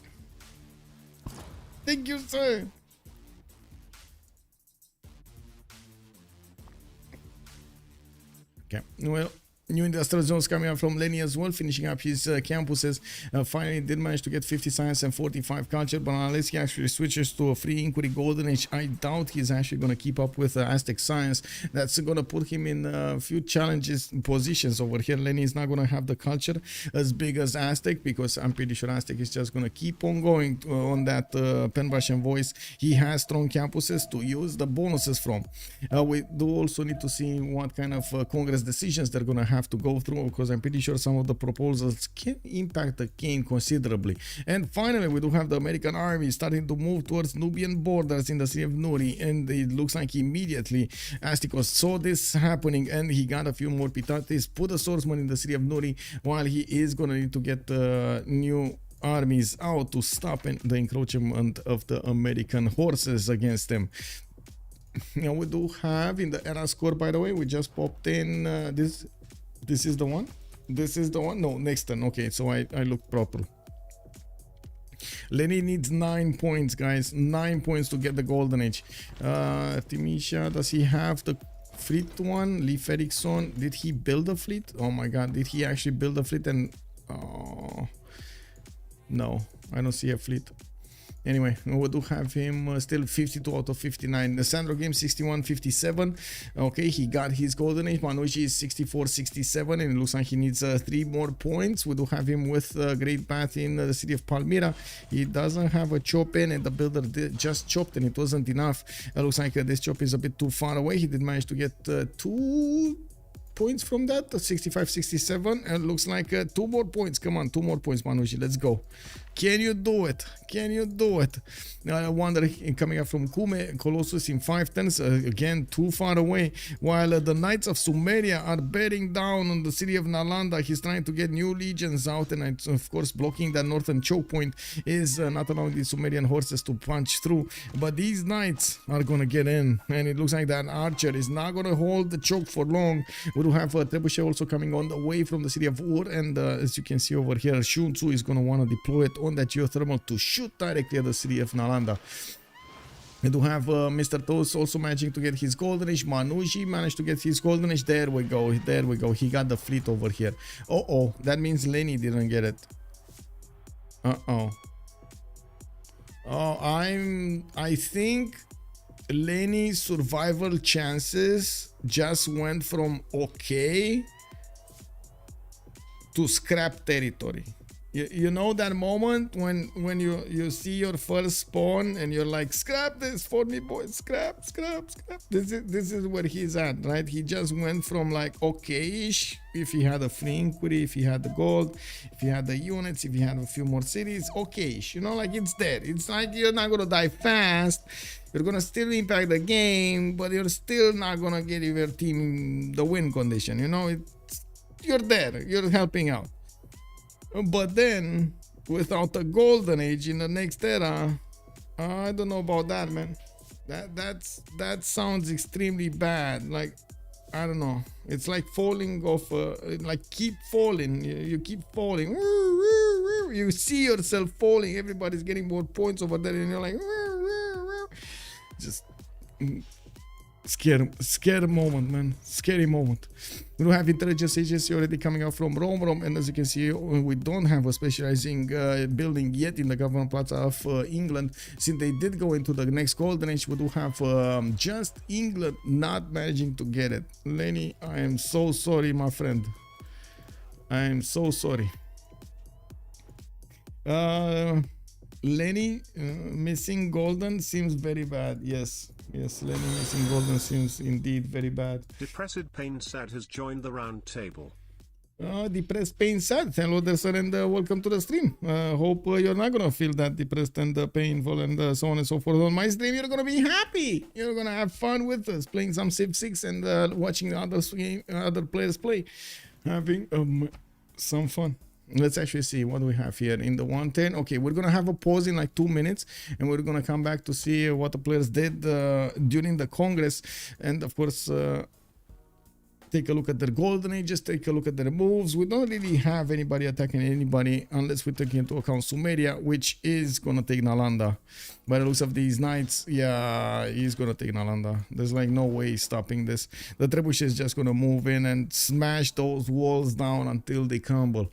S1: Thank you, sir. Okay, well, new industrial zones coming out from Lenny as well, finishing up his campuses. Finally did manage to get 50 science and 45 culture, but unless he actually switches to a free inquiry golden age, I doubt he's actually going to keep up with Aztec science. That's going to put him in a few challenges positions over here. Lenny is not going to have the culture as big as Aztec, because I'm pretty sure Aztec is just going to keep on going on that Penbrush and Voice. He has strong campuses to use the bonuses from. We do also need to see what kind of Congress decisions they're going to have to go through, because I'm pretty sure some of the proposals can impact the game considerably. And finally, we do have the American army starting to move towards Nubian borders in the city of Nuri, and it looks like immediately Astikos saw this happening and he got a few more pitatis, put a swordsman in the city of Nuri, while he is going to need to get new armies out to stop the encroachment of the American horses against them. Now we do have in the era score, by the way, we just popped in this is the one. This is the one. No, next turn. Okay, so I looked proper. Lenny needs 9 points, guys. 9 points to get the golden age. Timisha, does he have the fleet one? Leif Erikson, did he build a fleet? Oh my god, did he actually build a fleet? And oh no, I don't see a fleet. Anyway, we do have him still 52 out of 59. The SandroGames 61-57. Okay, he got his golden age. Manuji is 64-67, and it looks like he needs 3 more points. We do have him with Great Bath in the city of Palmyra. He doesn't have a chop in, and the builder just chopped, and it wasn't enough. It looks like this chop is a bit too far away. He did manage to get 2 points from that, 65-67, and looks like 2 more points. Come on, 2 more points, Manuji. Let's go. Can you do it? Can you do it? I wonder, coming up from Kume, Colossus in 510s, again too far away. While the Knights of Sumeria are bearing down on the city of Nalanda, he's trying to get new legions out, and of course blocking that northern choke point is not allowing the Sumerian horses to punch through. But these knights are gonna get in, and it looks like that archer is not gonna hold the choke for long. We do have Trebuchet also coming on the way from the city of Ur, and as you can see over here, Sun-Tzu is gonna want to deploy it on that geothermal to shoot directly at the city of Nalanda. We do have Mr. Toast also managing to get his golden age. Manuji managed to get his golden age. There we go. There we go. He got the fleet over here. Uh-oh. That means Lenny didn't get it. Uh-oh. Oh, I think Lenny's survival chances just went from okay to scrap territory. You know that moment when you see your first spawn and you're like, scrap this for me, boys, scrap. This is where he's at, right? He just went from like okay-ish, if he had a free inquiry, if he had the gold, if he had the units, if he had a few more cities, okay-ish, you know, like it's there. It's like you're not gonna die fast, you're gonna still impact the game, but you're still not gonna get your team the win condition, you know. You're there, you're helping out. But then, without the golden age in the next era, I don't know about that, man. That sounds extremely bad. Like, I don't know. It's like falling off, like keep falling. You keep falling. You see yourself falling. Everybody's getting more points over there, and you're like, just scary moment, man. Scary moment. We don't have intelligence agency already coming out from Romrom, and as you can see, we don't have a specializing building yet in the government plaza of England. Since they did go into the next golden age, we do have just England not managing to get it. Lenny, I am so sorry, my friend. I am so sorry. Lenny missing golden seems very bad. Yes, Lenny missing golden seems indeed very bad.
S2: Depressed Pain Sad has joined the round table.
S1: Depressed Pain Sad, hello there, sir, and welcome to the stream. Hope you're not gonna feel that depressed and painful and so on and so forth on my stream. You're gonna be happy. You're gonna have fun with us, playing some Civ6 and watching other players play, having some fun. Let's actually see what we have here in the 110. Okay, we're gonna have a pause in like 2 minutes, and we're gonna come back to see what the players did during the Congress, and of course take a look at their golden ages, take a look at their moves. We don't really have anybody attacking anybody unless we take into account Sumeria, which is gonna take Nalanda. By the looks of these knights, yeah, he's gonna take Nalanda. There's like no way stopping this. The Trebuchet is just gonna move in and smash those walls down until they crumble.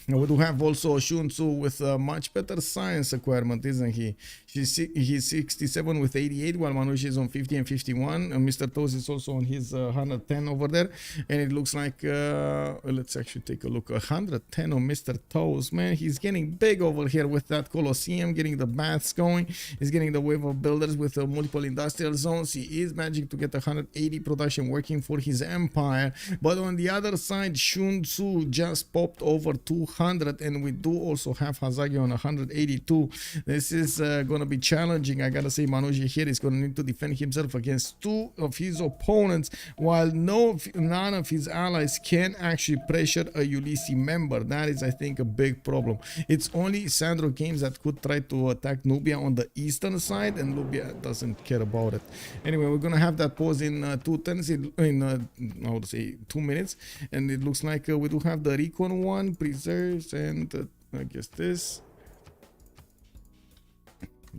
S1: Now we do have also Sun-Tzu with a much better science acquirement, isn't he? He's 67 with 88, while Manuji is on 50 and 51. Mr. Toes is also on his 110 over there. And it looks like, let's actually take a look. 110 on Mr. Toes. Man, he's getting big over here with that Colosseum, getting the baths going. He's getting the wave of builders with multiple industrial zones. He is managing to get 180 production working for his empire. But on the other side, Sun-Tzu just popped over 200, and we do also have Hazaggi on 182. This is going to be challenging. I gotta say, Manuji here is going to need to defend himself against 2 of his opponents, while none of his allies can actually pressure a Ulyss member. That is, I think, a big problem. It's only SandroGames that could try to attack Nubia on the eastern side, and Nubia doesn't care about it. Anyway, we're gonna have that pause in I would say 2 minutes, and it looks like we do have the recon one, preserves, and I guess this.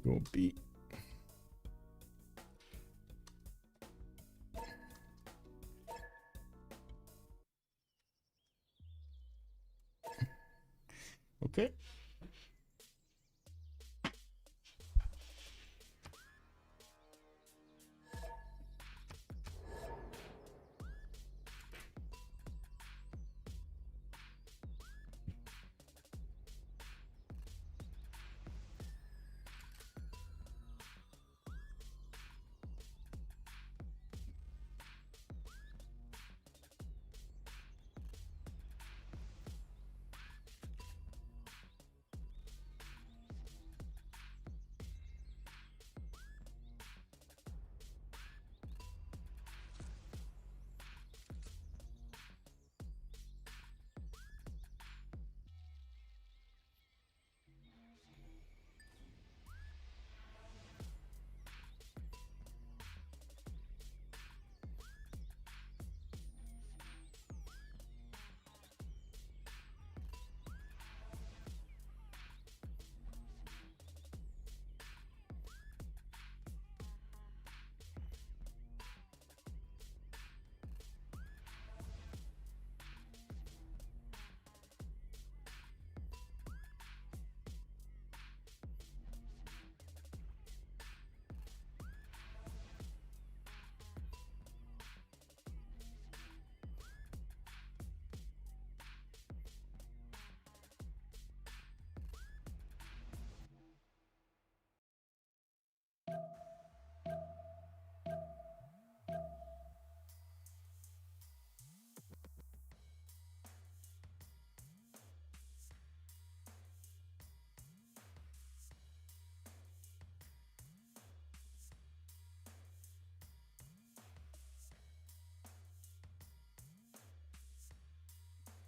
S1: Go B. Okay.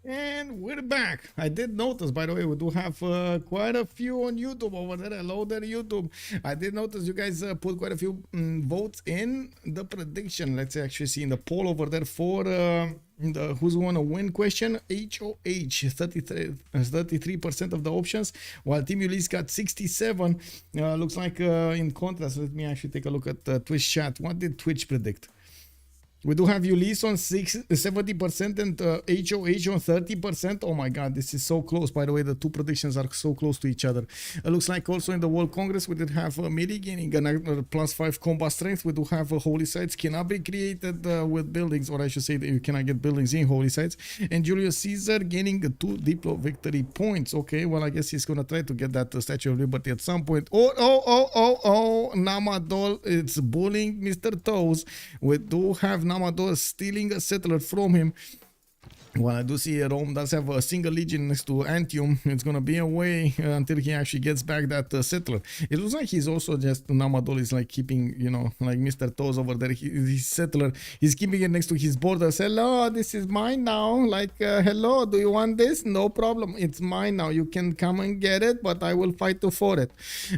S1: And we're back. I did notice, by the way, we do have quite a few on YouTube over there. Hello there, YouTube. I did notice you guys put quite a few votes in the prediction. Let's actually see in the poll over there for the who's gonna win question. HOH 33% of the options, while Team Ulyss got 67. Looks like in contrast. Let me actually take a look at Twitch chat. What did Twitch predict? We do have Ulyss on 70% and HOH on 30%. Oh my god, this is so close. By the way, the two predictions are so close to each other. It looks like also in the World Congress we did have Midi gaining another +5 combat strength. We do have holy sites cannot be created with buildings, or I should say that you cannot get buildings in holy sites. And Julius Caesar gaining 2 Diplo victory points. Okay, well I guess he's gonna try to get that Statue of Liberty at some point. Oh, Namadol, it's bullying Mr. Toes. We do have Namadol stealing a settler from him. Well, I do see Rome does have a single legion next to Antium. It's going to be away until he actually gets back that settler. It looks like he's also just, Namadol is like keeping, you know, like Mr. Toes over there. His settler, he's keeping it next to his borders. Hello, this is mine now. Like, hello, do you want this? No problem. It's mine now. You can come and get it, but I will fight for it.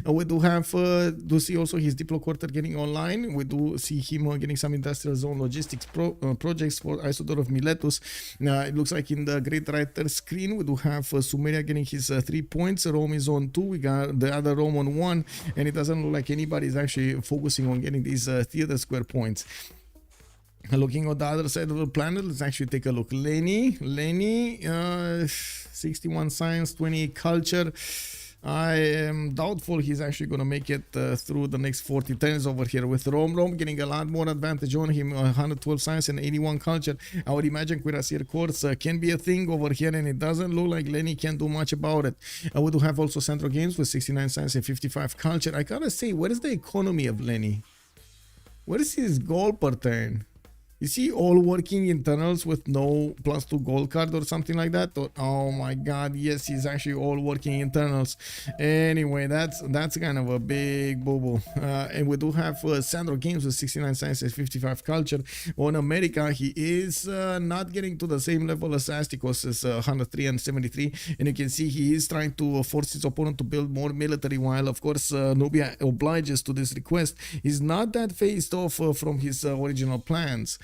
S1: We do have, do see also his Diplo quarter getting online. We do see him getting some industrial zone logistics projects for Isodor of Miletus. It looks like in the great writer screen we do have Sumeria getting his 3 points. Rome is on 2. We got the other Rome on 1, and it doesn't look like anybody is actually focusing on getting these theater square points. Looking on the other side of the planet, let's actually take a look. Lenny, 61 science, 28 culture. I am doubtful he's actually going to make it through the next 40 turns over here, with Romrom getting a lot more advantage on him, 112 science and 81 culture. I would imagine Cuirassier courts can be a thing over here, and it doesn't look like Lenny can do much about it. We do have also SandroGames with 69 science and 55 culture. I gotta say, what is the economy of Lenny? What is his goal per turn? Is he all working internals with no +2 gold card or something like that? Or, oh my god, yes, he's actually all working internals. Anyway, that's kind of a big boo-boo. And we do have SandroGames with 69 science and 55 culture. On America, he is not getting to the same level as Astikos, is 103 and 73. And you can see he is trying to force his opponent to build more military, while of course Nubia obliges to this request. He's not that phased off from his original plans.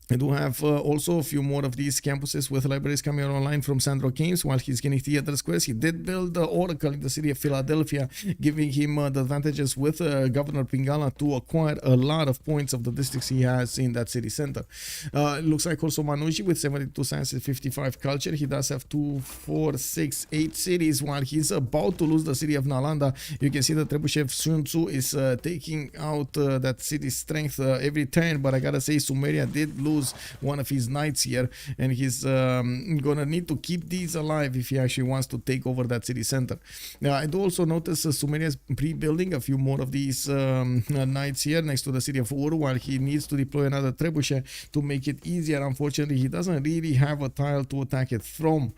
S1: I do have also a few more of these campuses with libraries coming online from SandroGames while he's getting theater squares. He did build the Oracle in the city of Philadelphia, giving him the advantages with Governor Pingala to acquire a lot of points of the districts he has in that city center. It looks like also Manuji with 72 science and 55 culture. He does have 2, 4, 6, 8 cities while he's about to lose the city of Nalanda. You can see that Trebuchev Sun-Tzu is taking out that city's strength every turn, but I gotta say Sumeria did lose one of his knights here, and he's gonna need to keep these alive if he actually wants to take over that city center. Now I do also notice Sumeria is pre-building a few more of these knights here next to the city of Uru, while he needs to deploy another trebuchet to make it easier. Unfortunately, he doesn't really have a tile to attack it from.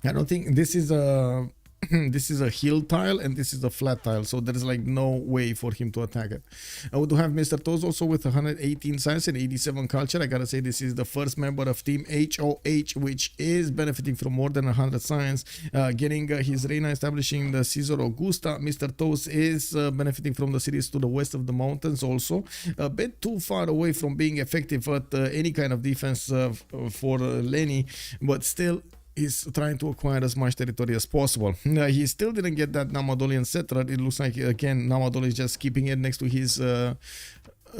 S1: I don't think this is a this is a hill tile and this is a flat tile, so there is like no way for him to attack it. I would have Mr. Toes also with 118 science and 87 culture. I gotta say this is the first member of team HOH which is benefiting from more than 100 science, getting his reina, establishing the Caesar Augusta. Mr. Toes is benefiting from the cities to the west of the mountains, also a bit too far away from being effective at any kind of defense for Lenny, but still is trying to acquire as much territory as possible. He still didn't get that Namadolian settler. It looks like again Namadol is just keeping it next to his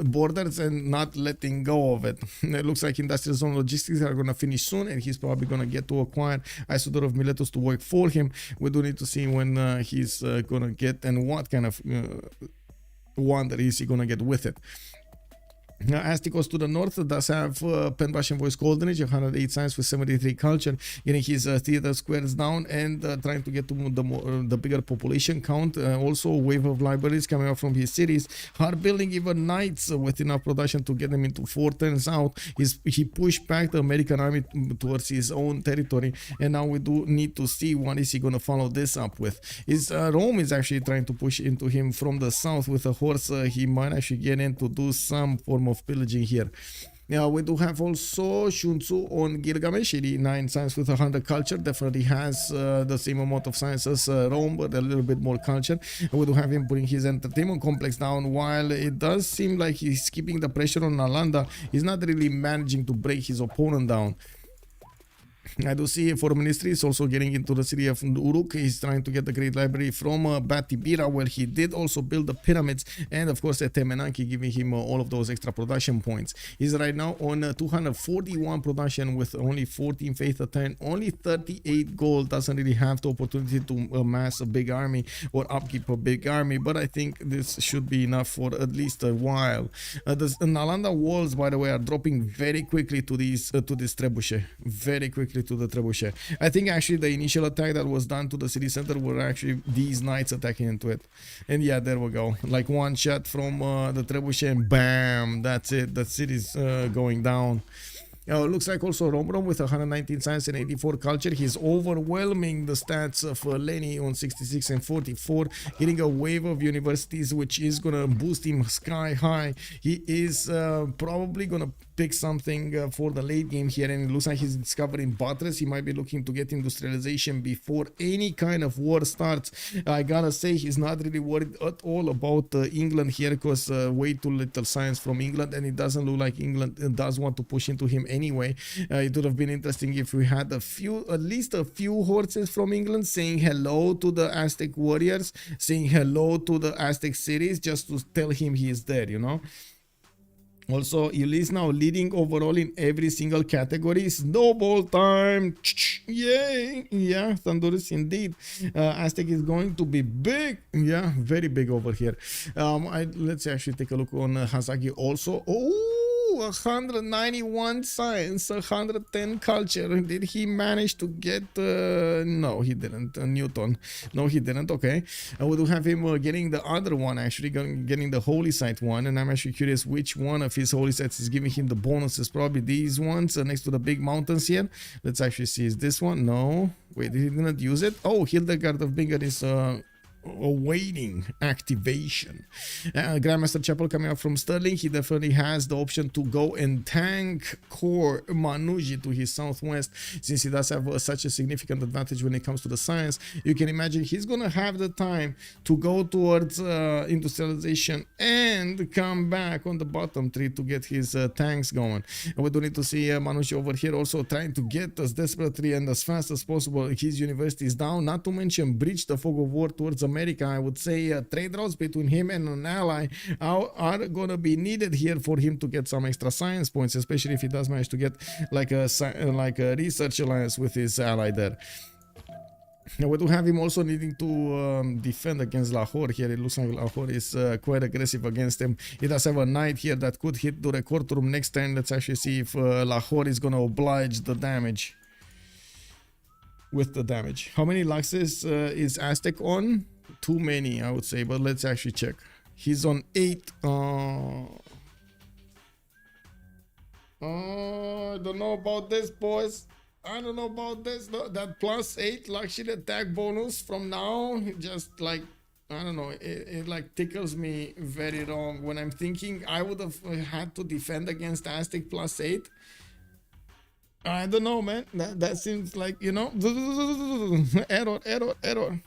S1: borders and not letting go of it. It looks like industrial zone logistics are going to finish soon, and he's probably going to get to acquire Isodor of Miletus to work for him. We do need to see when he's going to get and what kind of wonder is he going to get with it. Astikos to the north does have Pen Russian Voice Golden Age, 108 science with 73 culture, getting his theater squares down and trying to get to the bigger population count. Also a wave of libraries coming out from his cities. Hard building even knights with enough production to get them into 4 turns out. He pushed back the American army towards his own territory, and now we do need to see what is he going to follow this up with. His Rome is actually trying to push into him from the south with a horse. He might actually get in to do some form of pillaging here. Now we do have also Sun-Tzu on Gilgamesh, 89 science with 100 culture. Definitely has the same amount of science as Rome, but a little bit more culture. We do have him putting his entertainment complex down. While it does seem like he's keeping the pressure on Nalanda, he's not really managing to break his opponent down. I do see Foreign Ministry is also getting into the city of Uruk. He's trying to get the Great Library from Batibira, where he did also build the pyramids, and of course Temenanki giving him all of those extra production points. He's right now on 241 production with only 14 faith a turn, only 38 gold. Doesn't really have the opportunity to amass a big army or upkeep a big army, but I think this should be enough for at least a while. The Nalanda walls, by the way, are dropping very quickly to these to this trebuchet, very quickly to the trebuchet. I think actually the initial attack that was done to the city center were actually these knights attacking into it, and yeah, there we go, like one shot from the trebuchet and bam, that's it, the city's going down. Looks like also Romrom with 119 science and 84 culture. He's overwhelming the stats of Lenny on 66 and 44, getting a wave of universities which is gonna boost him sky high. He is probably gonna pick something for the late game here, and it looks like he's discovering buttress. He might be looking to get industrialization before any kind of war starts. I gotta say he's not really worried at all about England here, because way too little science from England, and it doesn't look like England does want to push into him anyway. It would have been interesting if we had at least a few horses from England saying hello to the Aztec warriors, saying hello to the Aztec cities, just to tell him he is there, you know. Also, Ulyss now leading overall in every single category. Snowball time! Yay! Yeah, Thunderous indeed. Aztec is going to be big. Yeah, very big over here. Let's actually take a look on Hazaggi also. Oh! 191 science, 110 culture. Did he manage to get no, he didn't. Newton, no, he didn't. Okay, we do have him getting the other one, actually getting the holy site one, and I'm actually curious which one of his holy sites is giving him the bonuses. Probably these ones next to the big mountains here. Let's actually see, is this one? No, wait, he didn't use it. Oh, Hildegard of Bingen is awaiting activation. Grandmaster Chapel coming up from Sterling. He definitely has the option to go and tank core Manuji to his southwest, since he does have such a significant advantage when it comes to the science. You can imagine he's gonna have the time to go towards industrialization and come back on the bottom tree to get his tanks going. And we do need to see Manuji over here also trying to get as desperately and as fast as possible his university is down, not to mention breach the fog of war towards America. I would say trade routes between him and an ally are gonna be needed here for him to get some extra science points, especially if he does manage to get like a research alliance with his ally there. Now we do have him also needing to defend against Lahore here. It looks like Lahore is quite aggressive against him. He does have a knight here that could hit the record room next turn. Let's actually see if Lahore is gonna oblige the damage. With the damage. How many Luxes is Aztec on? Too many, I would say, but let's actually check. He's on 8. I don't know about this, boys. I don't know about this. That +8 luxury attack bonus from now, just like, I don't know, it like tickles me very wrong when I'm thinking I would have had to defend against Aztec +8. I don't know, man. That seems like, you know, error.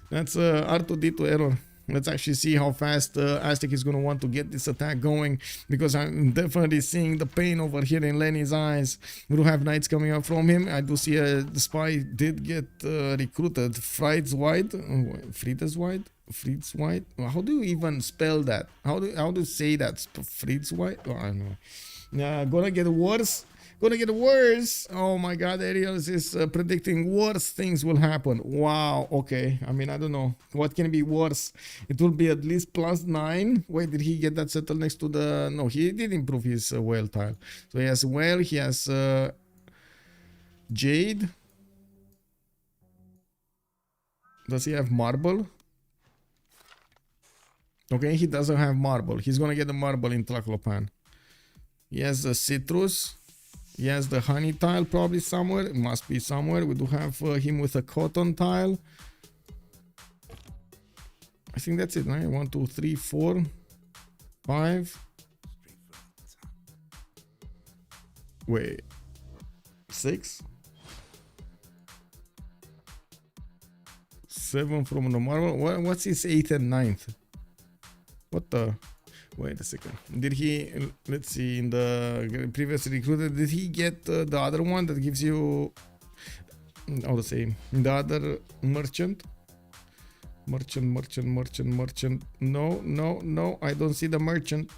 S1: That's R2D2 error. Let's actually see how fast Aztec is going to want to get this attack going, because I'm definitely seeing the pain over here in Lenny's eyes. We do have knights coming up from him. I do see the spy did get recruited. Fried's White. Fried's White. How do you even spell that? How do you say that? Fried's White? Oh, I don't know. Gonna get worse. Oh my god, Ariels is predicting worse things will happen. Wow, okay. I mean, I don't know. What can be worse? It will be at least +9. Wait, did he get that settled next to the... No, he did improve his whale tile. So he has whale, he has jade. Does he have marble? Okay, he doesn't have marble. He's gonna get the marble in Tlacopan. He has a citrus. He has the honey tile probably somewhere. It must be somewhere. We do have him with a cotton tile. I think that's it, right? 1, 2, 3, 4, 5. Wait. 6. 7 from the marble. What's his 8th and 9th? What the... Wait a second. Did he, let's see, in the previous recruited, did he get the other one that gives you all the same? The other merchant? Merchant. No. I don't see the merchant.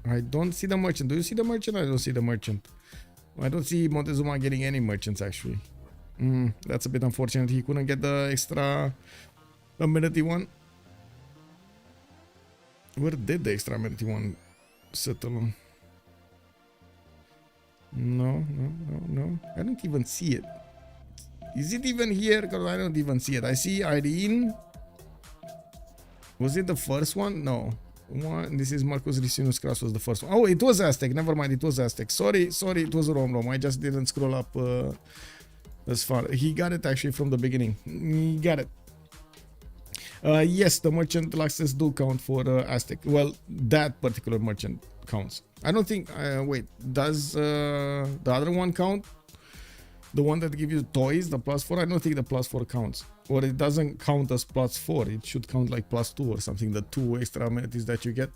S1: Do you see the merchant? I don't see the merchant. I don't see Montezuma getting any merchants actually. That's a bit unfortunate. He couldn't get the extra amenity one. Where did the extra amenity one settle on? No. I don't even see it. Is it even here? Because I don't even see it. I see Irene. Was it the first one? No. This is Marcus Ricinus Cras was the first one. Oh, it was Aztec. Never mind. It was Aztec. Sorry. It was Romrom. I just didn't scroll up as far. He got it actually from the beginning. He got it. Yes, the merchant Luxes do count for Aztec. Well, that particular merchant counts. I don't think... wait, does the other one count? The one that gives you toys, the +4? I don't think the +4 counts. Or it doesn't count as +4. It should count like +2 or something. The 2 extra amenities that you get.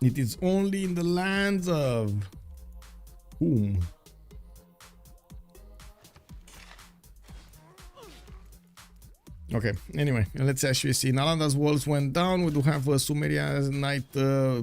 S1: It is only in the lands of whom? Okay, anyway, let's actually see. Nalanda's walls went down. We do have Sumeria's knight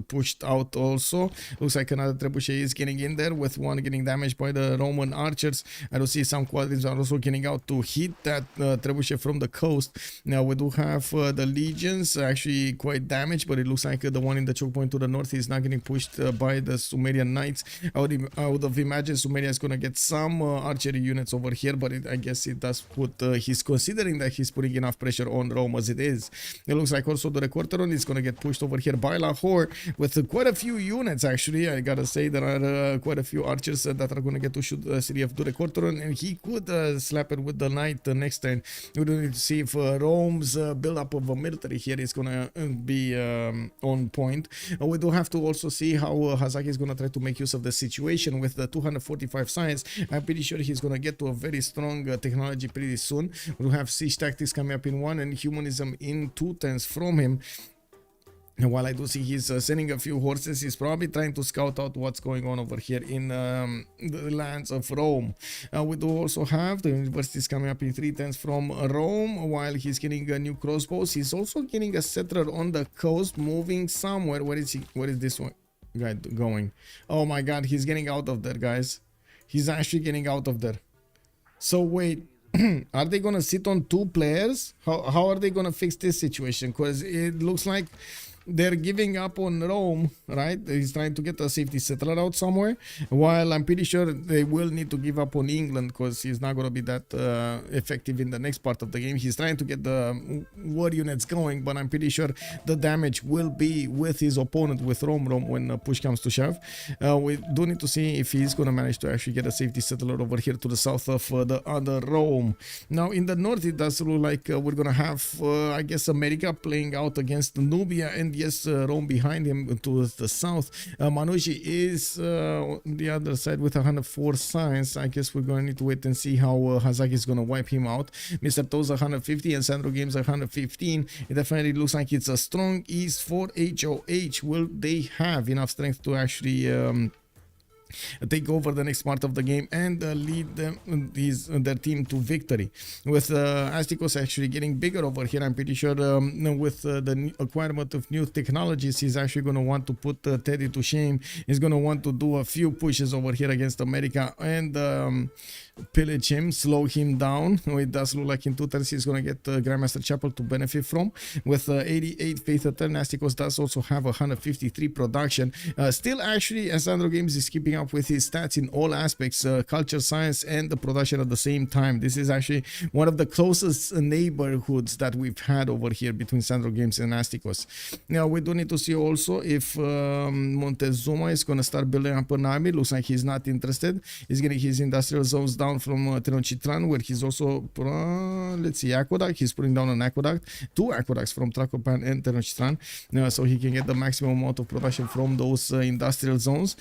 S1: pushed out also. Looks like another trebuchet is getting in there, with one getting damaged by the Roman archers. I do see some quadrants are also getting out to hit that trebuchet from the coast. Now we do have the legions actually quite damaged, but it looks like the one in the choke point to the north is not getting pushed by the Sumerian knights. I would have imagined Sumeria is going to get some archery units over here, but I guess it does put, he's considering that he's putting big enough pressure on Rome as it is. It looks like also the Recorteron is going to get pushed over here by Lahore with quite a few units actually. I gotta say there are quite a few archers that are going to get to shoot the city of the Recorteron, and he could slap it with the knight next turn. We do need to see if Rome's build-up of a military here is going to be on point. We do have to also see how Hazaggi is going to try to make use of the situation with the 245 science. I'm pretty sure he's going to get to a very strong technology pretty soon. We'll have siege tactics coming up in 1 and humanism in 2 turns from him. And while I do see he's sending a few horses, he's probably trying to scout out what's going on over here in the lands of Rome. We do also have the universities coming up in 3 turns from Rome. While he's getting new crossbows, he's also getting a settler on the coast moving somewhere. Where is he? Where is this one guy going? Oh my god, he's getting out of there, guys. He's actually getting out of there. So wait, are they gonna sit on 2 players? How are they gonna fix this situation? Because it looks like they're giving up on Rome, right? He's trying to get a safety settler out somewhere, while I'm pretty sure they will need to give up on England because he's not going to be that effective in the next part of the game. He's trying to get the war units going, but I'm pretty sure the damage will be with his opponent, with Romrom, when push comes to shove. We do need to see if he's going to manage to actually get a safety settler over here to the south of the other Rome. Now, in the north, it does look like we're going to have, I guess, America playing out against Nubia, and yes, Rome behind him to the south. Manuji is on the other side with 104 science. I guess we're going to need to wait and see how Hazaggi is going to wipe him out. Mr. Toes 150 and SandroGames 115. It definitely looks like it's a strong east for HOH. Will they have enough strength to actually take over the next part of the game and lead them, their team to victory? With Astikos actually getting bigger over here, I'm pretty sure with the acquirement of new technologies, he's actually going to want to put Teddy to shame. He's going to want to do a few pushes over here against America and pillage him, slow him down. It does look like in 2 turns he's going to get Grandmaster Chapel to benefit from. With 88 faith a turn, Astikos does also have 153 production. Still actually, as SandroGames is keeping up with his stats in all aspects, culture, science, and the production at the same time. This is actually one of the closest neighborhoods that we've had over here between SandroGames and Astikos. Now, we do need to see also if Montezuma is going to start building up an army. Looks like he's not interested. He's getting his industrial zones down from Tenochtitlan, where he's also, let's see, aqueduct. He's putting down an aqueduct, 2 aqueducts from Tracopan and Tenochtitlan, so he can get the maximum amount of production from those industrial zones.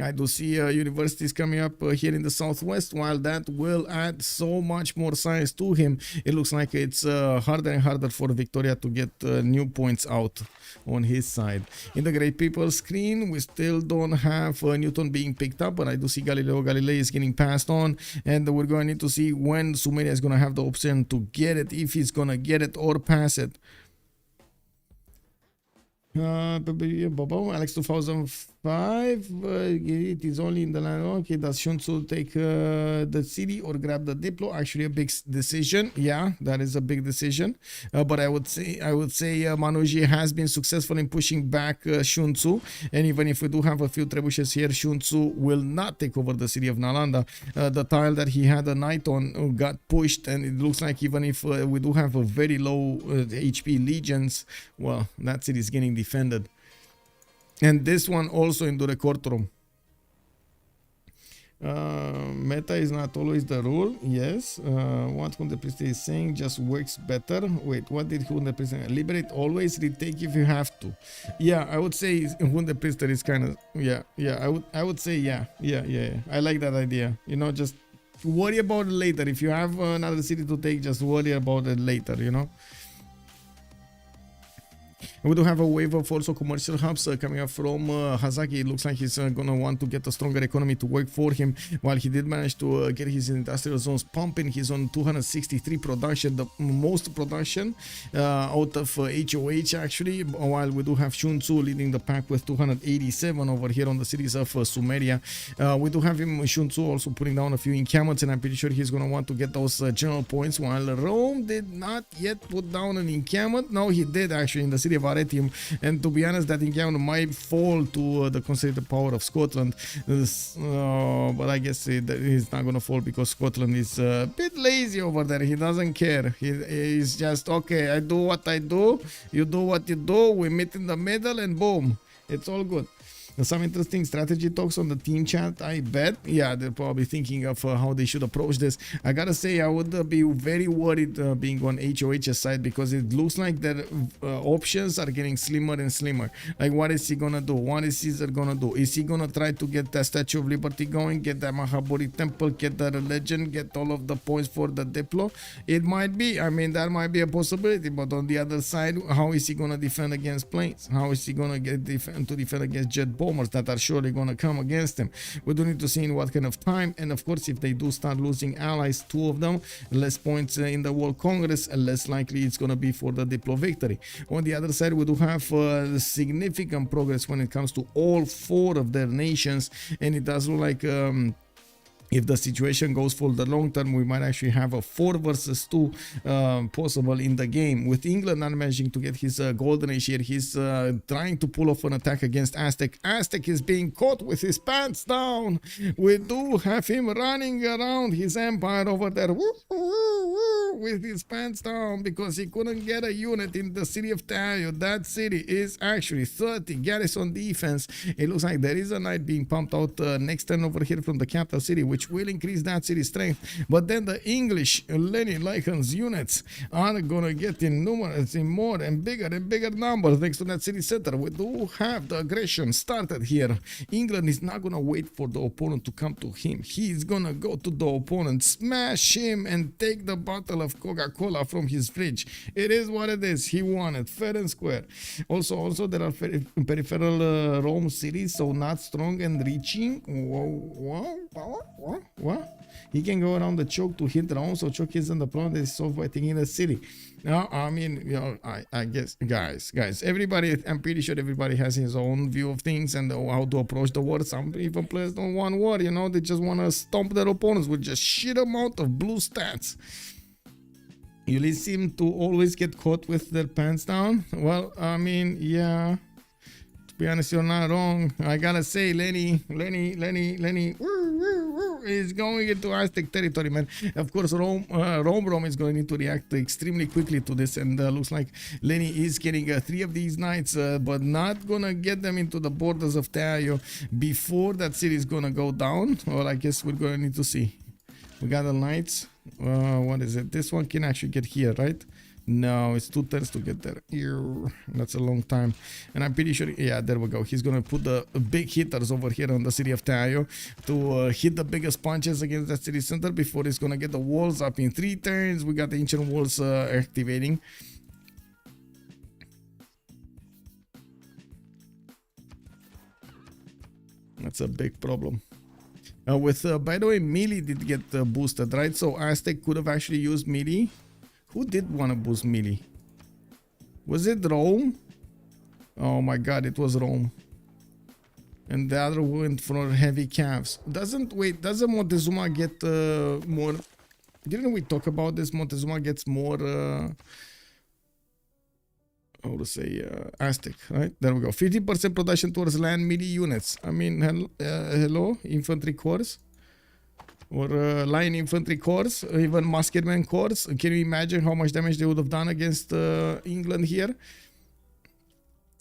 S1: I do see universities coming up here in the southwest, while that will add so much more science to him. It looks like it's harder and harder for Victoria to get new points out on his side. In the Great People screen, we still don't have Newton being picked up, but I do see Galileo Galilei is getting passed on, and we're going to need to see when Sumeria is going to have the option to get it, if he's going to get it or pass it. Alex 2005, it is only in the land. Okay, does Sun-Tzu take the city or grab the Diplo? Actually, a big decision. Yeah, that is a big decision. But I would say Manuji has been successful in pushing back Sun-Tzu, and even if we do have a few trebuchets here, Sun-Tzu will not take over the city of Nalanda. The tile that he had a knight on got pushed, and it looks like even if we do have a very low HP legions, well, that city is getting defended. And this one also in the record room. Meta is not always the rule. Yes. What Hunter Priester is saying just works better. Wait, what did Hunter Priester? Liberate always, retake if you have to. Yeah, I would say Hunter Priester is kind of, yeah. I would say yeah. I like that idea. You know, just worry about it later. If you have another city to take, just worry about it later, you know. We do have a wave of also commercial hubs coming up from Hazaggi. It looks like he's going to want to get a stronger economy to work for him. While he did manage to get his industrial zones pumping, he's on 263 production, the most production out of HOH actually. While we do have Sun-Tzu leading the pack with 287 over here on the cities of Sumeria. We do have him, Sun-Tzu, also putting down a few encampments, and I'm pretty sure he's going to want to get those general points. While Rome did not yet put down an encampment. No, he did actually in the city of shot at him. And to be honest, that encounter might fall to the considered power of Scotland. But I guess he's not gonna fall because Scotland is a bit lazy over there. He doesn't care. He's just, okay, I do what I do, you do what you do, we meet in the middle, and boom, it's all good. Some interesting strategy talks on the team chat, I bet. Yeah, they're probably thinking of how they should approach this. I gotta say, I would be very worried being on HOH's side, because it looks like their options are getting slimmer and slimmer. Like, what is he gonna do? What is Caesar gonna do? Is he gonna try to get the Statue of Liberty going, get the Mahaburi Temple, get the religion, get all of the points for the Diplo? It might be. I mean, that might be a possibility. But on the other side, how is he gonna defend against planes? How is he gonna defend against jet bombers that are surely going to come against him? We do need to see in what kind of time. And of course, if they do start losing allies, 2 of them, less points in the World Congress, less likely it's going to be for the Diplo victory. On the other side, we do have significant progress when it comes to all 4 of their nations, and it does look like if the situation goes for the long term, we might actually have a 4 versus 2 possible in the game. With England not managing to get his golden age here, he's trying to pull off an attack against Aztec. Aztec is being caught with his pants down. We do have him running around his empire over there with his pants down because he couldn't get a unit in the city of Tayo. That city is actually 30 garrison defense. It looks like there is a knight being pumped out next turn over here from the capital city, which will increase that city's strength. But then the English Lenileichen's units are gonna get in numerous, in more and bigger numbers next to that city center. We do have the aggression started here. England is not gonna wait for the opponent to come to him. He's gonna go to the opponent, smash him, and take the bottle of Coca-Cola from his fridge. It is what it is. He won it fair and square. Also there are peripheral Rome cities, so not strong and reaching. What? He can go around the choke to hit Rome, so choke isn't the problem that is solved by taking the city. Now, I mean, you know, I guess, guys, everybody, I'm pretty sure everybody has his own view of things and how to approach the war. Some even players don't want war, you know, they just want to stomp their opponents with just shit amount of blue stats. Ulyss seem to always get caught with their pants down. Well, I mean, yeah, to be honest, you're not wrong. I gotta say, Lenny is going into Aztec territory, man. Of course, Romrom is going to need to react extremely quickly to this, and looks like Lenny is getting 3 of these knights, but not gonna get them into the borders of Tayo before that city is gonna go down. Well, I guess we're gonna need to see. We got the knights. What is it? This one can actually get here, right? No, it's 2 turns to get there. That's a long time. And I'm pretty sure, yeah, there we go. He's going to put the big hitters over here on the city of Tayo to hit the biggest punches against that city center before he's going to get the walls up in 3 turns. We got the ancient walls activating. That's a big problem. By the way, melee did get boosted, right? So Aztec could have actually used melee. Who did want to boost melee? Was it Rome? Oh my god, it was Rome. And the other went for heavy calves. Doesn't Montezuma get more? Didn't we talk about this? Montezuma gets more how to say, Aztec, right? There we go. 50% production towards land melee units. I mean, hello, infantry corps, or line infantry corps, even musketman corps. Can you imagine how much damage they would have done against England here?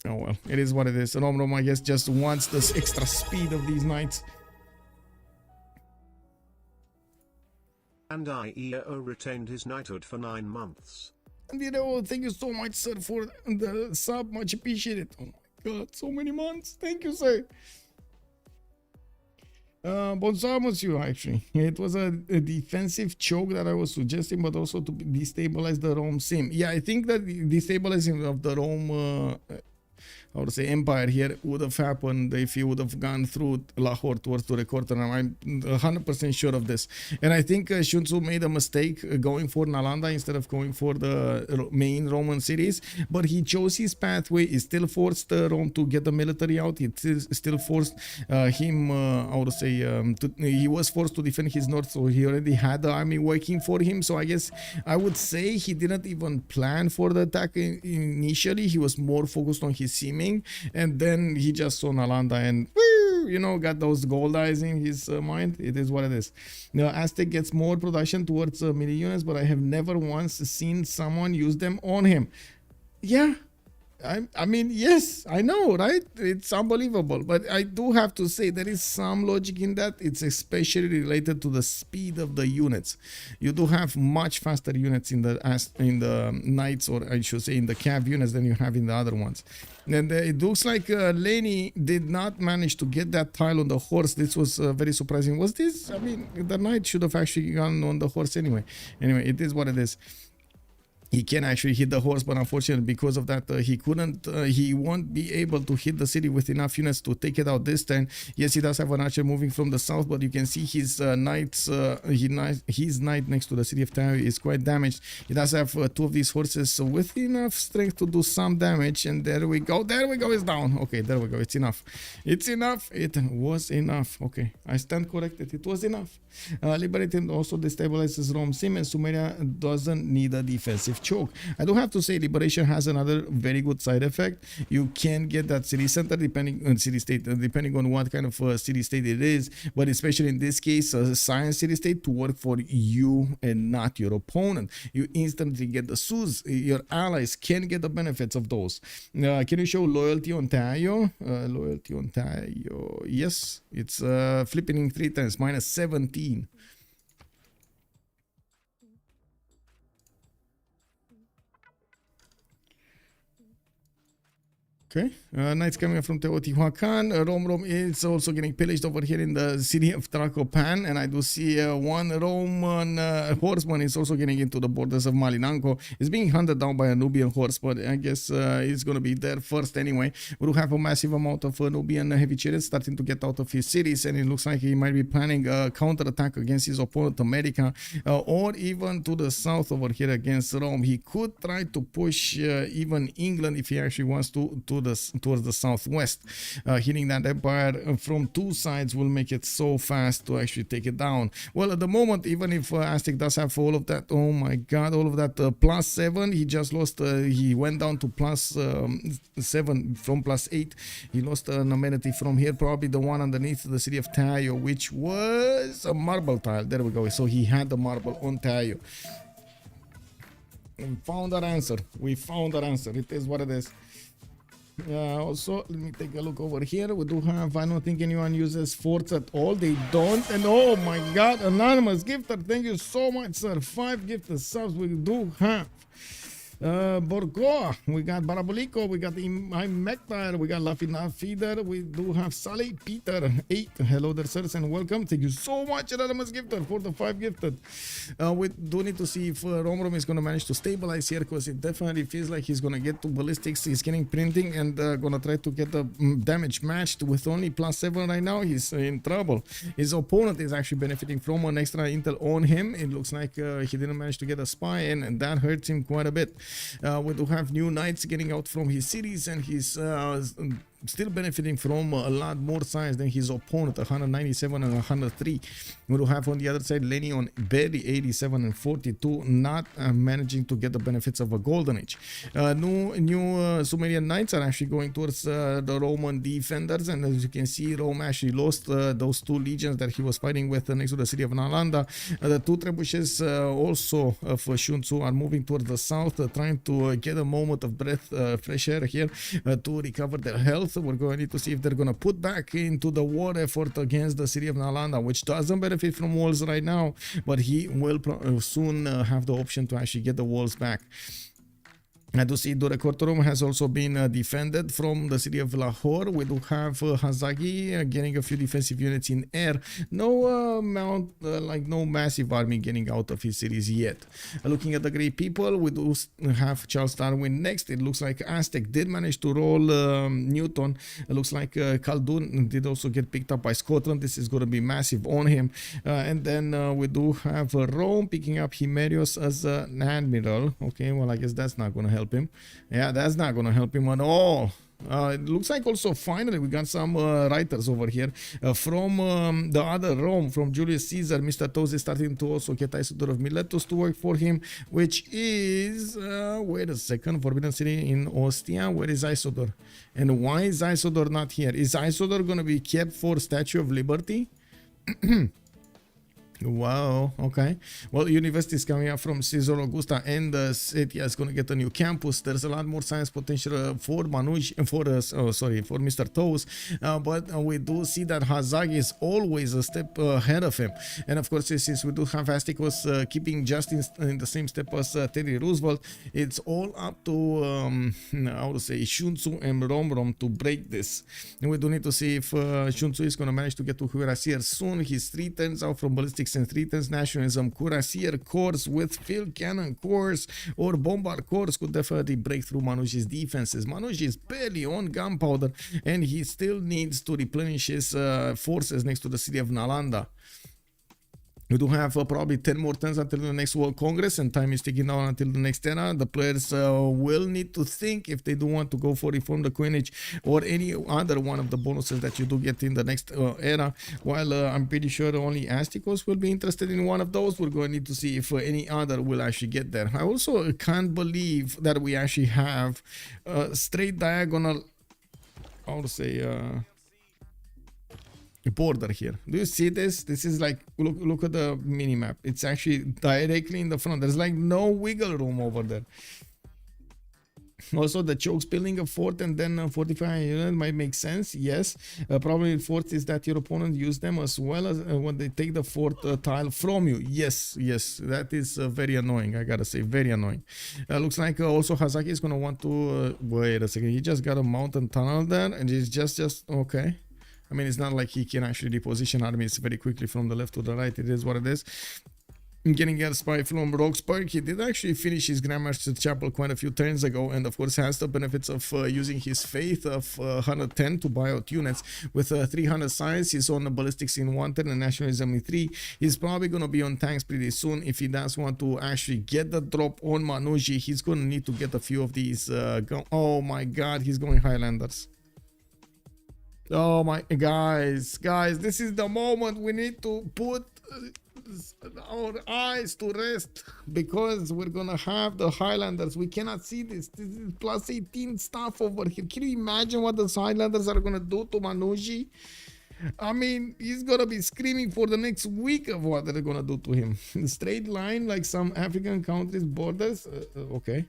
S1: Oh well, it is what it is. Romrom, I guess, just wants this extra speed of these knights.
S2: And IEO retained his knighthood for 9 months.
S1: And you know, thank you so much, sir, for the sub. Much appreciated. Oh my god, so many months. Thank you, sir. Bonsoir, you actually. It was a defensive choke that I was suggesting, but also to destabilize the Rome sim. Yeah, I think that the destabilizing of the Rome how to say, empire here would have happened if he would have gone through Lahore towards to the quarter. I'm 100% sure of this. And I think Sun-Tzu made a mistake going for Nalanda instead of going for the main Roman cities. But he chose his pathway. He still forced Rome to get the military out. He still forced him, how to say, he was forced to defend his north. So he already had the army working for him. So I guess I would say he didn't even plan for the attack initially. He was more focused on his seaming, and then he just saw Nalanda and woo, you know, got those gold eyes in his mind. It is what it is. Now Aztec gets more production towards melee units, but I have never once seen someone use them on him. Yeah, I mean, yes, I know, right? It's unbelievable. But I do have to say there is some logic in that. It's especially related to the speed of the units. You do have much faster units in the knights, or I should say in the cav units, than you have in the other ones. And it looks like Leni did not manage to get that tile on the horse. This was very surprising. Was this? I mean, the knight should have actually gone on the horse anyway. Anyway, it is what it is. He can actually hit the horse, but unfortunately because of that he couldn't, he won't be able to hit the city with enough units to take it out this turn. Yes, he does have an archer moving from the south, but you can see his knights, his knight next to the city of Tayo is quite damaged. He does have two of these horses with enough strength to do some damage, and there we go, it's down. Okay, there we go, it's enough. It's enough. It was enough. Okay, I stand corrected. It was enough. Liberated also destabilizes Rome Sim, and Sumeria doesn't need a defensive choke. I do have to say Liberation has another very good side effect. You can get that city center depending on city state, depending on what kind of city state it is, but especially in this case a science city state to work for you and not your opponent. You instantly get the Sus. Your allies can get the benefits of those. Can you show loyalty on Tayo? Loyalty on Tayo, yes, it's flipping 3 times, minus 17. Okay, knights coming from Teotihuacan. Romrom is also getting pillaged over here in the city of Tracopan, and I do see one Roman horseman is also getting into the borders of Malinanco. He's being hunted down by a Nubian horse, but I guess he's going to be there first anyway. We do have a massive amount of Nubian heavy chariots starting to get out of his cities, and it looks like he might be planning a counter-attack against his opponent America, or even to the south over here against Rome. He could try to push even England if he actually wants to towards the southwest. Hitting that empire from two sides will make it so fast to actually take it down. Well, at the moment, even if Aztec does have all of that, oh my god, all of that +7, he just lost, he went down to +7 from +8. He lost an amenity from here, probably the one underneath the city of Tayo, which was a marble tile. There we go. So he had the marble on Tayo. We found our answer. We found our answer. It is what it is. Also, let me take a look over here. We do have, I don't think anyone uses forts at all. They don't. And oh my god, anonymous gifter, thank you so much, sir. 5 gifted subs we do have. Borgoa, we got Barabolico, we got Mektar, we got Lafina Feeder, we do have Sally Peter 8. Hello there, sirs, and welcome. Thank you so much, anonymous gifter, for the 5 gifted. We do need to see if Romrom is going to manage to stabilize here, because it definitely feels like he's going to get to ballistics. He's getting printing and going to try to get the damage matched with only +7 right now. He's in trouble. His opponent is actually benefiting from an extra intel on him. It looks like he didn't manage to get a spy in, and that hurts him quite a bit. We do have new knights getting out from his cities, and he's still benefiting from a lot more science than his opponent, 197 and 103. We do have on the other side Leni on barely 87 and 42, not managing to get the benefits of a golden age. New Sumerian knights are actually going towards the Roman defenders, and as you can see, Rome actually lost those 2 legions that he was fighting with next to the city of Nalanda. The 2 trebuchets also for Sun-Tzu are moving towards the south, trying to get a moment of breath, fresh air here to recover their health. We're going to need to see if they're going to put back into the war effort against the city of Nalanda, which doesn't benefit from walls right now, but he will soon have the option to actually get the walls back. I do see the Room has also been defended from the city of Lahore. We do have Hazaggi getting a few defensive units in air. No no massive army getting out of his cities yet. Looking at the Great People, we do have Charles Darwin next. It looks like Aztec did manage to roll Newton. It looks like Khaldun did also get picked up by Scotland. This is going to be massive on him. And then we do have Rome picking up Himerios as an admiral. Okay, well, I guess that's not going to help him. Yeah, that's not gonna help him at all. It looks like also finally we got some writers over here from the other Rome, from Julius Caesar. Mr. Toes is starting to also get Isidore of Miletus to work for him, which is wait a second, Forbidden City in Ostia. Where is Isidore? And why is Isidore not here? Is Isidore gonna be kept for Statue of Liberty? Wow, okay. Well, university is coming up from Caesar Augusta, and the city is going to get a new campus. There's a lot more science potential for Manuji, for Mr. Toes, but we do see that Hazaggi is always a step ahead of him. And of course, since we do have Astikos keeping just in the same step as Teddy Roosevelt, it's all up to how to say Sun-Tzu and Romrom to break this. And we do need to see if Sun-Tzu is going to manage to get to Cuirassier soon. His 3 turns out from ballistics and 3 turns nationalism. Cuirassier cores with field cannon cores or bombard cores could definitely break through Manuji's defenses. Manuji is barely on gunpowder, and he still needs to replenish his forces next to the city of Nalanda. We do have probably 10 more turns until the next World Congress, and time is ticking down until the next era. The players will need to think if they do want to go for Reform the Coinage or any other one of the bonuses that you do get in the next era. While I'm pretty sure only Astikos will be interested in one of those, we're going to need to see if any other will actually get there. I also can't believe that we actually have straight diagonal, how to say, border here. Do you see this? This is like, look at the mini map. It's actually directly in the front. There's like no wiggle room over there. Also, the chokes building a fort and then fortifying a unit might make sense. Yes, probably fourth is that your opponent use them as well as when they take the fort tile from you. Yes, that is very annoying. I gotta say, very annoying. Looks like also Hazaggi is gonna want to wait a second. He just got a mountain tunnel there, and it's just okay. I mean, it's not like he can actually reposition armies very quickly from the left to the right. It is what it is. Getting a spy from Roxburgh, he did actually finish his Grandmaster Chapel quite a few turns ago, and of course has the benefits of using his faith of 110 to buy out units. With 300 science, he's on the ballistics in 1 turn and nationalism in 3. He's probably going to be on tanks pretty soon. If he does want to actually get the drop on Manuji, he's going to need to get a few of these. Oh my god, he's going Highlanders. Oh my guys, this is the moment we need to put our eyes to rest, because we're gonna have the Highlanders. We cannot see this. This is plus 18 stuff over here. Can you imagine what the Highlanders are gonna do to Manuji? I mean, he's gonna be screaming for the next week of what they're gonna do to him. Straight line like some African countries borders. Okay.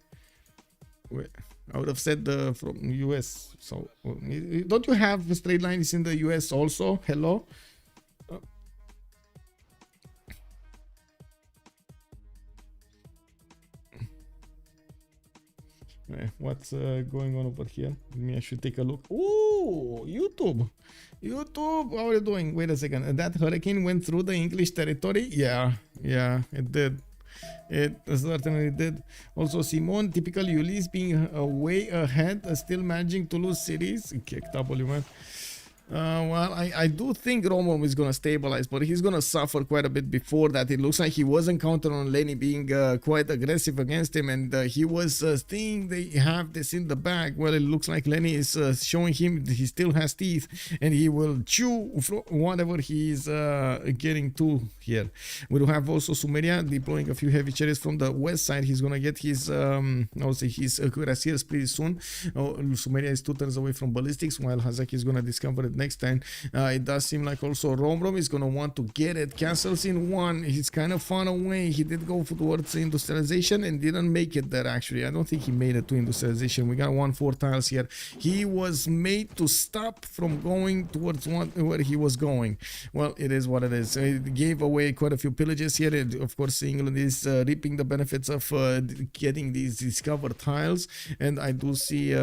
S1: Wait, I would have said from US. So don't you have straight lines in the US also? Hello. What's going on over here? Maybe I should take a look. Ooh, YouTube, how are you doing? Wait a second. That hurricane went through the English territory? Yeah, it did. It certainly did. Also, Simon, typical Ulyss being way ahead, still managing to lose cities. Kick W, man. Well, I do think Romrom is going to stabilize, but he's going to suffer quite a bit before that. It looks like he wasn't counting on Lenny being quite aggressive against him, and he was thinking they have this in the bag. Well, it looks like Lenny is showing him he still has teeth, and he will chew whatever he's getting to here. We do have also Sumeria deploying a few heavy chariots from the west side. He's going to get his, his cuirassiers pretty soon. Sumeria is 2 turns away from ballistics, while Hazaggi is going to discover next turn. It does seem like also Romrom is gonna want to get it. Castles in 1. He's kind of far away. He did go towards industrialization and didn't make it there actually. I don't think he made it to industrialization. We got 1-4 tiles here. He was made to stop from going towards where he was going. Well, it is what it is. It gave away quite a few pillages here. And of course, England is reaping the benefits of getting these discovered tiles, and I do see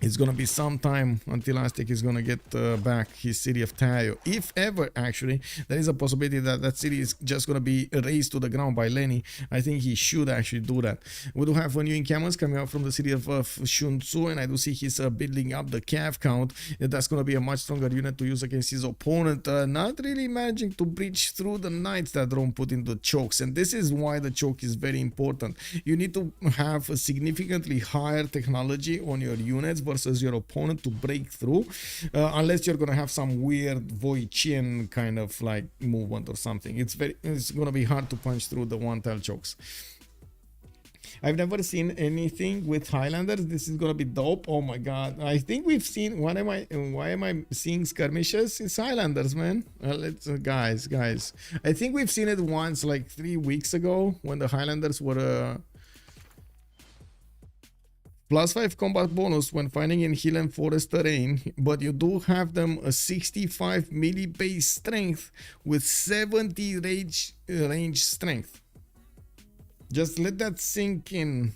S1: it's gonna be some time until Aztec is gonna get back his city of Tayo. If ever, actually, there is a possibility that that city is just gonna be razed to the ground by Leni. I think he should actually do that. We do have new encampments coming out from the city of Sun-Tzu, and I do see he's building up the cav count. That's gonna be a much stronger unit to use against his opponent. Not really managing to breach through the knights that Rome put into chokes, and this is why the choke is very important. You need to have a significantly higher technology on your units versus your opponent to break through, unless you're gonna have some weird Voician kind of like movement or something. It's gonna be hard to punch through the one tile chokes. I've never seen anything with Highlanders. This is gonna be dope. Oh my god. I think we've seen why am I seeing skirmishes? It's Highlanders, man. Guys. I think we've seen it once like 3 weeks ago when the Highlanders were +5 combat bonus when fighting in hill and forest terrain, but you do have them a 65 melee base strength with 70 range strength. Just let that sink in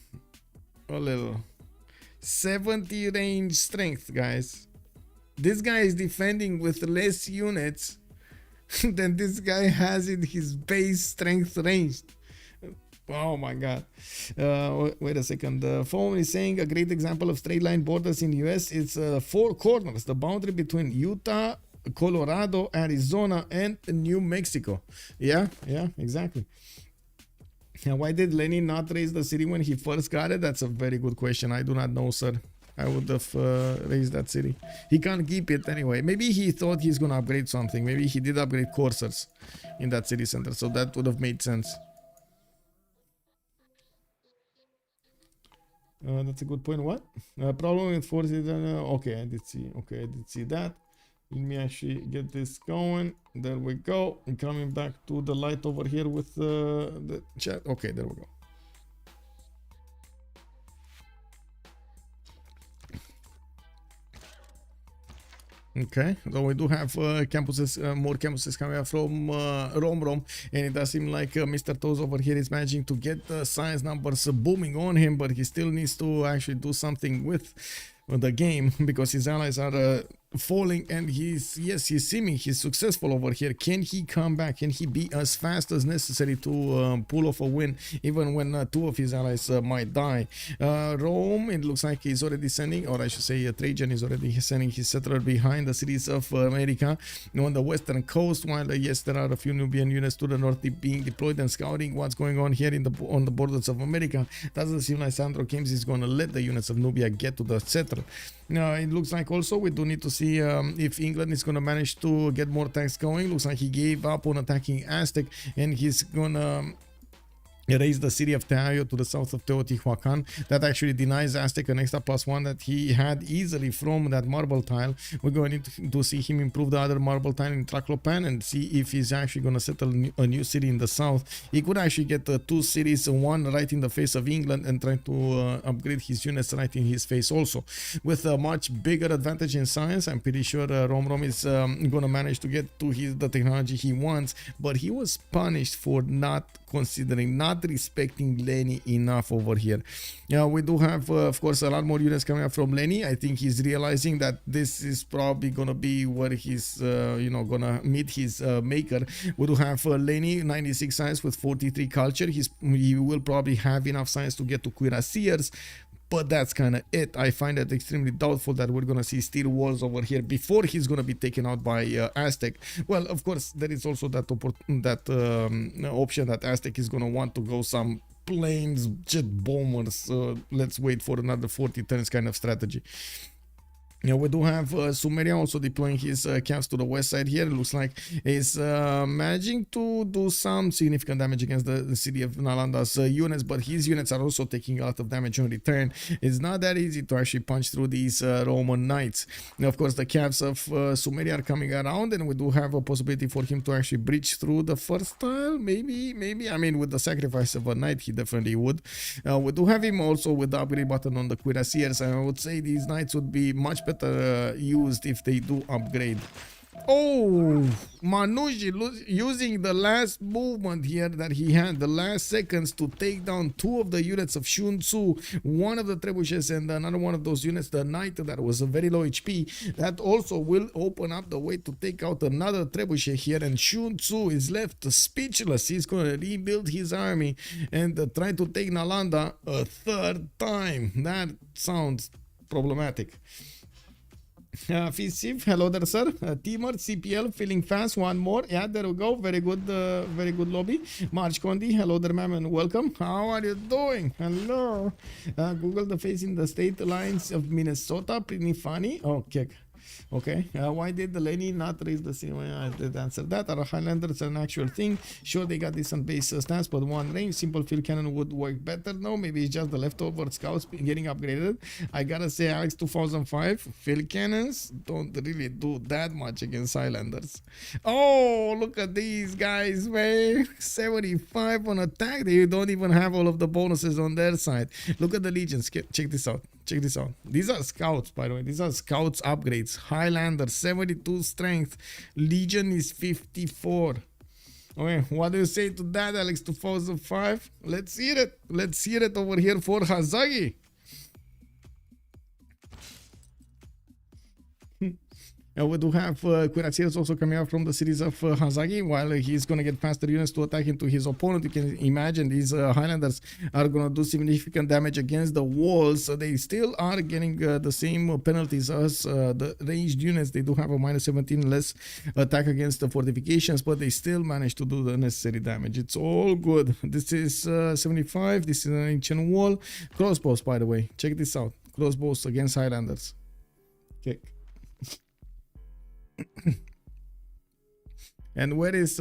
S1: a little. 70 range strength, guys. This guy is defending with less units than this guy has in his base strength range. Oh my god. Wait a second. The phone is saying a great example of straight line borders in the US. It's 4 corners, the boundary between Utah, Colorado, Arizona, and New Mexico. Yeah, exactly. Now, why did Leni not raise the city when he first got it? That's a very good question. I do not know, sir. I would have raised that city. He can't keep it anyway. Maybe he thought he's gonna upgrade something. Maybe he did upgrade coursers in that city center, so that would have made sense. That's a good point. What? Problem with force is okay, I did see that. Let me actually get this going. There we go. I'm coming back to the light over here with the chat. Okay, there we go. Okay, so we do have campuses, more campuses coming out from Romrom, and it does seem like Mr. Toes over here is managing to get the science numbers booming on him, but he still needs to actually do something with the game because his allies are falling, and he's seeming he's successful over here. Can he come back? Can he be as fast as necessary to pull off a win even when 2 of his allies might die? Rome, it looks like he's already sending, or I should say Trajan is already sending his settler behind the cities of America on the western coast, while yes, there are a few Nubian units to the north being deployed and scouting what's going on here on the borders of America. Doesn't seem like SandroGames is going to let the units of Nubia get to the settler. Now it looks like also we do need to see if England is going to manage to get more tanks going. Looks like he gave up on attacking Aztec, and he's gonna raise the city of Tayo to the south of Teotihuacan. That actually denies Aztec an extra +1 that he had easily from that marble tile. We're going to see him improve the other marble tile in Traclopan and see if he's actually going to settle a new city in the south. He could actually get 2 cities, one right in the face of England, and try to upgrade his units right in his face also. With a much bigger advantage in science, I'm pretty sure Romrom is going to manage to get to the technology he wants, but he was punished for not respecting Leni enough over here. We do have of course a lot more units coming up from Leni. I think he's realizing that this is probably gonna be where he's gonna meet his maker. We do have Leni 96 science with 43 culture. He will probably have enough science to get to cuirassiers, but that's kind of it. I find it extremely doubtful that we're gonna see steel walls over here before he's gonna be taken out by Aztec. Well, of course, there is also that option that Aztec is gonna want to go some planes, jet bombers. Let's wait for another 40 turns kind of strategy. Yeah, we do have Sumeria also deploying his camps to the west side here. It looks like he's managing to do some significant damage against the city of Nalanda's units, but his units are also taking a lot of damage in return. It's not that easy to actually punch through these Roman knights. Now, of course, the camps of Sumeria are coming around, and we do have a possibility for him to actually breach through the first tile. Maybe. I mean, with the sacrifice of a knight, he definitely would. We do have him also with the upgrade button on the cuirassiers, and I would say these knights would be much better used if they do upgrade. Oh, Manuji using the last movement here that he had, the last seconds, to take down two of the units of Sun-Tzu, one of the trebuchets and another one of those units, the knight that was a very low HP. That also will open up the way to take out another trebuchet here, and Sun-Tzu is left speechless. He's going to rebuild his army and try to take Nalanda a third time. That sounds problematic. Fisiv, hello there, sir. Teamer, CPL, feeling fast. One more. Yeah, there we go. Very good lobby. March Condi, hello there, ma'am, and welcome. How are you doing? Hello. Google the face in the state lines of Minnesota. Pretty funny. Okay. Okay, why did the Lenny not raise the same? I did answer that. Are Highlanders an actual thing? Sure, they got decent base stance, but one range, simple field cannon would work better. No, maybe it's just the leftover scouts getting upgraded. I gotta say, Alex 2005, field cannons don't really do that much against Highlanders. Oh, look at these guys, man. 75 on attack. They don't even have all of the bonuses on their side. Look at the legions. Check this out. Check this out. These are scouts, by the way. These are scouts upgrades. Highlander 72 strength. Legion is 54. Okay, what do you say to that, Alex 2005? Let's hear it. Let's hear it over here for Hazaggi. We do have cuirassiers also coming out from the cities of Hazaggi. While he's going to get faster units to attack into his opponent, you can imagine these Highlanders are going to do significant damage against the walls. So they still are getting the same penalties as the ranged units. They do have a minus 17 less attack against the fortifications, but they still manage to do the necessary damage. It's all good. This is 75. This is an ancient wall. Crossbows, by the way. Check this out. Crossbows against Highlanders. Okay. And where is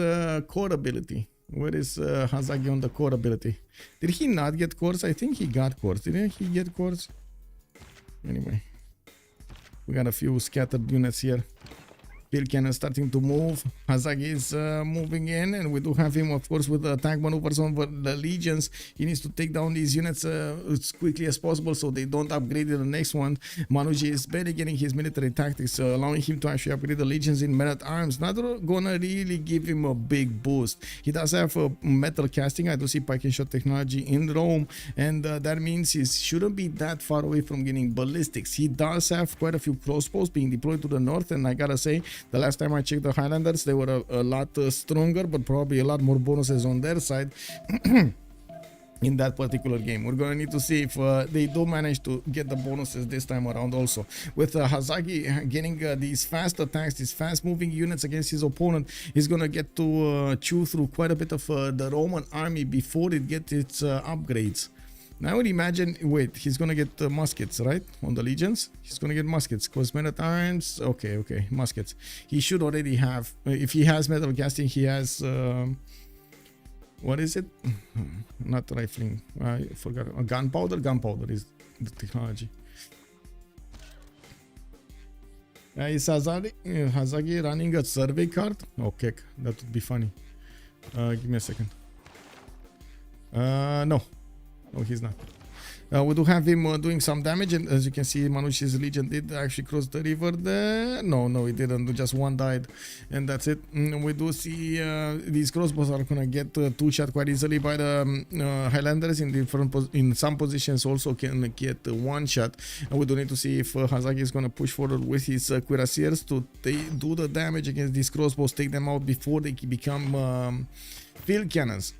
S1: core ability? Where is Hazaggi on the core ability? Did he not get cores? I think he got cores. Didn't he get cores? Anyway, we got a few scattered units here. Field cannon starting to move. Hazaggi is moving in, and we do have him, of course, with the attack maneuvers on the legions. He needs to take down these units as quickly as possible so they don't upgrade in the next one. Manuji is barely getting his military tactics, allowing him to actually upgrade the legions in men-at-arms. Not gonna really give him a big boost. He does have metal casting. I do see pike and shot technology in Rome, and that means he shouldn't be that far away from getting ballistics. He does have quite a few crossbows being deployed to the north, and I gotta say, the last time I checked the Highlanders, they were a lot stronger, but probably a lot more bonuses on their side in that particular game. We're going to need to see if they do manage to get the bonuses this time around also. With Hazaggi getting these fast attacks, these fast moving units against his opponent, he's going to get to chew through quite a bit of the Roman army before it gets its upgrades. Now I would imagine, wait, he's gonna get muskets, right? On the legions? He's gonna get muskets, because men-at-arms, okay, muskets. He should already have, if he has metal casting, he has, what is it? Not rifling, I forgot, gunpowder? Gunpowder is the technology. Is Hazaggi running a survey card? Okay, that would be funny. Give me a second. No. Oh, he's not. We do have him doing some damage, and as you can see, Manuji's legion did actually cross the river there. No, he didn't. Just one died, and that's it. We do see these crossbows are gonna get two shot quite easily by the Highlanders in some positions. Also can get one shot, and we do need to see if Hazaggi is gonna push forward with his cuirassiers to do the damage against these crossbows, take them out before they become field cannons.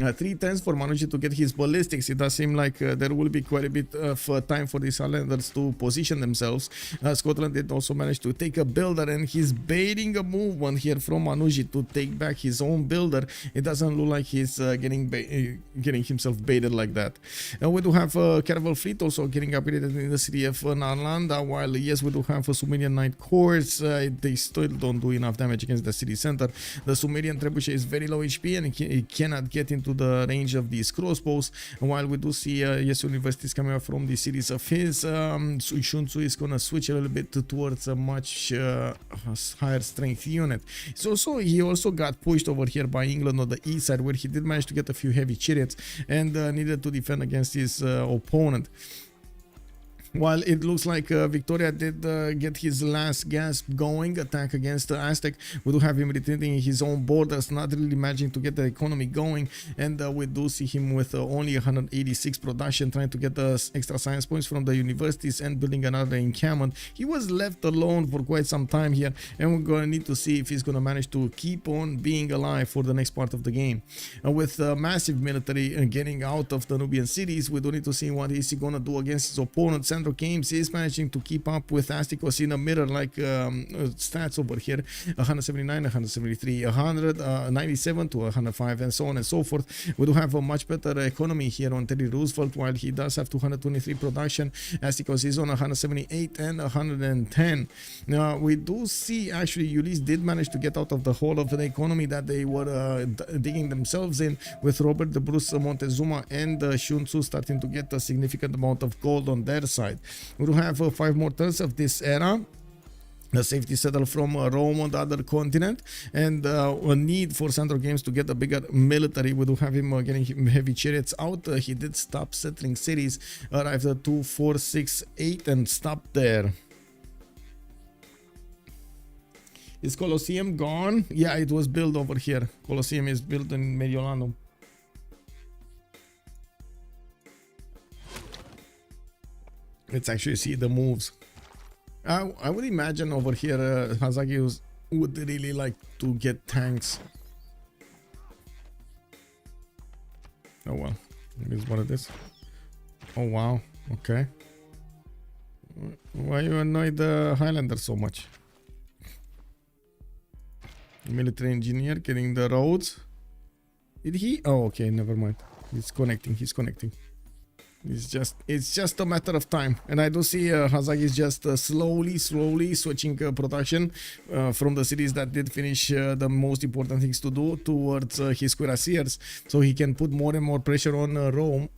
S1: 3 turns for Manuji to get his ballistics. It does seem like there will be quite a bit of time for these Highlanders to position themselves. Scotland did also manage to take a builder, and he's baiting a movement here from Manuji to take back his own builder. It doesn't look like he's getting himself baited like that. We do have a caravel fleet also getting upgraded in the city of Nalanda, while yes, we do have a Sumerian Knight Corps. They still don't do enough damage against the city center. The Sumerian Trebuchet is very low HP, and he cannot get into the range of these crossbows. While we do see yes, universities coming up from the cities of his, Sun-Tzu is gonna switch a little bit towards a much higher strength unit. So he also got pushed over here by England on the east side, where he did manage to get a few heavy chariots and needed to defend against his opponent. While it looks like Victoria did get his last gasp going, attack against Aztec, we do have him retreating his own borders, not really managing to get the economy going, and we do see him with only 186 production, trying to get extra science points from the universities and building another encampment. He was left alone for quite some time here, and we're going to need to see if he's going to manage to keep on being alive for the next part of the game. With massive military getting out of the Nubian cities, we do need to see what is he going to do against his opponents. SandroGames is managing to keep up with Astikos in a mirror like stats over here: 179, 173, 197 to 105, and so on and so forth. We do have a much better economy here on Teddy Roosevelt, while he does have 223 production. Astikos is on 178 and 110. Now we do see actually Ulyss did manage to get out of the hole of the economy that they were digging themselves in, with Robert the Bruce Montezuma and Sun-Tzu starting to get a significant amount of gold on their side. We do have 5 more turns of this era. A safety settle from Rome on the other continent, and a need for SandroGames to get a bigger military. We do have him getting heavy chariots out. He did stop settling cities, arrived at 2, 4, 6, 8 and stopped there. Is Colosseum gone? Yeah, it was built over here. Colosseum is built in Mediolanum. Let's actually see the moves. I would imagine over here Hazaggi would really like to get tanks. Oh well, here's what it is. Oh wow, okay. Why you annoy the Highlanders so much? Military engineer getting the roads. Did he? Oh, okay, never mind. He's connecting. It's just a matter of time, and I do see Hazaggi is just slowly switching production from the cities that did finish the most important things to do towards his cuirassiers, so he can put more and more pressure on Rome.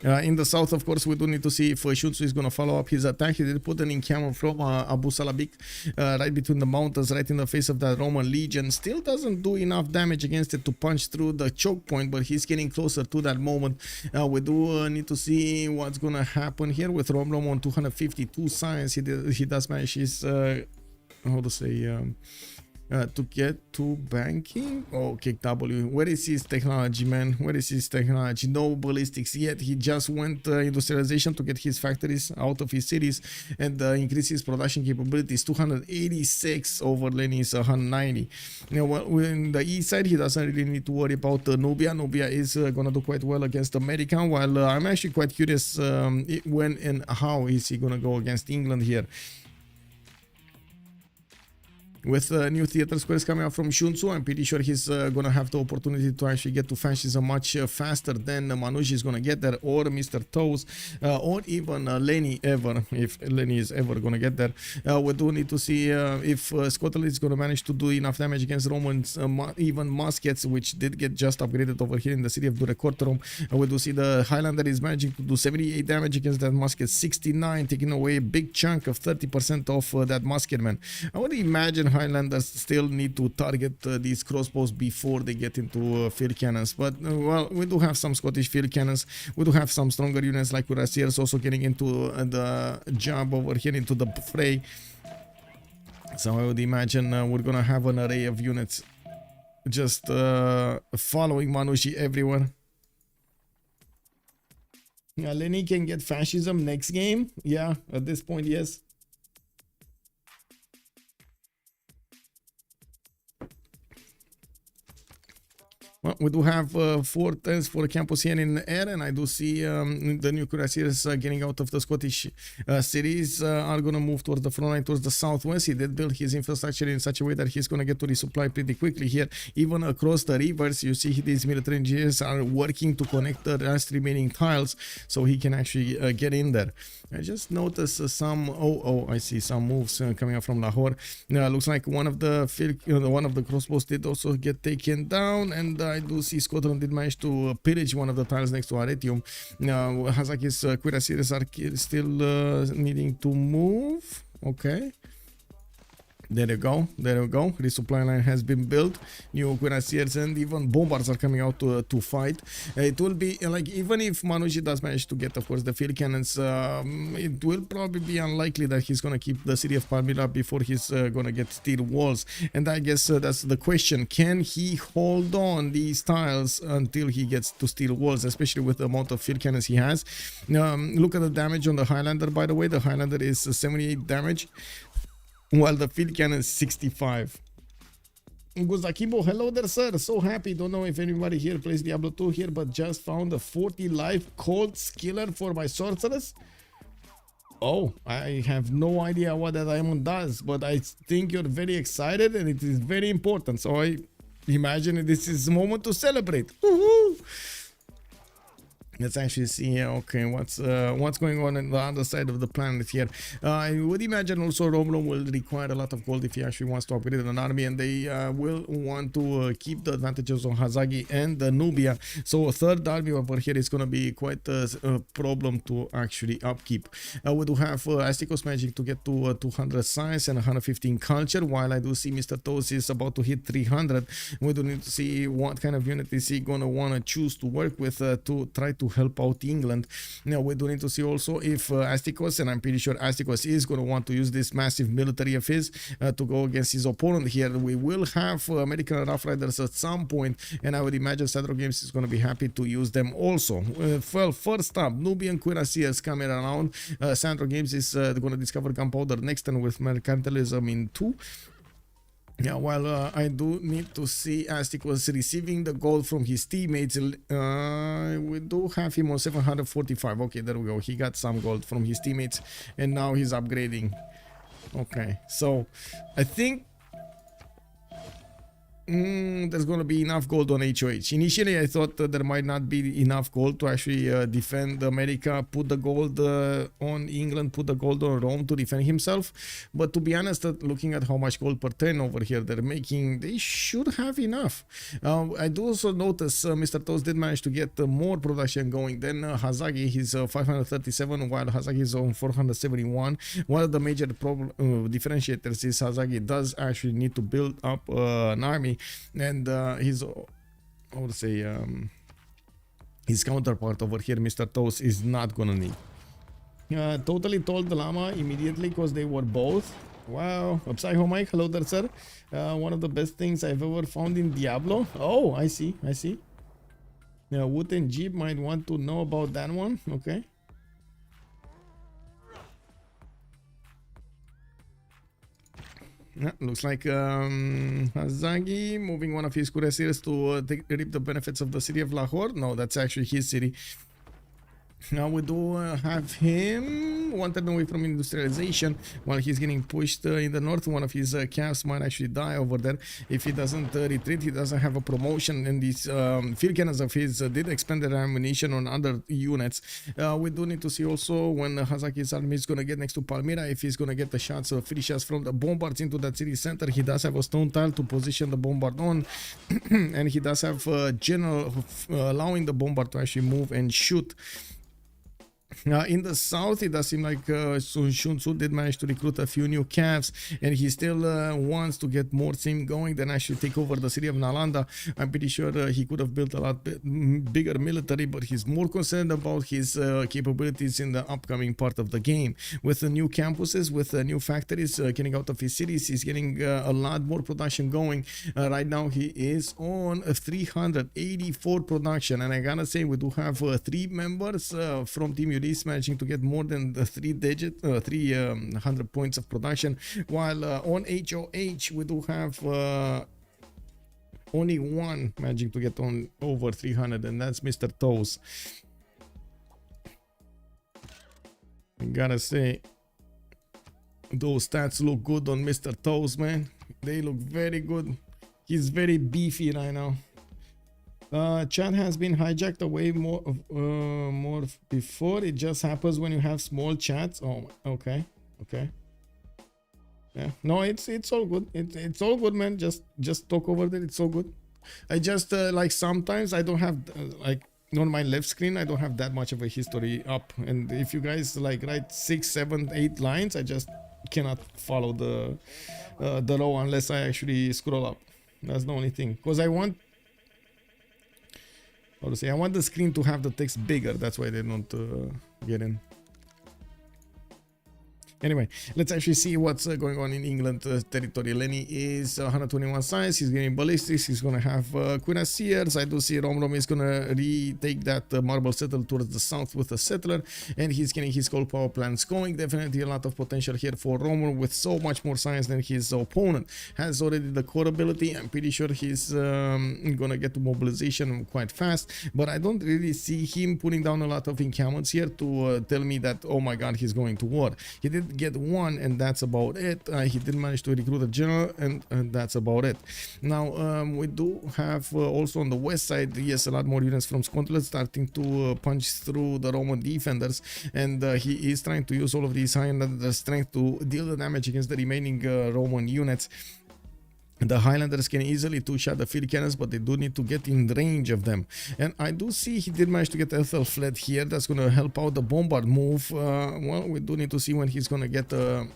S1: In the south, of course, we do need to see if Sun-Tzu is going to follow up his attack. He did put an encampment from Abu Salabik right between the mountains, right in the face of that Roman legion. Still doesn't do enough damage against it to punch through the choke point, but he's getting closer to that moment. We do need to see what's going to happen here with Romrom on 252 science. He does manage his, how to say... to get to banking. Oh, kick W. Where is his technology, man? Where is his technology? No ballistics yet. He just went industrialization to get his factories out of his cities and increase his production capabilities. 286 over Lenny's 190. You know, well, in the east side, he doesn't really need to worry about Nubia. Nubia is gonna do quite well against America, while I'm actually quite curious when and how is he gonna go against England here. With new theater squares coming out from Sun-Tzu, I'm pretty sure he's gonna have the opportunity to actually get to fascism much faster than Manuji is gonna get there, or Mr. Toes, or even Lenny ever, if Lenny is ever gonna get there. We do need to see if Scotland is gonna manage to do enough damage against Romans, even muskets, which did get just upgraded over here in the city of Durecortorum. We do see the Highlander is managing to do 78 damage against that musket, 69, taking away a big chunk of 30% of that musketman. I would imagine Highlanders still need to target these crossbows before they get into field cannons, but well, we do have some Scottish field cannons. We do have some stronger units like cuirassiers also getting into the job over here, into the fray. So I would imagine we're gonna have an array of units just following Manuji everywhere. Yeah, Lenny can get fascism next game. Yeah, at this point, yes. Well, we do have 4 turns for campus here in the air, and I do see the new cuirassiers getting out of the Scottish cities are going to move towards the front line, towards the southwest. He did build his infrastructure in such a way that he's going to get to resupply pretty quickly here. Even across the rivers, you see these military engineers are working to connect the last remaining tiles so he can actually get in there. I just noticed some, I see some moves coming up from Lahore. Looks like one of the crossbows did also get taken down, and I do see Scotland did manage to pillage one of the tiles next to Arretium. Hazaggi's cuirassiers are still needing to move. Okay. There you go, there you go. Resupply line has been built. New cuirassiers and even bombards are coming out to fight. It will be like, even if Manuji does manage to get, of course, the field cannons, it will probably be unlikely that he's gonna keep the city of Palmyra before he's gonna get steel walls. And I guess that's the question: can he hold on these tiles until he gets to steel walls, especially with the amount of field cannons he has? Look at the damage on the Highlander, by the way. The Highlander is 78 damage, while the field cannon is 65. Guzakimbo, hello there, sir. So happy. Don't know if anybody here plays Diablo 2 here, but just found a 40 life cold skiller for my sorceress. Oh, I have no idea what that diamond does, but I think you're very excited and it is very important. So I imagine this is a moment to celebrate. Woohoo! Let's actually see here. Okay, what's going on the other side of the planet here. I would imagine also Romrom will require a lot of gold if he actually wants to upgrade an army, and they will want to keep the advantages of Hazaggi and Nubia. So a third army over here is going to be quite a problem to actually upkeep. We do have Astikos managing to get to 200 science and 115 culture, while I do see Mr. Toes is about to hit 300. We do need to see what kind of unit is he going to want to choose to work with to try to help out England. Now we do need to see also if Astikos, and I'm pretty sure Astikos is going to want to use this massive military of his to go against his opponent here. We will have American Rough Riders at some point, and I would imagine SandroGames is going to be happy to use them also. Well, first up, Nubian cuirassiers coming around. SandroGames is going to discover gunpowder next turn with mercantilism in 2. Yeah, while I do need to see Astikos receiving the gold from his teammates. We do have him on 745. Okay, there we go. He got some gold from his teammates, and now he's upgrading. Okay, so I think there's going to be enough gold on HOH. Initially, I thought there might not be enough gold to actually defend America, put the gold on England, put the gold on Rome to defend himself. But to be honest, looking at how much gold per turn over here they're making, they should have enough. I do also notice Mr. Toast did manage to get more production going than Hazaggi. He's 537, while Hazaggi is on 471. One of the major differentiators is Hazaggi does actually need to build up an army. And his, I would say, his counterpart over here, Mr. Toast, is not gonna need. Totally told the llama immediately because they were both. Wow. Psycho Mike, hello there, sir. One of the best things I've ever found in Diablo. Oh, I see. Wood and Jeep might want to know about that one. Okay. Yeah, looks like Hazaggi moving one of his cuirassiers to reap the benefits of the city of Lahore. No, that's actually his city. Now we do have him wandered away from industrialization while he's getting pushed in the north. One of his calves might actually die over there if he doesn't retreat. He doesn't have a promotion, and these field cannons of his did expend their ammunition on other units. We do need to see also when Hazaggi's army is going to get next to Palmyra, if he's going to get the shots, free shots from the bombards into that city center. He does have a stone tile to position the bombard on, and he does have general allowing the bombard to actually move and shoot. In the south, it does seem like Sun-Tzu did manage to recruit a few new calves, and he still wants to get more team going than actually take over the city of Nalanda. I'm pretty sure he could have built a lot bigger military, but he's more concerned about his capabilities in the upcoming part of the game. With the new campuses, with the new factories getting out of his cities, he's getting a lot more production going. Right now, he is on 384 production, and I gotta say, we do have 3 members from Team Ulyss managing to get more than the 300 points of production, while on HOH we do have only one managing to get on over 300, and that's Mr. Toes. I gotta say, those stats look good on Mr. Toes, man. They look very good. He's very beefy right now. Chat has been hijacked away more before. It just happens when you have small chats. Oh, okay. Yeah, no, it's all good. It's all good, man. Just talk over there. It's all good. I just like sometimes I don't have like on my left screen I don't have that much of a history up, and if you guys like write 6, 7, 8 lines, I just cannot follow the row unless I actually scroll up. That's the only thing, because I want, how to say, I want the screen to have the text bigger. That's why they don't get in. Anyway, let's actually see what's going on in England territory. Lenny is 121 science. He's getting ballistics. He's gonna have cuirassiers. I do see Romrom is gonna retake that marble settle towards the south with a settler, and he's getting his coal power plants going. Definitely a lot of potential here for Romrom, with so much more science than his opponent. Has already the core ability. I'm pretty sure he's gonna get to mobilization quite fast, but I don't really see him putting down a lot of encampments here to tell me that, oh my god, he's going to war. He did get one, and that's about it. He did manage to recruit a general, and that's about it. Now we do have also on the west side, yes, a lot more units from Scotland starting to punch through the Roman defenders, and he is trying to use all of these Highlander strength to deal the damage against the remaining Roman units. The Highlanders can easily two-shot the field cannons, but they do need to get in range of them. And I do see he did manage to get Ethel fled here. That's going to help out the bombard move. Well, we do need to see when he's going to get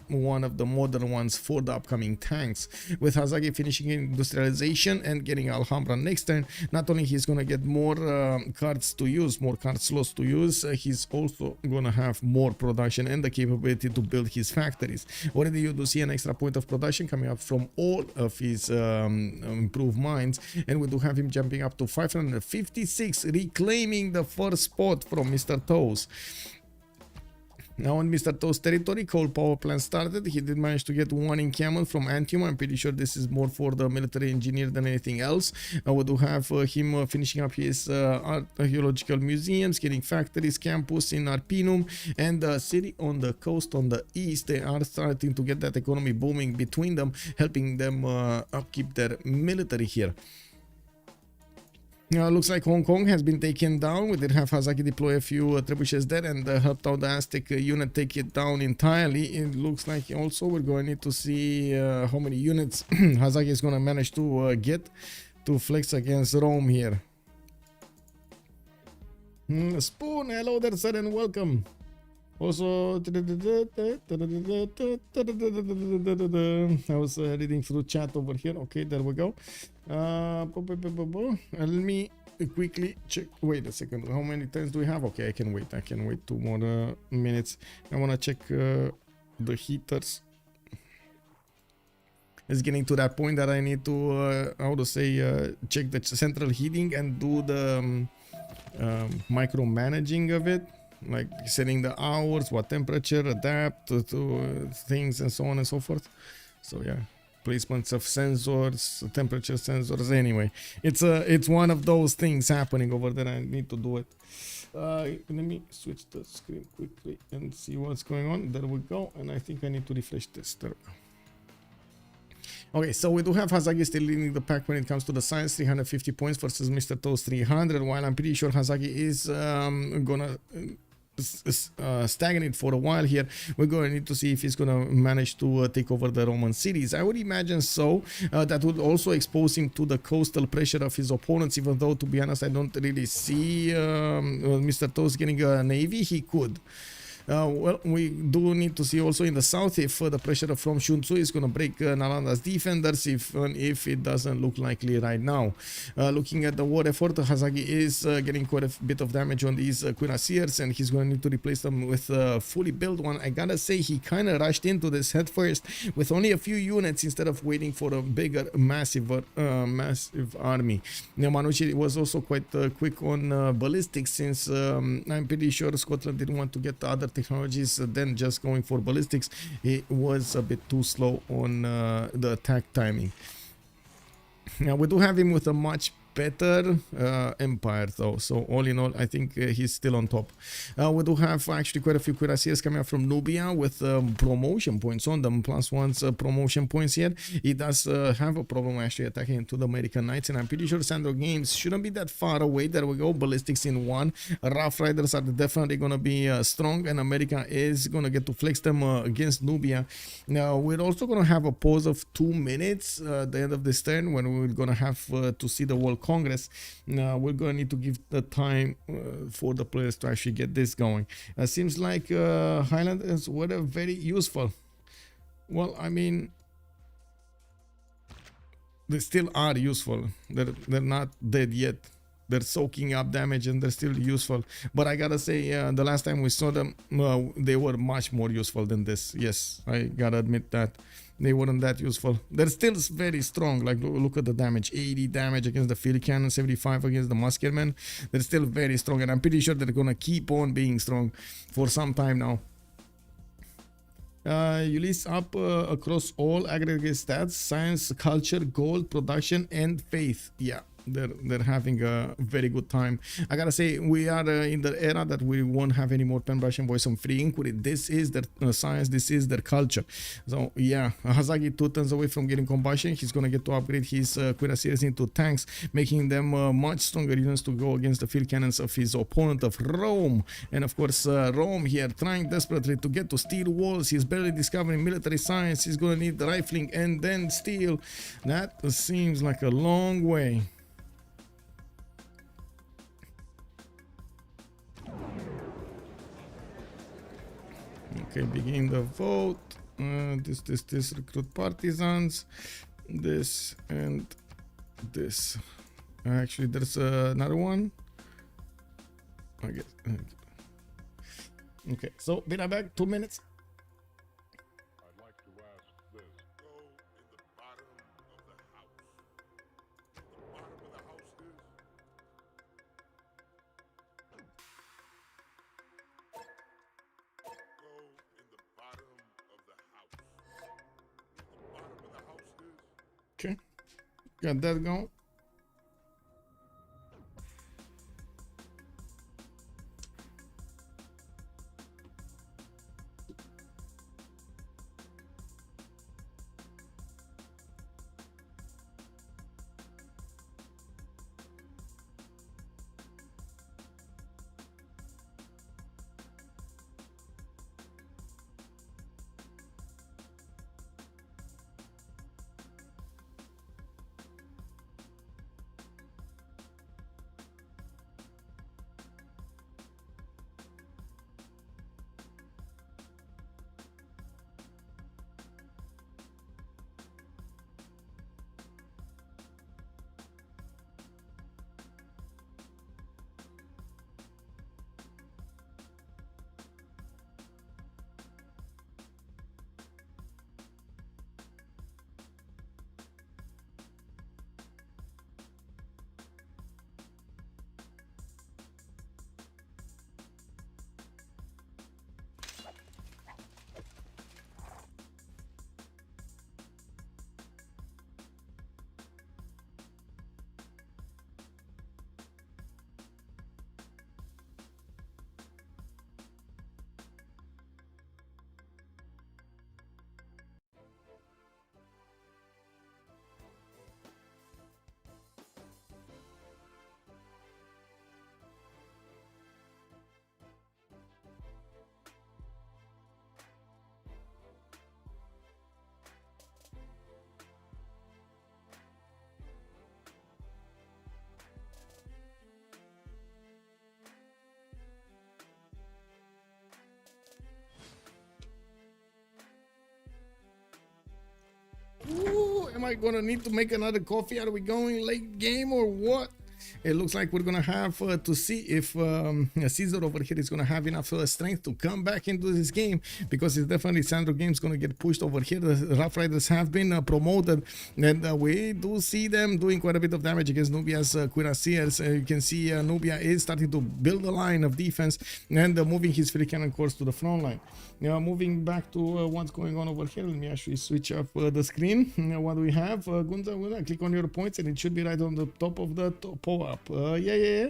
S1: one of the modern ones for the upcoming tanks. With Hazaggi finishing industrialization and getting Alhambra next turn, not only he's going to get more cards to use, more card slots to use, he's also going to have more production and the capability to build his factories. Already you do see an extra point of production coming up from all of his improved mines, and we do have him jumping up to 556, reclaiming the first spot from Mr. Toes. Now on Mr. Toes territory, coal power plant started. He did manage to get one encampment from Antium. I'm pretty sure this is more for the military engineer than anything else. We do have him finishing up his archaeological museums, getting factories, campus in Arpinum, and the city on the coast on the east. They are starting to get that economy booming between them, helping them upkeep their military here. Looks like Hong Kong has been taken down. We did have Hazaggi deploy a few trebuchets there and helped out the Aztec unit take it down entirely. It looks like also we're going to need to see how many units Hazaggi is going to manage to get to flex against Rome here. Spoon, hello there, sir, and welcome. Also, I was reading through chat over here. Okay, there we go. Let me quickly check. Wait a second. How many turns do we have? Okay, I can wait. I can wait 2 more minutes. I want to check the heaters. It's getting to that point that I need to, how to say, check the central heating and do the micromanaging of it. Like setting the hours, what temperature, adapt to things and so on and so forth. So yeah, placements of sensors, temperature sensors. Anyway, it's one of those things happening over there. I need to do it. Let me switch the screen quickly and see what's going on. There we go. And I think I need to refresh this. There. Okay, so we do have Hazaggi still leading the pack when it comes to the science, 350 points versus Mr. Toes 300, while I'm pretty sure Hazaggi is gonna stagnate for a while here. We're going to need to see if he's going to manage to take over the Roman cities. I would imagine so. That would also expose him to the coastal pressure of his opponents, even though, to be honest, I don't really see Mr. Toes getting a navy. He could. Well, we do need to see also in the south if the pressure from Sun-Tzu is going to break Nalanda's defenders, if it doesn't look likely right now. Looking at the war effort, Hazaggi is getting quite a bit of damage on these cuirassiers, and he's going to need to replace them with a fully built one. I gotta say, he kind of rushed into this head first with only a few units instead of waiting for a bigger, massive army. Now, Manuji was also quite quick on ballistics, since I'm pretty sure Scotland didn't want to get the other technologies than just going for ballistics. It was a bit too slow on the attack timing. Now we do have him with a much better empire though, so all in all I think he's still on top. We do have actually quite a few cuirassiers coming up from Nubia with promotion points on them, +1 promotion points here. He does have a problem actually attacking into the American Knights, and I'm pretty sure SandroGames shouldn't be that far away. There we go, ballistics in 1. Rough Riders are definitely gonna be strong, and America is gonna get to flex them against Nubia. Now we're also gonna have a pause of 2 minutes at the end of this turn, when we're gonna have to see the World Congress. We're gonna need to give the time for the players to actually get this going. Seems like Highlands were very useful. Well, I mean, they still are useful. They're not dead yet. They're soaking up damage and they're still useful. But I gotta say, the last time we saw them, they were much more useful than this. Yes, I gotta admit that. They weren't that useful. They're still very strong. Like, look at the damage. 80 damage against the field cannon, 75 against the musketmen. They're still very strong, and I'm pretty sure they're gonna keep on being strong for some time now. Ulyss up across all aggregate stats: science, culture, gold, production, and faith. Yeah, they're having a very good time. I gotta say, we are in the era that we won't have any more pen brush and voice on free inquiry. This is their science, this is their culture. So yeah, Hazaggi 2 turns away from getting combustion. He's gonna get to upgrade his cuirassiers into tanks, making them much stronger units to go against the field cannons of his opponent of Rome. And of course, Rome here trying desperately to get to steel walls. He's barely discovering military science. He's gonna need rifling and then steel. That seems like a long way. Okay, begin the vote. This recruit partisans. This and this. Actually, there's another one. I guess. Okay, so be right back. 2 minutes.
S3: I'd like to ask this. Go in the bottom of the house. The bottom of the house is. Go in the bottom of the house. The bottom of the house is.
S1: Okay, got that going. Ooh, am I gonna need to make another coffee? Are we going late game or what? it looks like we're gonna have to see if Caesar over here is gonna have enough strength to come back into this game, because it's definitely SandroGames gonna get pushed over here. The Rough Riders have been promoted, and we do see them doing quite a bit of damage against Nubia's cuirassiers. You can see Nubia is starting to build a line of defense and moving his free cannon course to the front line. Now, moving back to what's going on over here, let me actually switch up the screen. What do we have? Gunza, click on your points and it should be right on the top of the pop-up. Yeah.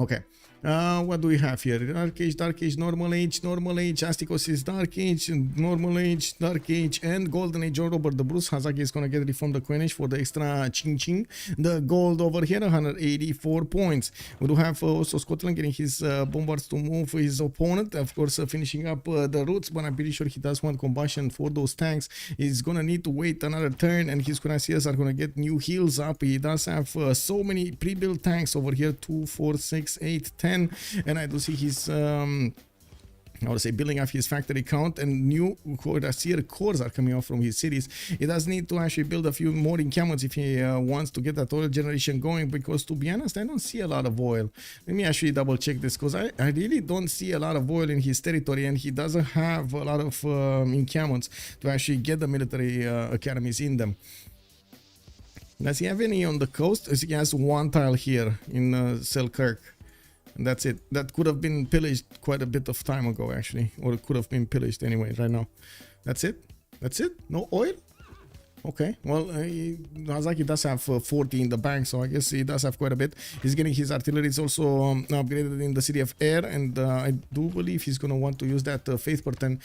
S1: Okay. What do we have here? Dark Age, Normal Age, Astikos is Dark Age, Normal Age, Dark Age, and Golden Age all over the Bruce. Hazaggi is gonna get reformed the coinage for the extra ching. The gold over here, 184 points. We do have also Scotland getting his bombards to move his opponent, of course, finishing up the routes, but I'm pretty sure he does want combustion for those tanks. He's gonna need to wait another turn, and his cuirassiers are gonna get new heals up. He does have so many pre-built tanks over here, 2, 4, 6, 8, 10. And I do see his I would say building up his factory count, and new cuirassier cores are coming out from his cities. He does need to actually build a few more encampments if he wants to get that oil generation going, because to be honest, I don't see a lot of oil. Let me actually double check this, because I really don't see a lot of oil in his territory, and he doesn't have a lot of encampments to actually get the military academies in them. Does he have any on the coast? He has one tile here in Selkirk. And that's it. That could have been pillaged quite a bit of time ago, actually. Or it could have been pillaged anyway, right now. That's it? That's it? No oil? Okay, well, Hazaggi does have 40 in the bank, so I guess he does have quite a bit. He's getting his artillery is also upgraded in the City of Air, and I do believe he's going to want to use that Faith Perten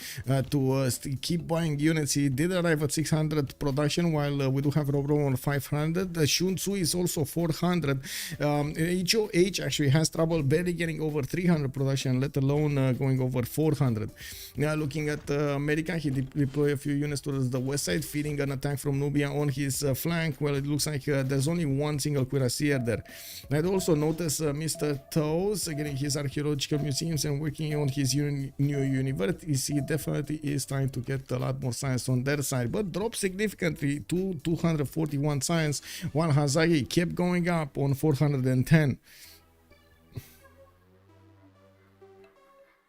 S1: to keep buying units. He did arrive at 600 production, while we do have Romrom on 500. Sun-Tzu is also 400. HOH actually has trouble barely getting over 300 production, let alone going over 400. Now, looking at America, he deployed a few units towards the west side, feeding an attack from Nubia on his flank. Well, it looks like there's only one single cuirassier there. I'd also notice Mr. Toes getting his archaeological museums and working on his new university. He definitely is trying to get a lot more science on their side, but dropped significantly to 241 science, while Hazaggi kept going up on 410.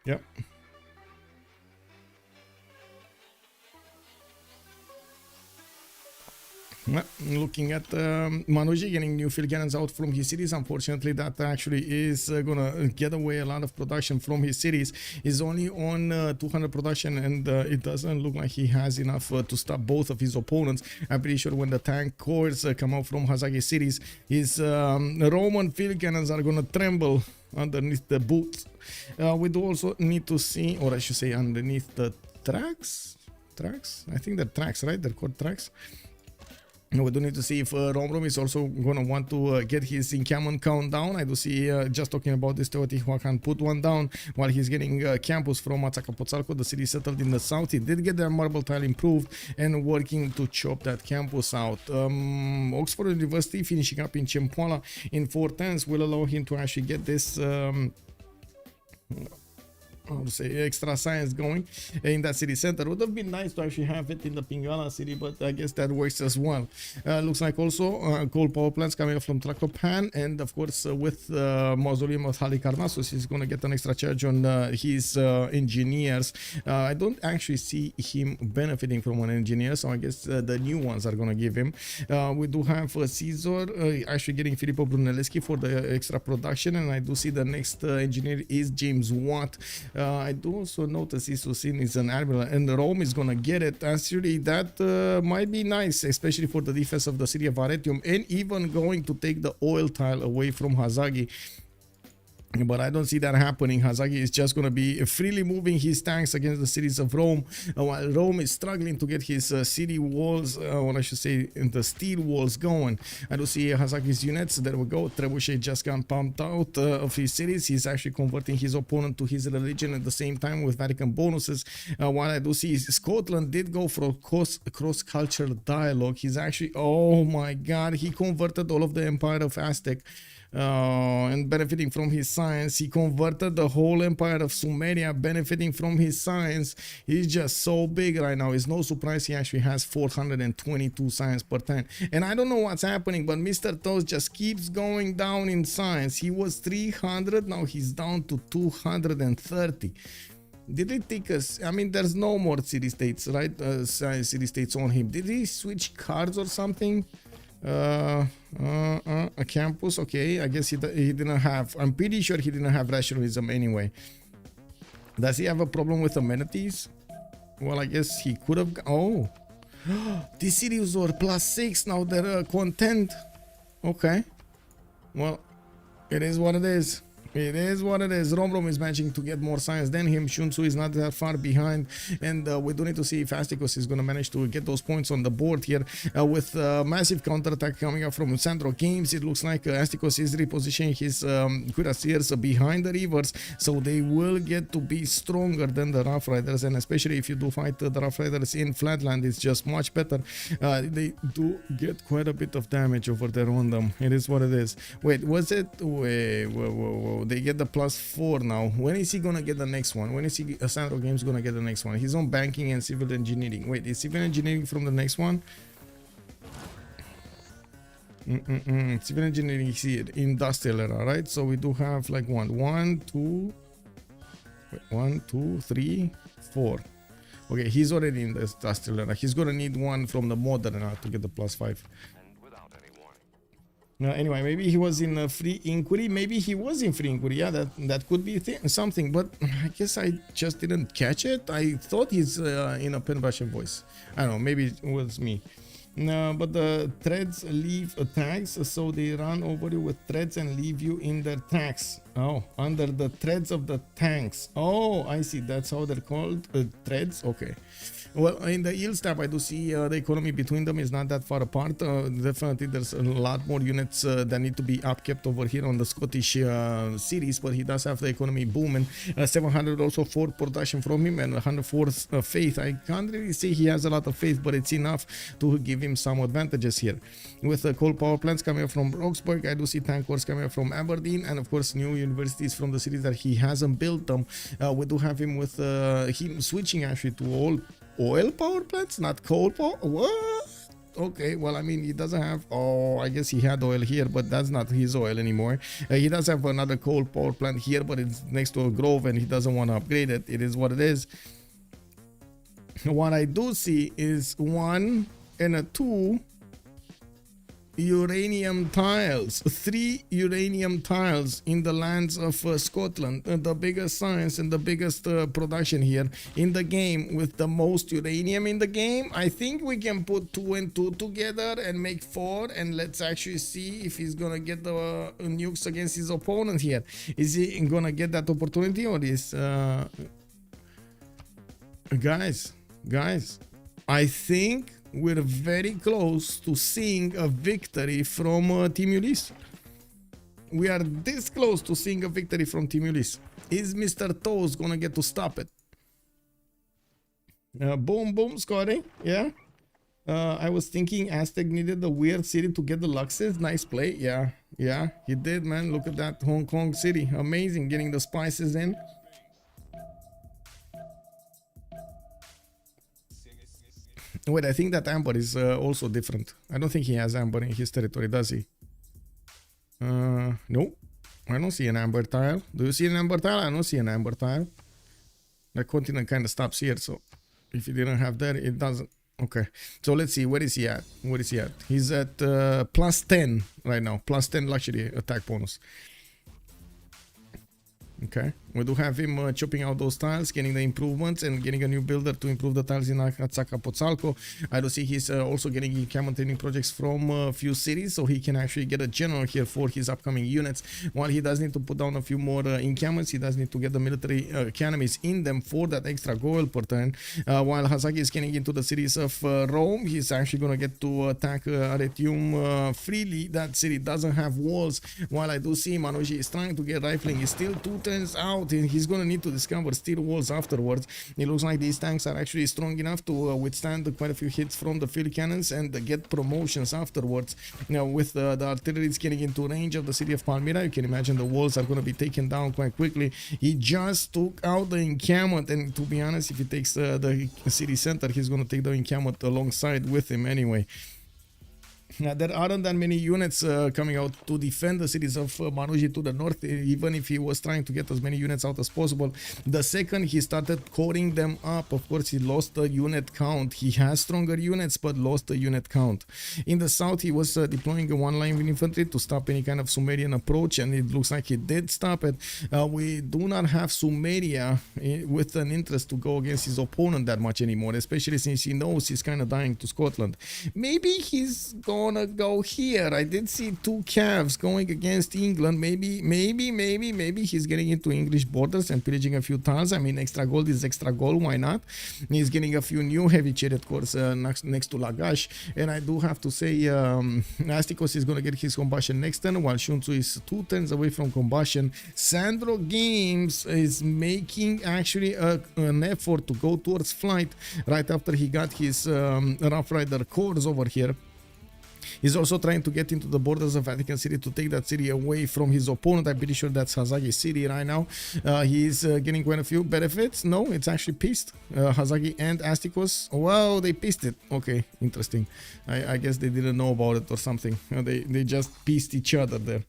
S1: Yep. Looking at Manuji getting new field cannons out from his cities. Unfortunately, that actually is gonna get away a lot of production from his cities. He's only on 200 production, and it doesn't look like he has enough to stop both of his opponents. I'm pretty sure when the tank cores come out from Hazaggi cities, his Roman field cannons are gonna tremble underneath the boots. We do also need to see, or I should say underneath the tracks. I think they're tracks, right? They're called tracks. We do need to see if Romrom is also going to want to get his encampment count down. I do see, just talking about this, Teotihuacan put one down while he's getting campus from Azcapotzalco, the city settled in the south. He did get their marble tile improved and working to chop that campus out. Oxford University finishing up in Cempoala in 410s will allow him to actually get this I would say extra science going in that city center. Would have been nice to actually have it in the Pingala city, but I guess that works as well. Looks like also coal power plants coming up from Traclopan, and of course with Mausoleum of Halicarnassus, he's going to get an extra charge on his engineers. I don't actually see him benefiting from an engineer, so I guess the new ones are going to give him. We do have Caesar actually getting Filippo Brunelleschi for the extra production, and I do see the next engineer is James Watt. I do also notice Isusin is an admiral, and Rome is gonna get it. Actually, that might be nice, especially for the defense of the city of Arretium, and even going to take the oil tile away from Hazaggi. But I don't see that happening. Hazaggi is just going to be freely moving his tanks against the cities of Rome, while Rome is struggling to get his city walls, or I should say the steel walls going. I do see Hazaggi's units. There we go. Trebuchet just got pumped out of his cities. He's actually converting his opponent to his religion at the same time with Vatican bonuses. While I do see Scotland did go for cross-cultural dialogue. He's actually, oh my god, he converted all of the Empire of Aztec. and benefiting from his science. He converted the whole empire of Sumeria, benefiting from his science. He's just so big right now. It's no surprise he actually has 422 science per turn. And I don't know what's happening, but Mr. Toast just keeps going down in science. He was 300, now he's down to 230. Did it take us? I mean, there's no more city states, right? City states on him. Did he switch cards or something? A campus. Okay, I guess he didn't have. I'm pretty sure he didn't have rationalism anyway. Does he have a problem with amenities? Well, I guess he could have. Oh, these cities were +6. Now they're content. Okay. Well, it is what it is. It is what it is. Romrom is managing to get more science than him. Sun-Tzu is not that far behind. And we do need to see if Astikos is going to manage to get those points on the board here. With massive counterattack coming up from SandroGames, it looks like Astikos is repositioning his cuirassiers behind the rivers. So they will get to be stronger than the Rough Riders. And especially if you do fight the Rough Riders in Flatland, it's just much better. They do get quite a bit of damage over there on them. It is what it is. Wait, was it? Wait, whoa. They get the +4 now. When is he gonna get the next one? When is he SandroGames gonna get the next one? He's on banking and civil engineering. Wait, is civil engineering from the next one? Civil engineering is here. Industrial era, right? So we do have like one, two, 3, 4. Okay, he's already in the industrial era. He's gonna need one from the modern era to get the +5. Anyway, maybe he was in free inquiry. Maybe he was in free inquiry. Yeah, that could be something. But I guess I just didn't catch it. I thought he's in a pen Russian voice. I don't know. Maybe it was me. No, but the threads leave tags, so they run over you with threads and leave you in their tags. Oh, under the threads of the tanks. Oh, I see. That's how they're called. Threads. Okay. Well, in the yields tab, I do see the economy between them is not that far apart. Definitely, there's a lot more units that need to be upkept over here on the Scottish series, but he does have the economy booming. 700 also for production from him and 104 faith. I can't really say he has a lot of faith, but it's enough to give him some advantages here. With the coal power plants coming up from Roxburgh, I do see tank wars coming up from Aberdeen, and of course new universities from the cities that he hasn't built them. We do have him with him switching actually to all oil power plants, not coal power. What? Okay, well, I mean, he doesn't have. Oh, I guess he had oil here, but that's not his oil anymore. He does have another coal power plant here, but it's next to a grove and he doesn't want to upgrade it. It is what it is. What I do see is 1 and a 2 uranium tiles, 3 uranium tiles in the lands of Scotland. The biggest science and the biggest production here in the game, with the most uranium in the game. I think we can put 2 and 2 together and make 4, and let's actually see if he's gonna get the nukes against his opponent here. Is he gonna get that opportunity, or is guys, I think we're very close to seeing a victory from Team Ulyss. We are this close to seeing a victory from Team Ulyss. Is Mr. Toes gonna get to stop it? Boom, scoring. Yeah. I was thinking Aztec needed a weird city to get the Luxes. Nice play. Yeah, he did, man. Look at that Hong Kong city. Amazing, getting the spices in. Wait, I think that amber is also different. I don't think he has amber in his territory, does he? No, I don't see an amber tile. Do you see an amber tile? I don't see an amber tile. The continent kind of stops here, so if he didn't have that, it doesn't. Okay, so let's see, where is he at? He's at +10 right now, +10 luxury attack bonus. Okay, we do have him chopping out those tiles, getting the improvements and getting a new builder to improve the tiles in Azcapotzalco. I do see he's also getting encampment training projects from a few cities, so he can actually get a general here for his upcoming units. While he does need to put down a few more encampments, he does need to get the military academies in them for that extra gold per turn. While Hazaggi is getting into the cities of Rome, he's actually going to get to attack Aretium freely. That city doesn't have walls. While I do see Manuji is trying to get rifling, he's still 2 turns out. out, and he's gonna need to discover steel walls afterwards. It looks like these tanks are actually strong enough to withstand quite a few hits from the field cannons and get promotions afterwards. Now with the artillery getting into range of the city of Palmyra, you can imagine the walls are going to be taken down quite quickly. He just took out the encampment, and to be honest, if he takes the city center, he's going to take the encampment alongside with him anyway. There aren't that many units coming out to defend the cities of Manuji to the north, even if he was trying to get as many units out as possible. The second he started coring them up, of course, he lost the unit count. He has stronger units, but lost the unit count. In the south, he was deploying a one-line infantry to stop any kind of Sumerian approach, and it looks like he did stop it. We do not have Sumeria with an interest to go against his opponent that much anymore, especially since he knows he's kind of dying to Scotland. Maybe he's gonna go here. I did see 2 calves going against England. Maybe he's getting into English borders and pillaging a few tiles. I mean, extra gold is extra gold, why not? He's getting a few new heavy chariot corps next to Lagash, and I do have to say Astikos is gonna get his combustion next turn, while Sun-Tzu is 2 turns away from combustion. SandroGames is making actually an effort to go towards flight right after he got his Rough Rider corps over here. He's also trying to get into the borders of Vatican City to take that city away from his opponent. I'm pretty sure that's Hazaggi City right now. He's getting quite a few benefits. No, it's actually pieced. Hazaggi and Astikos. Wow, they pieced it. Okay, interesting. I guess they didn't know about it or something. They just pieced each other there.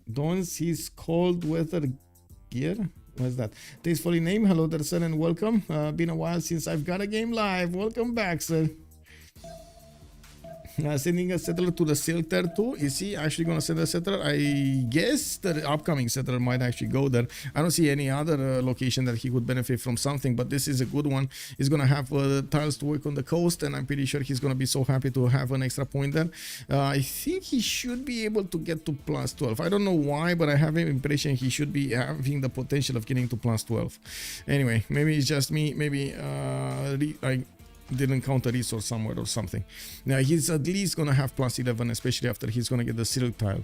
S1: Don's his cold weather gear. What's that? Tastefully name. Hello there, sir, and welcome. Been a while since I've got a game live. Welcome back, sir. Sending a settler to the Silk there too. Is he actually going to send a settler? I guess the upcoming settler might actually go there. I don't see any other location that he could benefit from something, but this is a good one. He's going to have tiles to work on the coast, and I'm pretty sure he's going to be so happy to have an extra point there. I think he should be able to get to plus 12. I don't know why, but I have an impression he should be having the potential of getting to plus 12. Anyway, maybe it's just me. Maybe I didn't count a resource somewhere or something. Now he's at least gonna have plus 11, especially after he's gonna get the silk tile.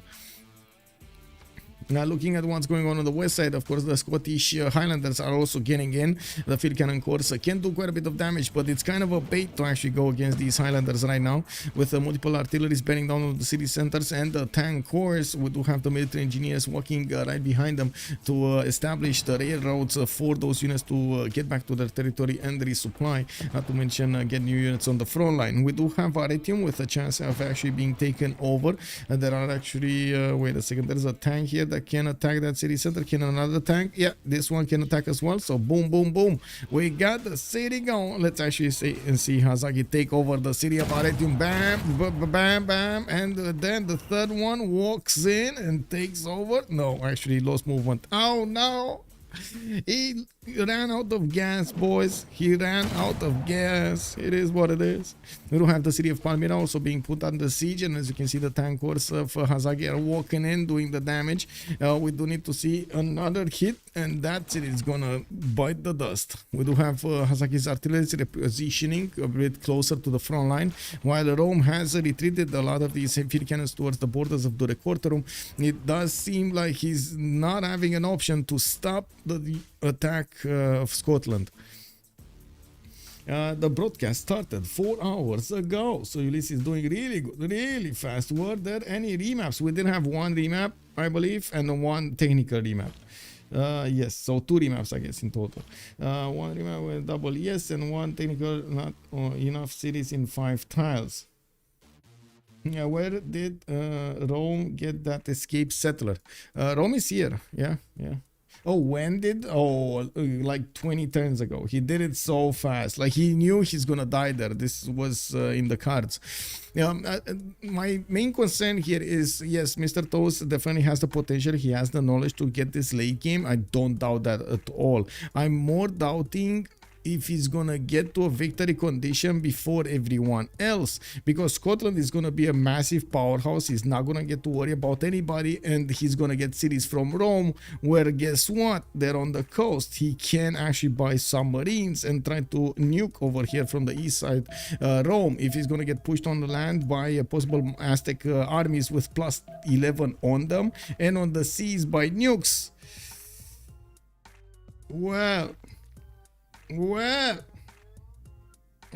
S1: Now looking at what's going on the west side, of course the Scottish Highlanders are also getting in. The field cannon corps can do quite a bit of damage, but it's kind of a bait to actually go against these Highlanders right now, with multiple artilleries bearing down on the city centers and the tank corps. We do have the military engineers walking right behind them to establish the railroads for those units to get back to their territory and resupply, not to mention get new units on the front line. We do have Aretium with a chance of actually being taken over. There are actually wait a second, there's a tank here that can attack that city center. Can another tank? Yeah, this one can attack as well. So boom, boom, boom, we got the city going. Let's actually see Hazaggi take over the city of Aretium. Bam, bam, bam, and then the third one walks in and takes over. No, actually lost movement. Oh no, he ran out of gas, boys. He ran out of gas. It is what it is. We don't have the city of Palmyra also being put under siege, and as you can see, the tank corps of Hazaggi are walking in, doing the damage. We do need to see another hit, and that city is gonna bite the dust. We do have Hazaggi's artillery repositioning a bit closer to the front line, while Rome has retreated a lot of these field cannons towards the borders of the Recorterum. It does seem like he's not having an option to stop the attack of Scotland. The broadcast started 4 hours ago, so Ulyss is doing really good, really fast. Were there any remaps? We did have 1 remap, I believe, and 1 technical remap. Yes, so 2 remaps, I guess, in total. 1 remap with double yes, and 1 technical, not enough cities in 5 tiles. Yeah, where did Rome get that escape settler? Rome is here. Yeah. Oh, when did? Oh, like 20 turns ago. He did it so fast. Like he knew he's gonna die there. This was in the cards. My main concern here is, yes, Mr. Toast definitely has the potential. He has the knowledge to get this late game. I don't doubt that at all. I'm more doubting if he's gonna get to a victory condition before everyone else, because Scotland is gonna be a massive powerhouse. He's not gonna get to worry about anybody, and he's gonna get cities from Rome, where guess what, they're on the coast. He can actually buy submarines and try to nuke over here from the east side Rome. If he's gonna get pushed on the land by possible Aztec armies with plus 11 on them, and on the seas by nukes, well,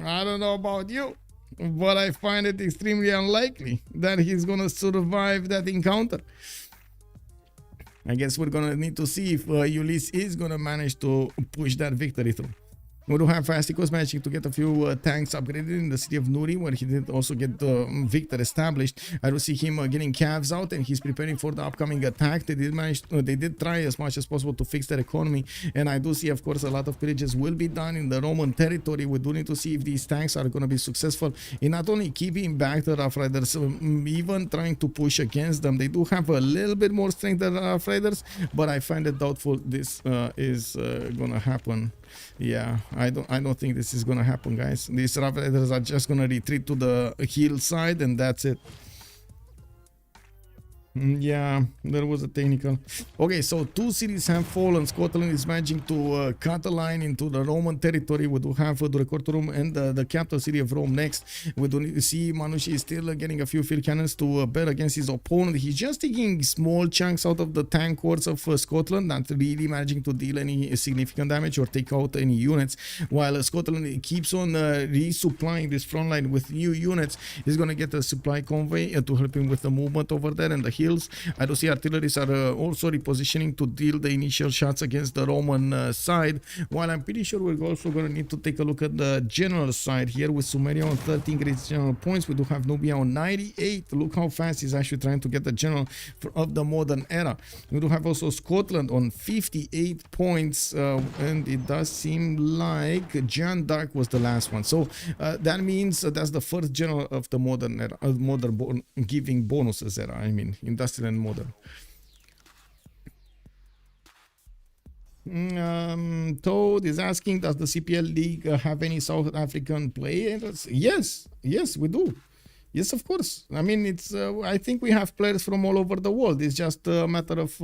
S1: I don't know about you, but I find it extremely unlikely that he's gonna survive that encounter. I guess we're gonna need to see if Ulyss is gonna manage to push that victory through. We do have Astikos managing to get a few tanks upgraded in the city of Nuri, where he did also get the victor established. I do see him getting calves out, and he's preparing for the upcoming attack. They did try as much as possible to fix their economy, and I do see, of course, a lot of pillages will be done in the Roman territory. We do need to see if these tanks are going to be successful in not only keeping back the Rough Riders, even trying to push against them. They do have a little bit more strength than the Rough Riders, but I find it doubtful this is going to happen. Yeah, I don't think this is gonna happen, guys. These Rough Riders are just gonna retreat to the hillside, and that's it. Yeah, there was a technical. Okay, so 2 cities have fallen. Scotland is managing to cut a line into the Roman territory. We do have the record room and the capital city of Rome next. We do need to see Manuji is still getting a few field cannons to bear against his opponent. He's just taking small chunks out of the tank hordes of Scotland, not really managing to deal any significant damage or take out any units. While Scotland keeps on resupplying this front line with new units, he's going to get a supply convoy to help him with the movement over there and the hill. I do see artilleries are also repositioning to deal the initial shots against the Roman side, while I'm pretty sure we're also going to need to take a look at the general side here with Sumeria on 13 great general points. We do have Nubia on 98. Look how fast he's actually trying to get the general of the modern era. We do have also Scotland on 58 points, and it does seem like Jeanne d'Arc was the last one. So that means that's the first general of the modern era, giving bonuses era, I mean, industrial and modern. Toad is asking, does the CPL League have any South African players? Yes, we do. Yes, of course. I mean, it's. I think we have players from all over the world. It's just a matter of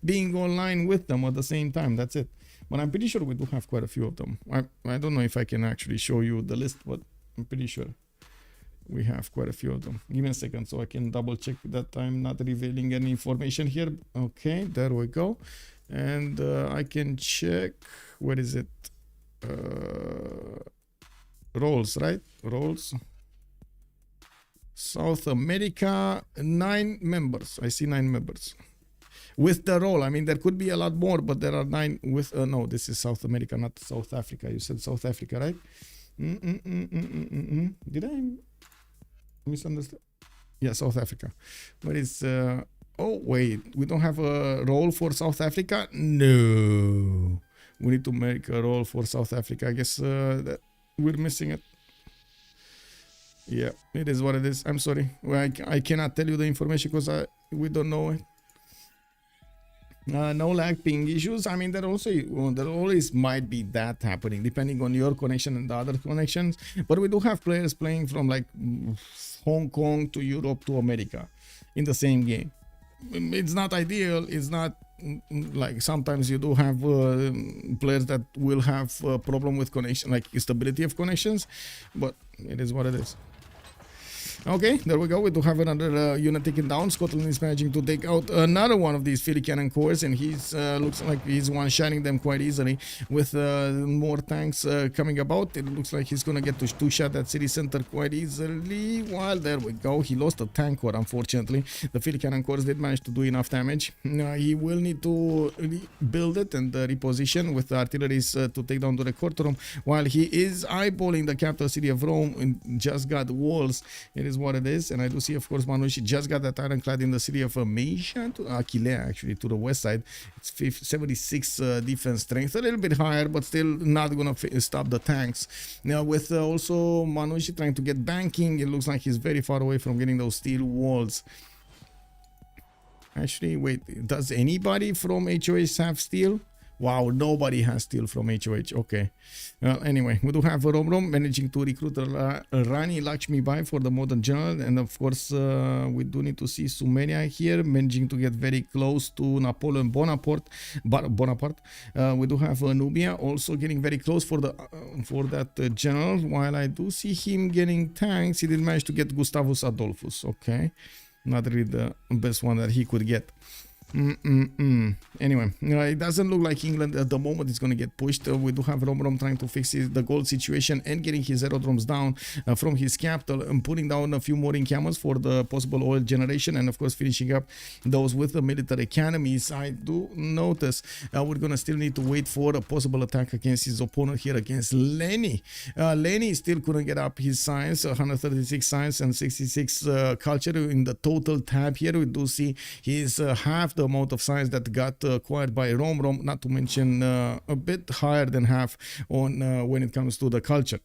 S1: being online with them at the same time. That's it. But I'm pretty sure we do have quite a few of them. I don't know if I can actually show you the list, but I'm pretty sure we have quite a few of them. Give me a second so I can double check that I'm not revealing any information here. Okay, there we go. And I can check, where is it? Roles, right? Roles. South America, 9 members. I see 9 members. With the role, I mean, there could be a lot more, but there are 9 with, no, this is South America, not South Africa. You said South Africa, right? Did I misunderstand? Yeah, South Africa. But it's oh wait, we don't have a role for South Africa. No, we need to make a role for South Africa. I guess that we're missing it. Yeah, it is what it is. I'm sorry, well, I cannot tell you the information because we don't know it. No lag ping issues. I mean, there always might be that happening depending on your connection and the other connections. But we do have players playing from like Hong Kong to Europe to America in the same game. It's not ideal. It's not like sometimes you do have players that will have a problem with connection, like stability of connections, but it is what it is. Okay, there we go. We do have another unit taken down. Scotland is managing to take out another one of these field cannon cores, and he's looks like he's one-shotting them quite easily with more tanks coming about. It looks like he's gonna get to two-shot that city center quite easily. While there we go, he lost a tank core, unfortunately. The field cannon cores did manage to do enough damage. He will need to rebuild it and reposition with the artilleries to take down the record room, while he is eyeballing the capital city of Rome and just got walls. It is what it is, and I do see, of course, Manuji just got that ironclad in the city of Meisha, to Aquilea, actually, to the west side. It's 76 defense strength, a little bit higher, but still not gonna stop the tanks. Now, with also Manuji trying to get banking, it looks like he's very far away from getting those steel walls. Actually, wait, does anybody from HOH have steel? Wow, nobody has steel from HOH. Okay. Anyway, we do have Romrom managing to recruit Rani Lakshmi Bai for the modern general. And of course, we do need to see Sumeria here managing to get very close to Napoleon Bonaparte. We do have Nubia also getting very close for that general. While I do see him getting tanks, he did manage to get Gustavus Adolphus. Okay. Not really the best one that he could get. Anyway, it doesn't look like England at the moment is going to get pushed. We do have Romrom trying to fix the gold situation and getting his aerodromes down from his capital and putting down a few more encampments for the possible oil generation, and of course finishing up those with the military academies. I do notice we're going to still need to wait for a possible attack against his opponent here against Lenny. Lenny still couldn't get up his science, 136 science and 66 culture in the total tab here. We do see he's half the amount of science that got acquired by Romrom, not to mention a bit higher than half on when it comes to the culture.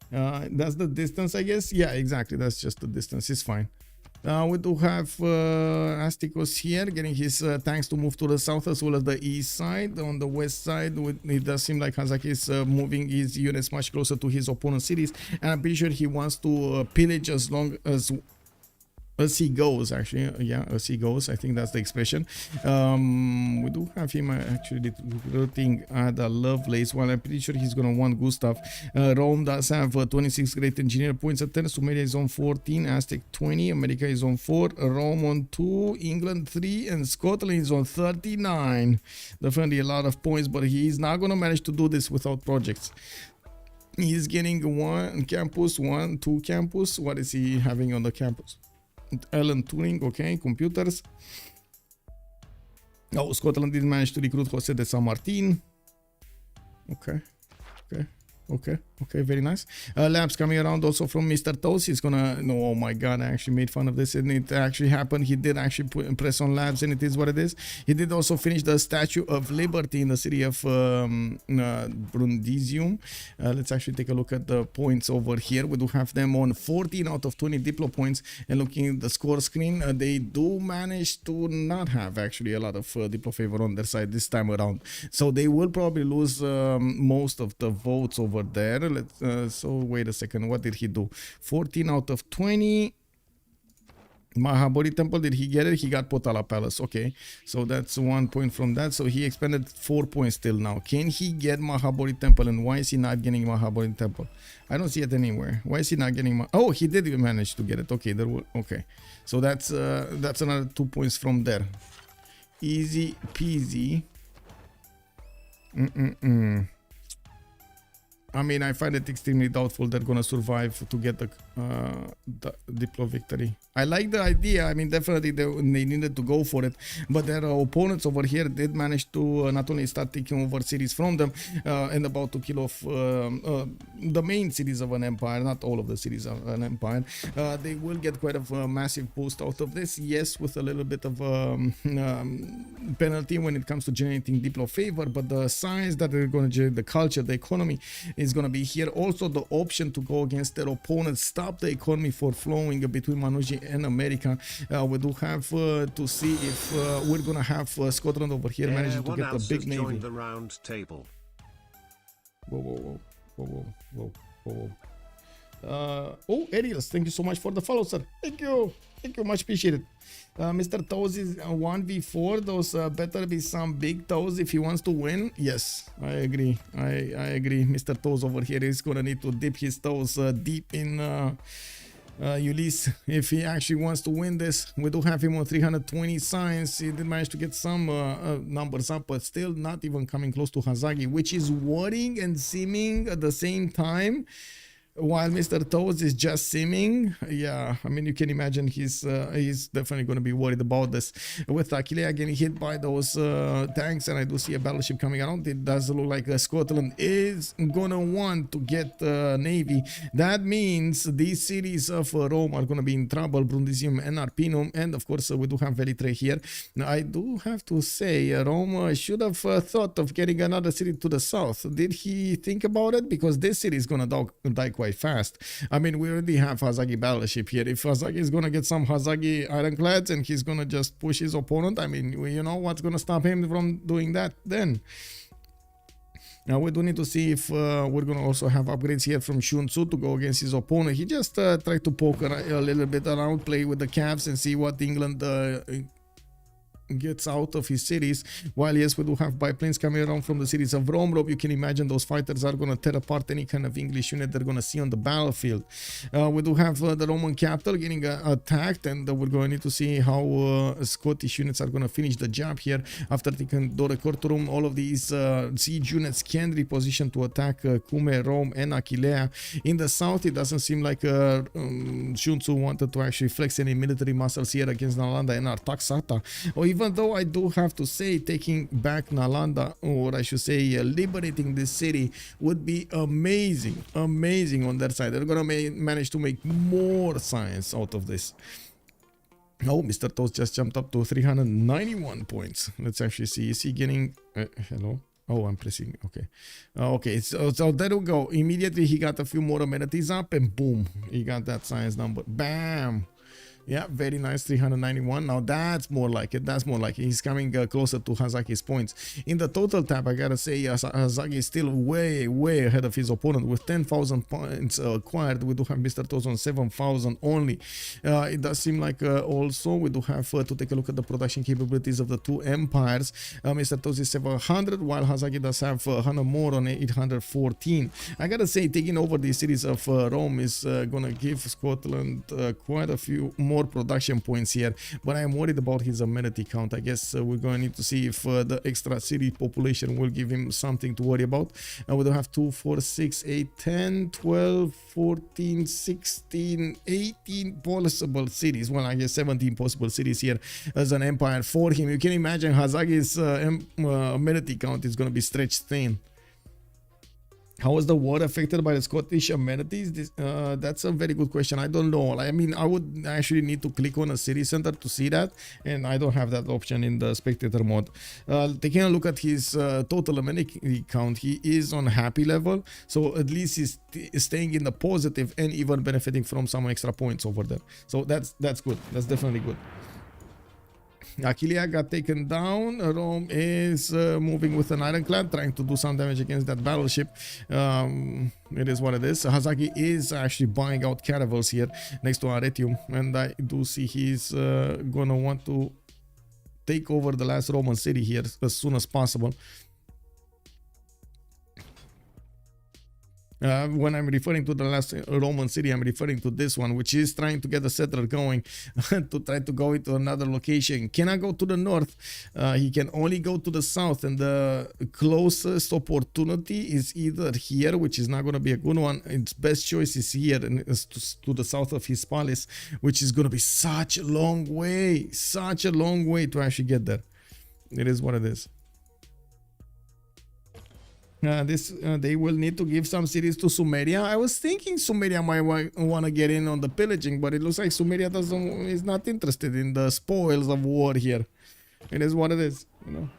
S1: That's the distance, I guess. Yeah, exactly. That's just the distance. It's fine. We do have Astikos here getting his tanks to move to the south as well as the east side. On the west side, it does seem like Hazaggi is moving his units much closer to his opponent's cities, and I'm pretty sure he wants to pillage as long as he goes, actually. Yeah, as he goes, I think that's the expression. We do have him actually recruiting Ada Lovelace. Well, I'm pretty sure he's gonna want Gustav. Rome does have 26 great engineer points at 10. Sumeria is on 14, Aztec 20, America is on 4, Rome on 2, England 3, and Scotland is on 39. Definitely a lot of points, but he's not gonna manage to do this without projects. He's getting 1 campus, 2 campus. What is he having on the campus? Alan Turing, okay, computers. Oh, Scotland did manage to recruit Jose de San Martin. Okay, very nice. Labs coming around also from Mr. Toast. He's gonna, no, oh my god, I actually made fun of this and it actually happened. He did actually press on Labs and it is what it is. He did also finish the Statue of Liberty in the city of Brundisium. Let's actually take a look at the points over here. We do have them on 14 out of 20 Diplo points, and looking at the score screen, they do manage to not have actually a lot of Diplo favor on their side this time around. So they will probably lose most of the votes over there. So wait a second, what did he do? 14 out of 20. Mahabodhi Temple, did he get it? He got Potala Palace. Okay, so that's 1 point from that. So he expended 4 points till now. Can he get Mahabodhi Temple, and why is he not getting Mahabodhi Temple? I don't see it anywhere. Why is he not getting oh, he did manage to get it. Okay, there were, okay, so that's another 2 points from there. Easy peasy. I mean, I find it extremely doubtful they're gonna survive to get the Diplo victory. I like the idea. I mean, definitely they needed to go for it, but their opponents over here did manage to not only start taking over cities from them and about to kill off the main cities of an empire, not all of the cities of an empire. They will get quite a massive boost out of this, yes, with a little bit of penalty when it comes to generating Diplo favor, but the science that they're going to generate, the culture, the economy is going to be here. Also, the option to go against their opponents, stop the economy for flowing between Manuji and America. We do have to see if we're going to have Scotland over here managing to get a big navy.
S2: The round table.
S1: Whoa. Oh, Ariels, thank you so much for the follow, sir. Thank you, much appreciated. Mr. Toes is 1v4. Those better be some big toes if he wants to win. Yes, I agree. I agree. Mr. Toes over here is gonna need to dip his toes deep in Ulyss if he actually wants to win this. We do have him on 320 science. He did manage to get some numbers up, but still not even coming close to Hazaggi, which is worrying and seeming at the same time. While Mr. Toes is just simming, yeah, I mean, you can imagine he's definitely going to be worried about this. With Aquilea getting hit by those tanks, and I do see a battleship coming around, it does look like Scotland is going to want to get Navy. That means these cities of Rome are going to be in trouble, Brundisium and Arpinum, and of course we do have Velitrae here. Now, I do have to say, Rome should have thought of getting another city to the south. Did he think about it? Because this city is going to die quite quite fast. I mean, we already have Hazaggi battleship here. If Hazaggi is gonna get some Hazaggi ironclads and he's gonna just push his opponent, I mean, you know what's gonna stop him from doing that then? Now we do need to see if we're going to also have upgrades here from Sun-Tzu to go against his opponent. He just tried to poke a little bit around, play with the calves and see what England gets out of his cities. While yes, we do have biplanes coming around from the cities of Romrom. You can imagine those fighters are going to tear apart any kind of English unit they're going to see on the battlefield. We do have the Roman capital getting attacked, and we're going to need to see how Scottish units are going to finish the job here. After taking Dore Cortorum, all of these siege units can reposition to attack Cume, Rome and Achillea. In the south, it doesn't seem like Sun-Tzu wanted to actually flex any military muscles here against Nalanda and Artaxata. Or even though I do have to say, taking back Nalanda, or I should say liberating this city, would be amazing on their side. They're gonna manage to make more science out of this. Oh, Mr. Toast just jumped up to 391 points. Let's actually see. Is he getting... hello? Oh, I'm pressing. Okay. Okay, so there we go. Immediately he got a few more amenities up and boom, he got that science number. Bam! Yeah, very nice, 391. Now that's more like it. That's more like it. He's coming closer to Hazaggi's points. In the total tab, I gotta say, Hazaggi is still way ahead of his opponent with 10,000 points acquired. We do have Mr. Toes on 7,000 only. It does seem like also we do have to take a look at the production capabilities of the two empires. Mr. Toes is 700, while Hazaggi does have 100 more on 814. I gotta say, taking over the cities of Rome is gonna give Scotland quite a few more production points here, but I'm worried about his amenity count. I guess we're going to need to see if the extra city population will give him something to worry about. We don't have 2, 4, 6, 8, 10, 12, 14, 16, 18 possible cities. Well, I guess 17 possible cities here as an empire for him. You can imagine Hazaggi's amenity count is going to be stretched thin. How was the war affected by the Scottish amenities? That's a very good question. I don't know. I mean, I would actually need to click on a city center to see that, and I don't have that option in the spectator mode. Taking a look at his total amenity count, he is on happy level, so at least he's staying in the positive and even benefiting from some extra points over there. So that's good. That's definitely good. Achillea got taken down. Rome is moving with an ironclad, trying to do some damage against that battleship. It is what it is. Hazaggi is actually buying out caravels here next to Arretium, and I do see he's gonna want to take over the last Roman city here as soon as possible. When I'm referring to the last Roman city, I'm referring to this one, which is trying to get a settler going to try to go into another location. Cannot go to the north. He can only go to the south, and the closest opportunity is either here, which is not going to be a good one. Its best choice is here, and it's to the south of his palace, which is going to be such a long way to actually get there. It is what it is. They will need to give some cities to Sumeria. I was thinking Sumeria might want to get in on the pillaging, but it looks like Sumeria is not interested in the spoils of war here. It is what it is, you know.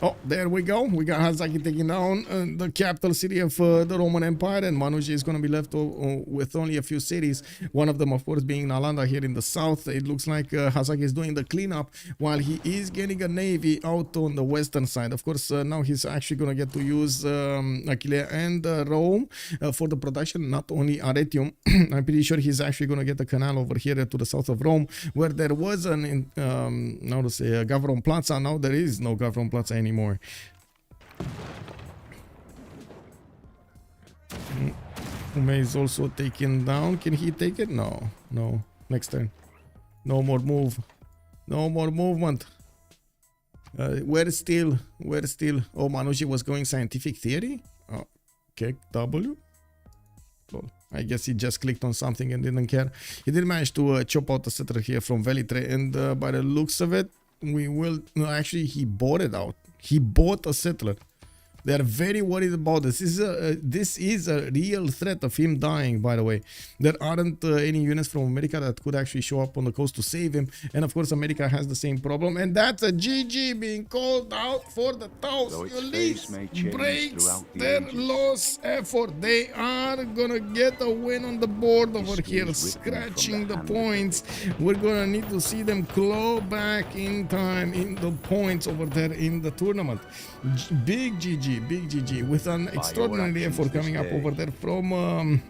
S1: Oh, there we go. We got Hazaggi taking down the capital city of the Roman Empire, and Manuji is going to be left with only a few cities. One of them, of course, being Nalanda here in the south. It looks like Hazaggi is doing the cleanup while he is getting a navy out on the western side. Of course, now he's actually going to get to use Achillea and Rome for the production, not only Arretium. I'm pretty sure he's actually going to get a canal over here to the south of Rome, where there was an, how to say, a Gavron Plaza. Now there is no Gavron Plaza anymore. Ume is also taken down. Can he take it? No. Next turn. No more move. No more movement. We're still. Oh, Manuji was going scientific theory. Oh, okay, W. Well, I guess he just clicked on something and didn't care. He did manage to chop out the settler here from Velitre, and by the looks of it, we will. No, actually, he bought it out. He bought a settler. They are very worried about this. This is a real threat of him dying, by the way. There aren't any units from America that could actually show up on the coast to save him. And of course, America has the same problem. And that's a GG being called out for the toast.
S4: Though its
S1: Ulyss
S4: face may change
S1: breaks
S4: throughout the
S1: their
S4: ages.
S1: loss effort. They are gonna get a win on the board over
S4: History
S1: here,
S4: is written from
S1: scratching the
S4: hand of the
S1: points.
S4: victor.
S1: We're gonna need to see them claw back in time in the points over there in the tournament. Big GG with an extraordinary
S4: actions
S1: effort
S4: this
S1: coming up
S4: day.
S1: over there from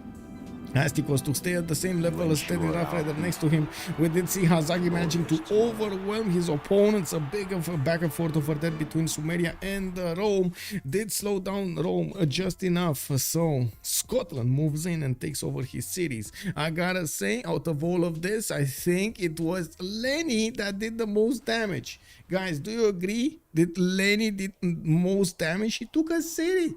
S1: Astikos to stay at the same level as Steady Rough Rider next to him. We did see Hazaggi managing to overwhelm his opponents. A big of a back and forth over there between Sumeria and Rome did slow down Rome just enough. So Scotland moves in and takes over his cities. I gotta say, out of all of this, I think it was Lenny that did the most damage. Guys, do you agree that Lenny did most damage? He took a city.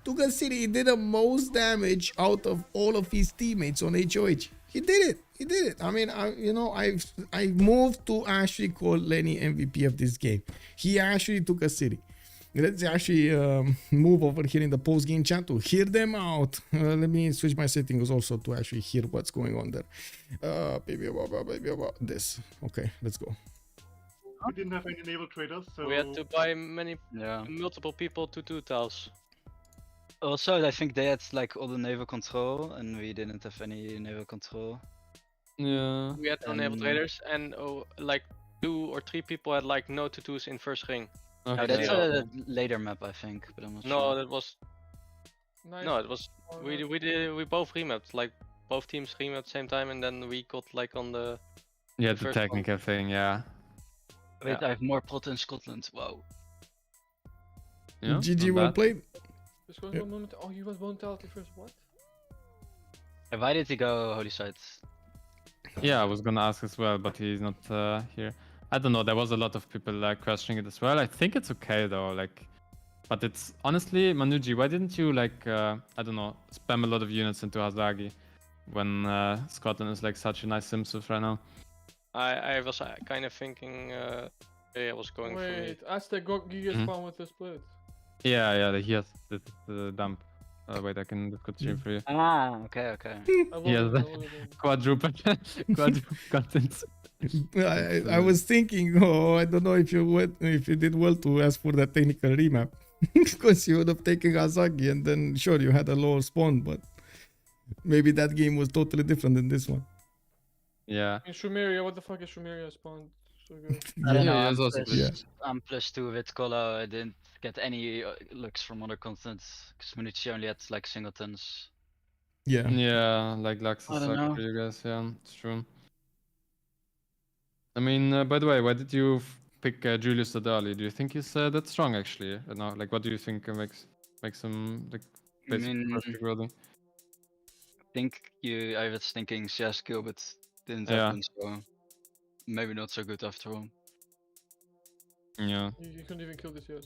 S1: He did the most damage out of all of his teammates on HOH. He did it. I mean, I moved to actually call Lenny MVP of this game. He actually took a city. Let's actually move over here in the post-game chat to hear them out. Let me switch my settings also to actually hear what's going on there. This. Okay, let's go.
S5: We didn't have any naval traders, so
S6: We had to buy
S7: Yeah.
S6: multiple people to do tiles.
S7: Also, I think they had like all the naval control, and we didn't have any naval control.
S8: Yeah.
S6: We had no naval traders, and like 2 or 3 people had like no tutus in first ring.
S8: Okay.
S7: That's
S6: Yeah.
S7: a later map, I think, but I'm not
S6: No,
S7: sure.
S6: that was
S5: nice.
S6: no, it was we both remapped, like both teams remapped at the same time, and then we got like on the
S8: Yeah,
S6: the
S8: the
S6: first one.
S8: technical thing, yeah.
S7: Wait, I have more pot in Scotland. Wow.
S8: Yeah,
S1: GG,
S8: not
S1: well
S8: bad.
S1: played.
S5: Just one
S1: Yep.
S5: moment. Oh, you was mentality first. What?
S7: Why did he go Holy Site?
S8: Yeah, I was gonna ask as well, but he's not here. I don't know, there was a lot of people questioning it as well. I think it's okay though, like, but it's honestly, Manuji, why didn't you like, I don't know, spam a lot of units into Hazaggi when Scotland is like such a nice Sim6 right now?
S6: I was kind of thinking I was going for me.
S5: Wait, Aztec got Giga
S8: Mhm.
S5: spawn with the split.
S8: Yeah, he has the dump. Wait, I can discuss stream for you.
S7: Ah, okay.
S5: I will
S8: Yes.
S5: do it, I will do it.
S8: Quadruple content.
S1: I was thinking, I don't know if you did well to ask for that technical remap, because you would have taken Hazaggi and then sure you had a lower spawn, but maybe that game was totally different than this one.
S8: Yeah.
S5: In Sumeria, what the fuck is Sumeria spawned? So good.
S7: I don't know.
S8: Yeah,
S7: I'm
S8: it's also
S7: plus,
S1: good.
S7: I'm +2 with Colo. I didn't get any looks from other continents because Manuji only had like singletons.
S1: Yeah.
S8: Yeah, like Lux
S7: I
S8: is
S7: don't
S8: suck
S7: know.
S8: for you guys, yeah, it's true. I mean, by the way, why did you pick Julius that early? Do you think he's that strong actually? No, like, what do you think makes him like basically
S7: mean,
S8: perfect building?
S7: I think I was thinking CS kill, but didn't
S8: Yeah.
S7: happen. So maybe not so good after all.
S8: Yeah.
S5: You couldn't even kill this, yes.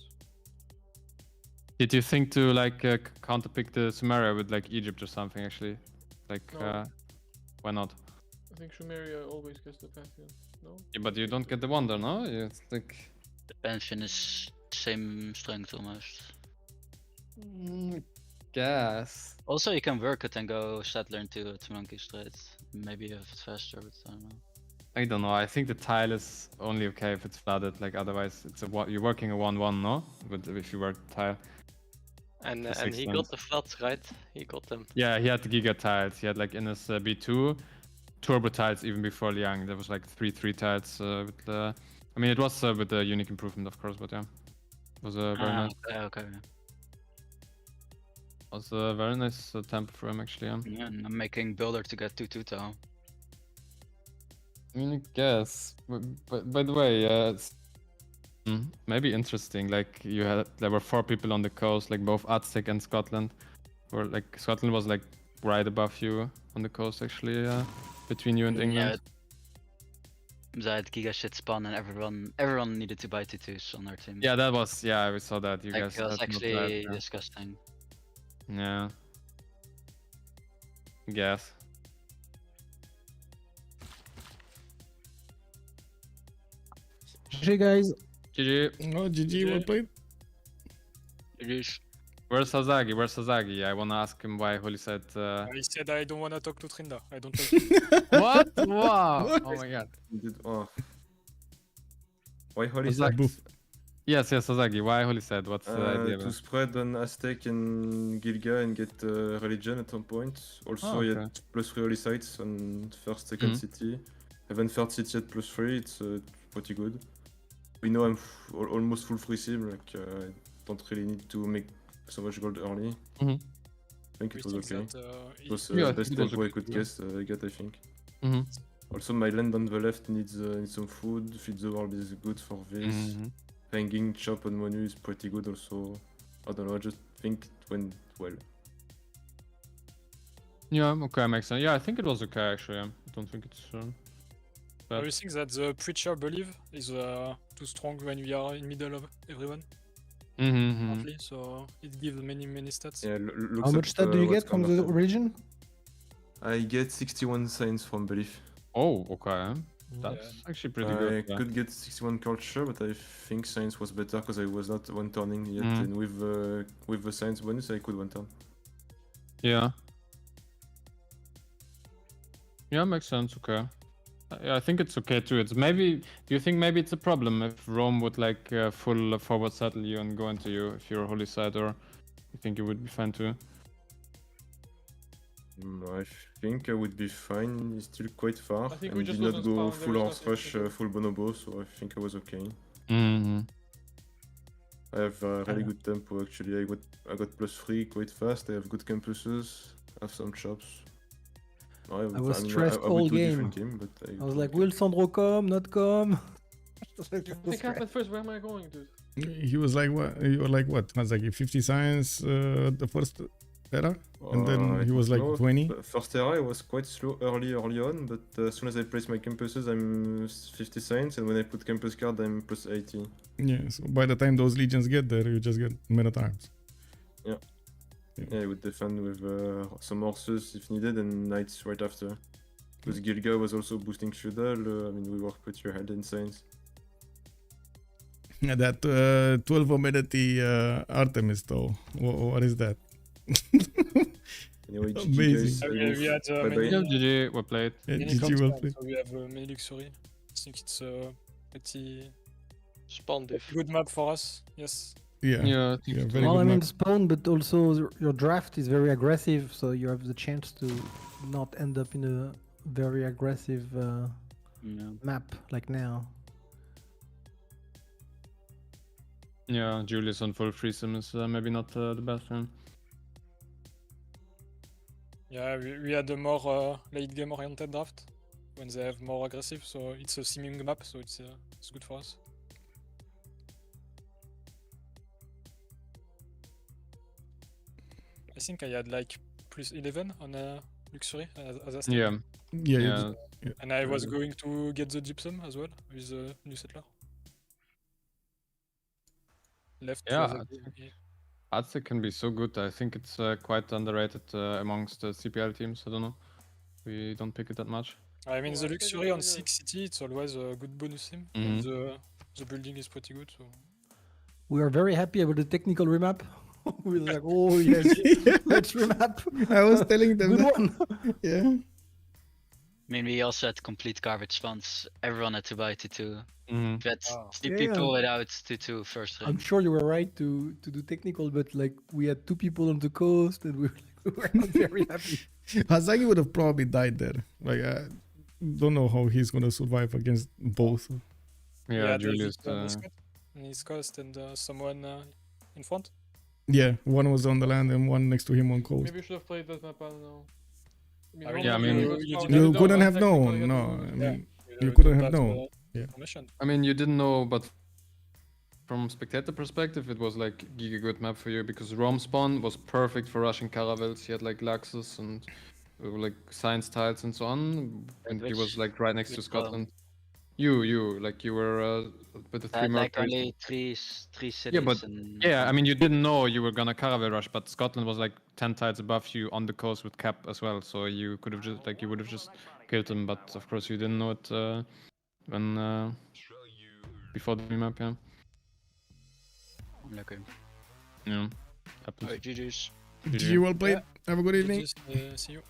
S8: Did you think to like counterpick the Sumeria with like Egypt or something actually? Like,
S5: No.
S8: why not?
S5: I think Sumeria always gets the Pantheon. No?
S8: Yeah, but you don't get the wonder, no? Yeah, it's like.
S7: The pension is same strength almost.
S8: Guess.
S7: Also, you can work it and go settler into monkey straight. Maybe have it faster, but I don't know.
S8: I don't know. I think the tile is only okay if it's flooded. Like otherwise, it's you're working a 1-1, no? But if you work tile.
S6: And
S8: The
S6: and he
S8: 6
S6: got
S8: lands.
S6: the floods, right? He got them.
S8: Yeah, he had the Giga tiles. He had like in his B2 turbo tiles even before Liang. There was like 3 tiles with the. I mean, it was with the unique improvement, of course, but yeah, it was very nice.
S7: Okay.
S8: It was a very nice tempo for him actually. Yeah.
S7: Yeah, and I'm making builder to get 2 tile.
S8: I mean, I guess. But by the way, it's maybe interesting. Like there were 4 people on the coast, like both Aztec and Scotland. Or like Scotland was like right above you on the coast actually, between you and England.
S7: I had Giga shit spawn and everyone needed to buy 2s on their team.
S8: Yeah, that was we saw that. You
S7: like,
S8: guys
S7: it was
S8: had not
S7: actually
S8: that, yeah.
S7: disgusting.
S8: Yeah. Guess.
S9: GG guys.
S8: GG.
S1: Oh, GG, well played.
S7: It is.
S8: Where's Hazaggi? Where's Hazaggi? I wanna ask him why Holy said.
S4: He said, I don't wanna talk to Trinda. I don't like you.
S8: What? Wow! Oh my god.
S9: Why Holy
S8: Was that
S9: said?
S1: boof?
S8: Yes, Hazaggi. Why Holy said? What's the idea?
S9: To spread on Aztec and Gilga and get religion at some point. Also,
S8: Oh,
S9: he
S8: okay.
S9: had +3 holy sites on first, second city. Haven't third city at +3. It's pretty good. We know I'm almost full free sim. Like I don't really need to make so much gold early.
S8: Mhm.
S9: I think it
S4: We
S9: was
S4: think
S9: okay.
S4: that,
S9: It was
S8: Yeah, I
S9: best
S8: think it was
S9: tempo I
S8: okay,
S9: could
S8: yeah.
S9: guess. Get, I think.
S8: Mm-hmm.
S9: Also, my land on the left needs some food. Feed the world is good for this.
S8: Mm-hmm.
S9: Hanging chop on Monu is pretty good also. I don't know, I just think it went well.
S8: Yeah, okay, makes sense. Yeah, I think it was okay actually. I don't think it's.
S4: Do you think that the preacher belief is too strong when we are in middle of everyone?
S8: Mm-hmm.
S4: Apparently, so it gives many stats.
S9: Yeah,
S10: How much stat do you get from the religion?
S9: I get 61 signs from belief.
S8: Oh, okay. That's actually pretty
S9: I
S8: good. Yeah.
S9: could get 61 culture, but I think science was better because I was not one turning yet,
S8: Mm.
S9: and with the science bonus I could one turn.
S8: Yeah. Yeah, makes sense. Okay. Yeah, I think it's okay too. It's maybe. Do you think maybe it's a problem if Rome would like full forward settle you and go into you if you're a holy side, or you think you would be fine too?
S9: I think I would be fine. He's still quite far,
S5: I think
S9: and
S5: we
S9: he
S5: just
S9: did not
S5: wasn't
S9: go
S5: spawned, there
S9: full
S5: was
S9: horse
S5: nothing
S9: rush,
S5: to do.
S9: full bonobo, so I think I was okay.
S8: Mm-hmm.
S9: I have really good tempo actually. I got +3 quite fast. I have good campuses. I have some chops. No,
S10: I was stressed
S9: I
S10: all
S9: would do a
S10: game.
S9: different game, but
S10: I was like, will Sandro come? Not come?
S5: Pick up at first, where am I going, dude?
S1: He was like, what? You were like, what? Hazaggi, 50 science the first era? And then he was like 20?
S9: First era I was quite slow early on, but as soon as I place my campuses I'm 50 science, and when I put campus card I'm +80.
S1: Yeah, so by the time those legions get there, you just get meta times.
S9: Yeah, I would defend with some horses if needed and knights right after. Because Gilga was also boosting feudal, I mean we work with your head in science.
S1: Yeah, that 12 amenity Artemis though, what is that?
S9: Anyway, GG
S1: Amazing.
S9: guys,
S4: We had
S9: bye
S4: many,
S8: Yeah, GG, well played.
S1: Yeah,
S4: many
S1: GG well
S4: content,
S1: played.
S4: so we have many luxury. I think it's a pretty
S6: Spawn diff.
S4: good map for us. Yes.
S1: Yeah,
S8: Yeah, I think
S1: yeah,
S8: so.
S1: very
S10: Well,
S1: good
S10: I mean,
S1: map.
S10: spawn, but also your draft is very aggressive, so you have the chance to not end up in a very aggressive
S7: Yeah.
S10: map like now.
S8: Yeah, Julius on full free sim is maybe not the best one.
S4: Yeah, we had a more late game oriented draft when they have more aggressive, so it's a simming map, so it's good for us. I think I had like +11 on luxury as a start.
S8: Yeah,
S1: Yeah, you
S8: yeah.
S1: did.
S4: And I was going to get the gypsum as well with the new settler. Left.
S8: Yeah,
S4: was
S8: I
S4: a-
S8: think- Aztec can be so good. I think it's quite underrated amongst the CPL teams. I don't know. We don't pick it that much.
S4: I mean,
S5: Oh,
S4: the
S5: I think
S4: luxury
S5: it's
S4: on
S5: really
S4: 6 city, it's always a good bonus sim.
S8: Mhm.
S4: And the building is pretty good, so.
S10: We are very happy about the technical remap. We were like, oh yes, let's remap.
S1: I was telling them
S10: Good
S1: that.
S10: one.
S1: Yeah.
S7: I mean, we also had complete garbage funds. Everyone had to buy 2-2.
S8: Mm-hmm.
S7: We had
S4: Oh.
S7: 2
S10: Yeah.
S7: people without 2-2 first
S10: I'm
S7: ring.
S10: sure you were right to do technical, but like we had 2 people on the coast and we were not very happy.
S1: Hazaggi would have probably died there. Like, I don't know how he's gonna survive against both.
S8: Yeah,
S4: the
S8: Julius.
S4: Victor on his coast and someone in front.
S1: Yeah, one was on the land and one next to him on coast.
S5: Maybe you should have played that map, I don't know.
S4: I mean,
S8: Yeah, I mean-
S1: You couldn't have known. No, I mean, you couldn't have known. Yeah.
S4: Information.
S8: I mean, you didn't know, but from spectator perspective, it was like giga good map for you because Rome spawn was perfect for rushing caravels. He had like Luxus and like science tiles and so on, and he was like right next to
S7: which
S8: Scotland. You were with the
S7: I
S8: three
S7: had like
S8: Mercuries.
S7: only three cities.
S8: Yeah, but
S7: and
S8: yeah, I mean, you didn't know you were gonna caravel rush, but Scotland was like 10 tiles above you on the coast with cap as well, so you could have just like you would have just killed him, but of course you didn't know it when before the remap, yeah.
S7: Okay.
S8: Yeah.
S7: Alright, GG's.
S1: GG, well played. Have a good evening.
S4: Just, see you.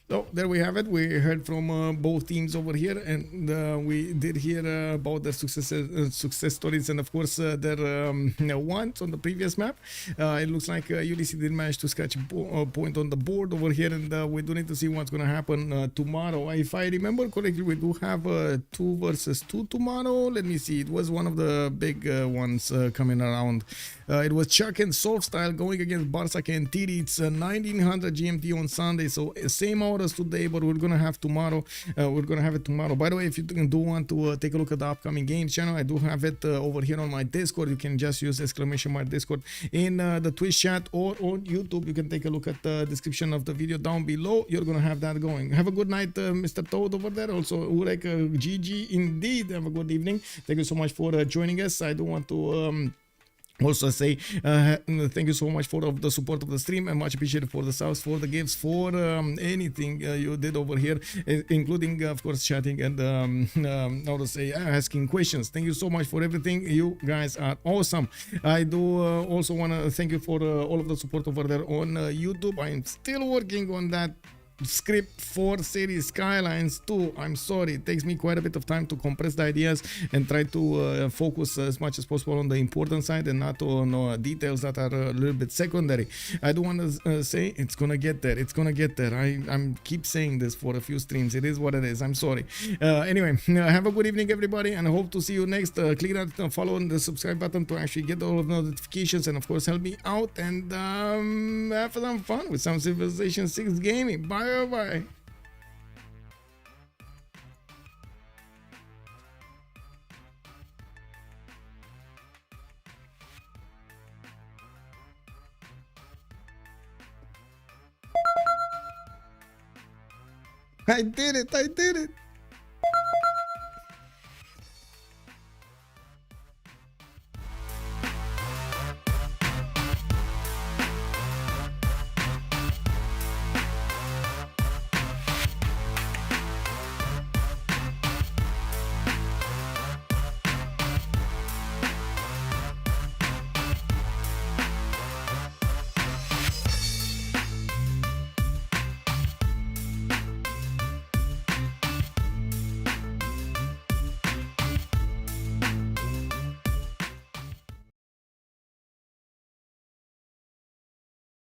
S1: So there we have it. We heard from both teams over here, and we did hear about their success stories, and of course their wants on the previous map. It looks like Ulyss did manage to scratch a point on the board over here, and we do need to see what's gonna happen tomorrow. If I remember correctly, we do have 2 versus 2 tomorrow. Let me see. It was one of the big ones coming around. It was Chuck and Solve Style going against Barsak and Tiri. It's 1900 GMT on Sunday, so same hour as today, but we're gonna have tomorrow. We're gonna have it tomorrow. By the way, if you do want to take a look at the upcoming games channel, I do have it over here on my Discord. You can just use !mark Discord in the Twitch chat or on YouTube. You can take a look at the description of the video down below. You're gonna have that going. Have a good night, Mr. Toad over there. Also, Urek, GG indeed. Have a good evening. Thank you so much for joining us. I do want to also say thank you so much for the support of the stream, and much appreciated for the subs, for the gifts, for anything you did over here, including of course chatting and how to say, asking questions. Thank you so much for everything. You guys are awesome. I do also want to thank you for all of the support over there on YouTube. I'm still working on that script for series Skylines 2. I'm sorry, it takes me quite a bit of time to compress the ideas and try to focus as much as possible on the important side and not on details that are a little bit secondary. I do want to say it's gonna get there. It's gonna get there. I'm keep saying this for a few streams. It is what it is. I'm sorry. Anyway, have a good evening, everybody, and I hope to see you next. Click that follow and the subscribe button to actually get all of the notifications, and of course help me out and have some fun with some Civilization 6 gaming. Bye. Bye. I did it.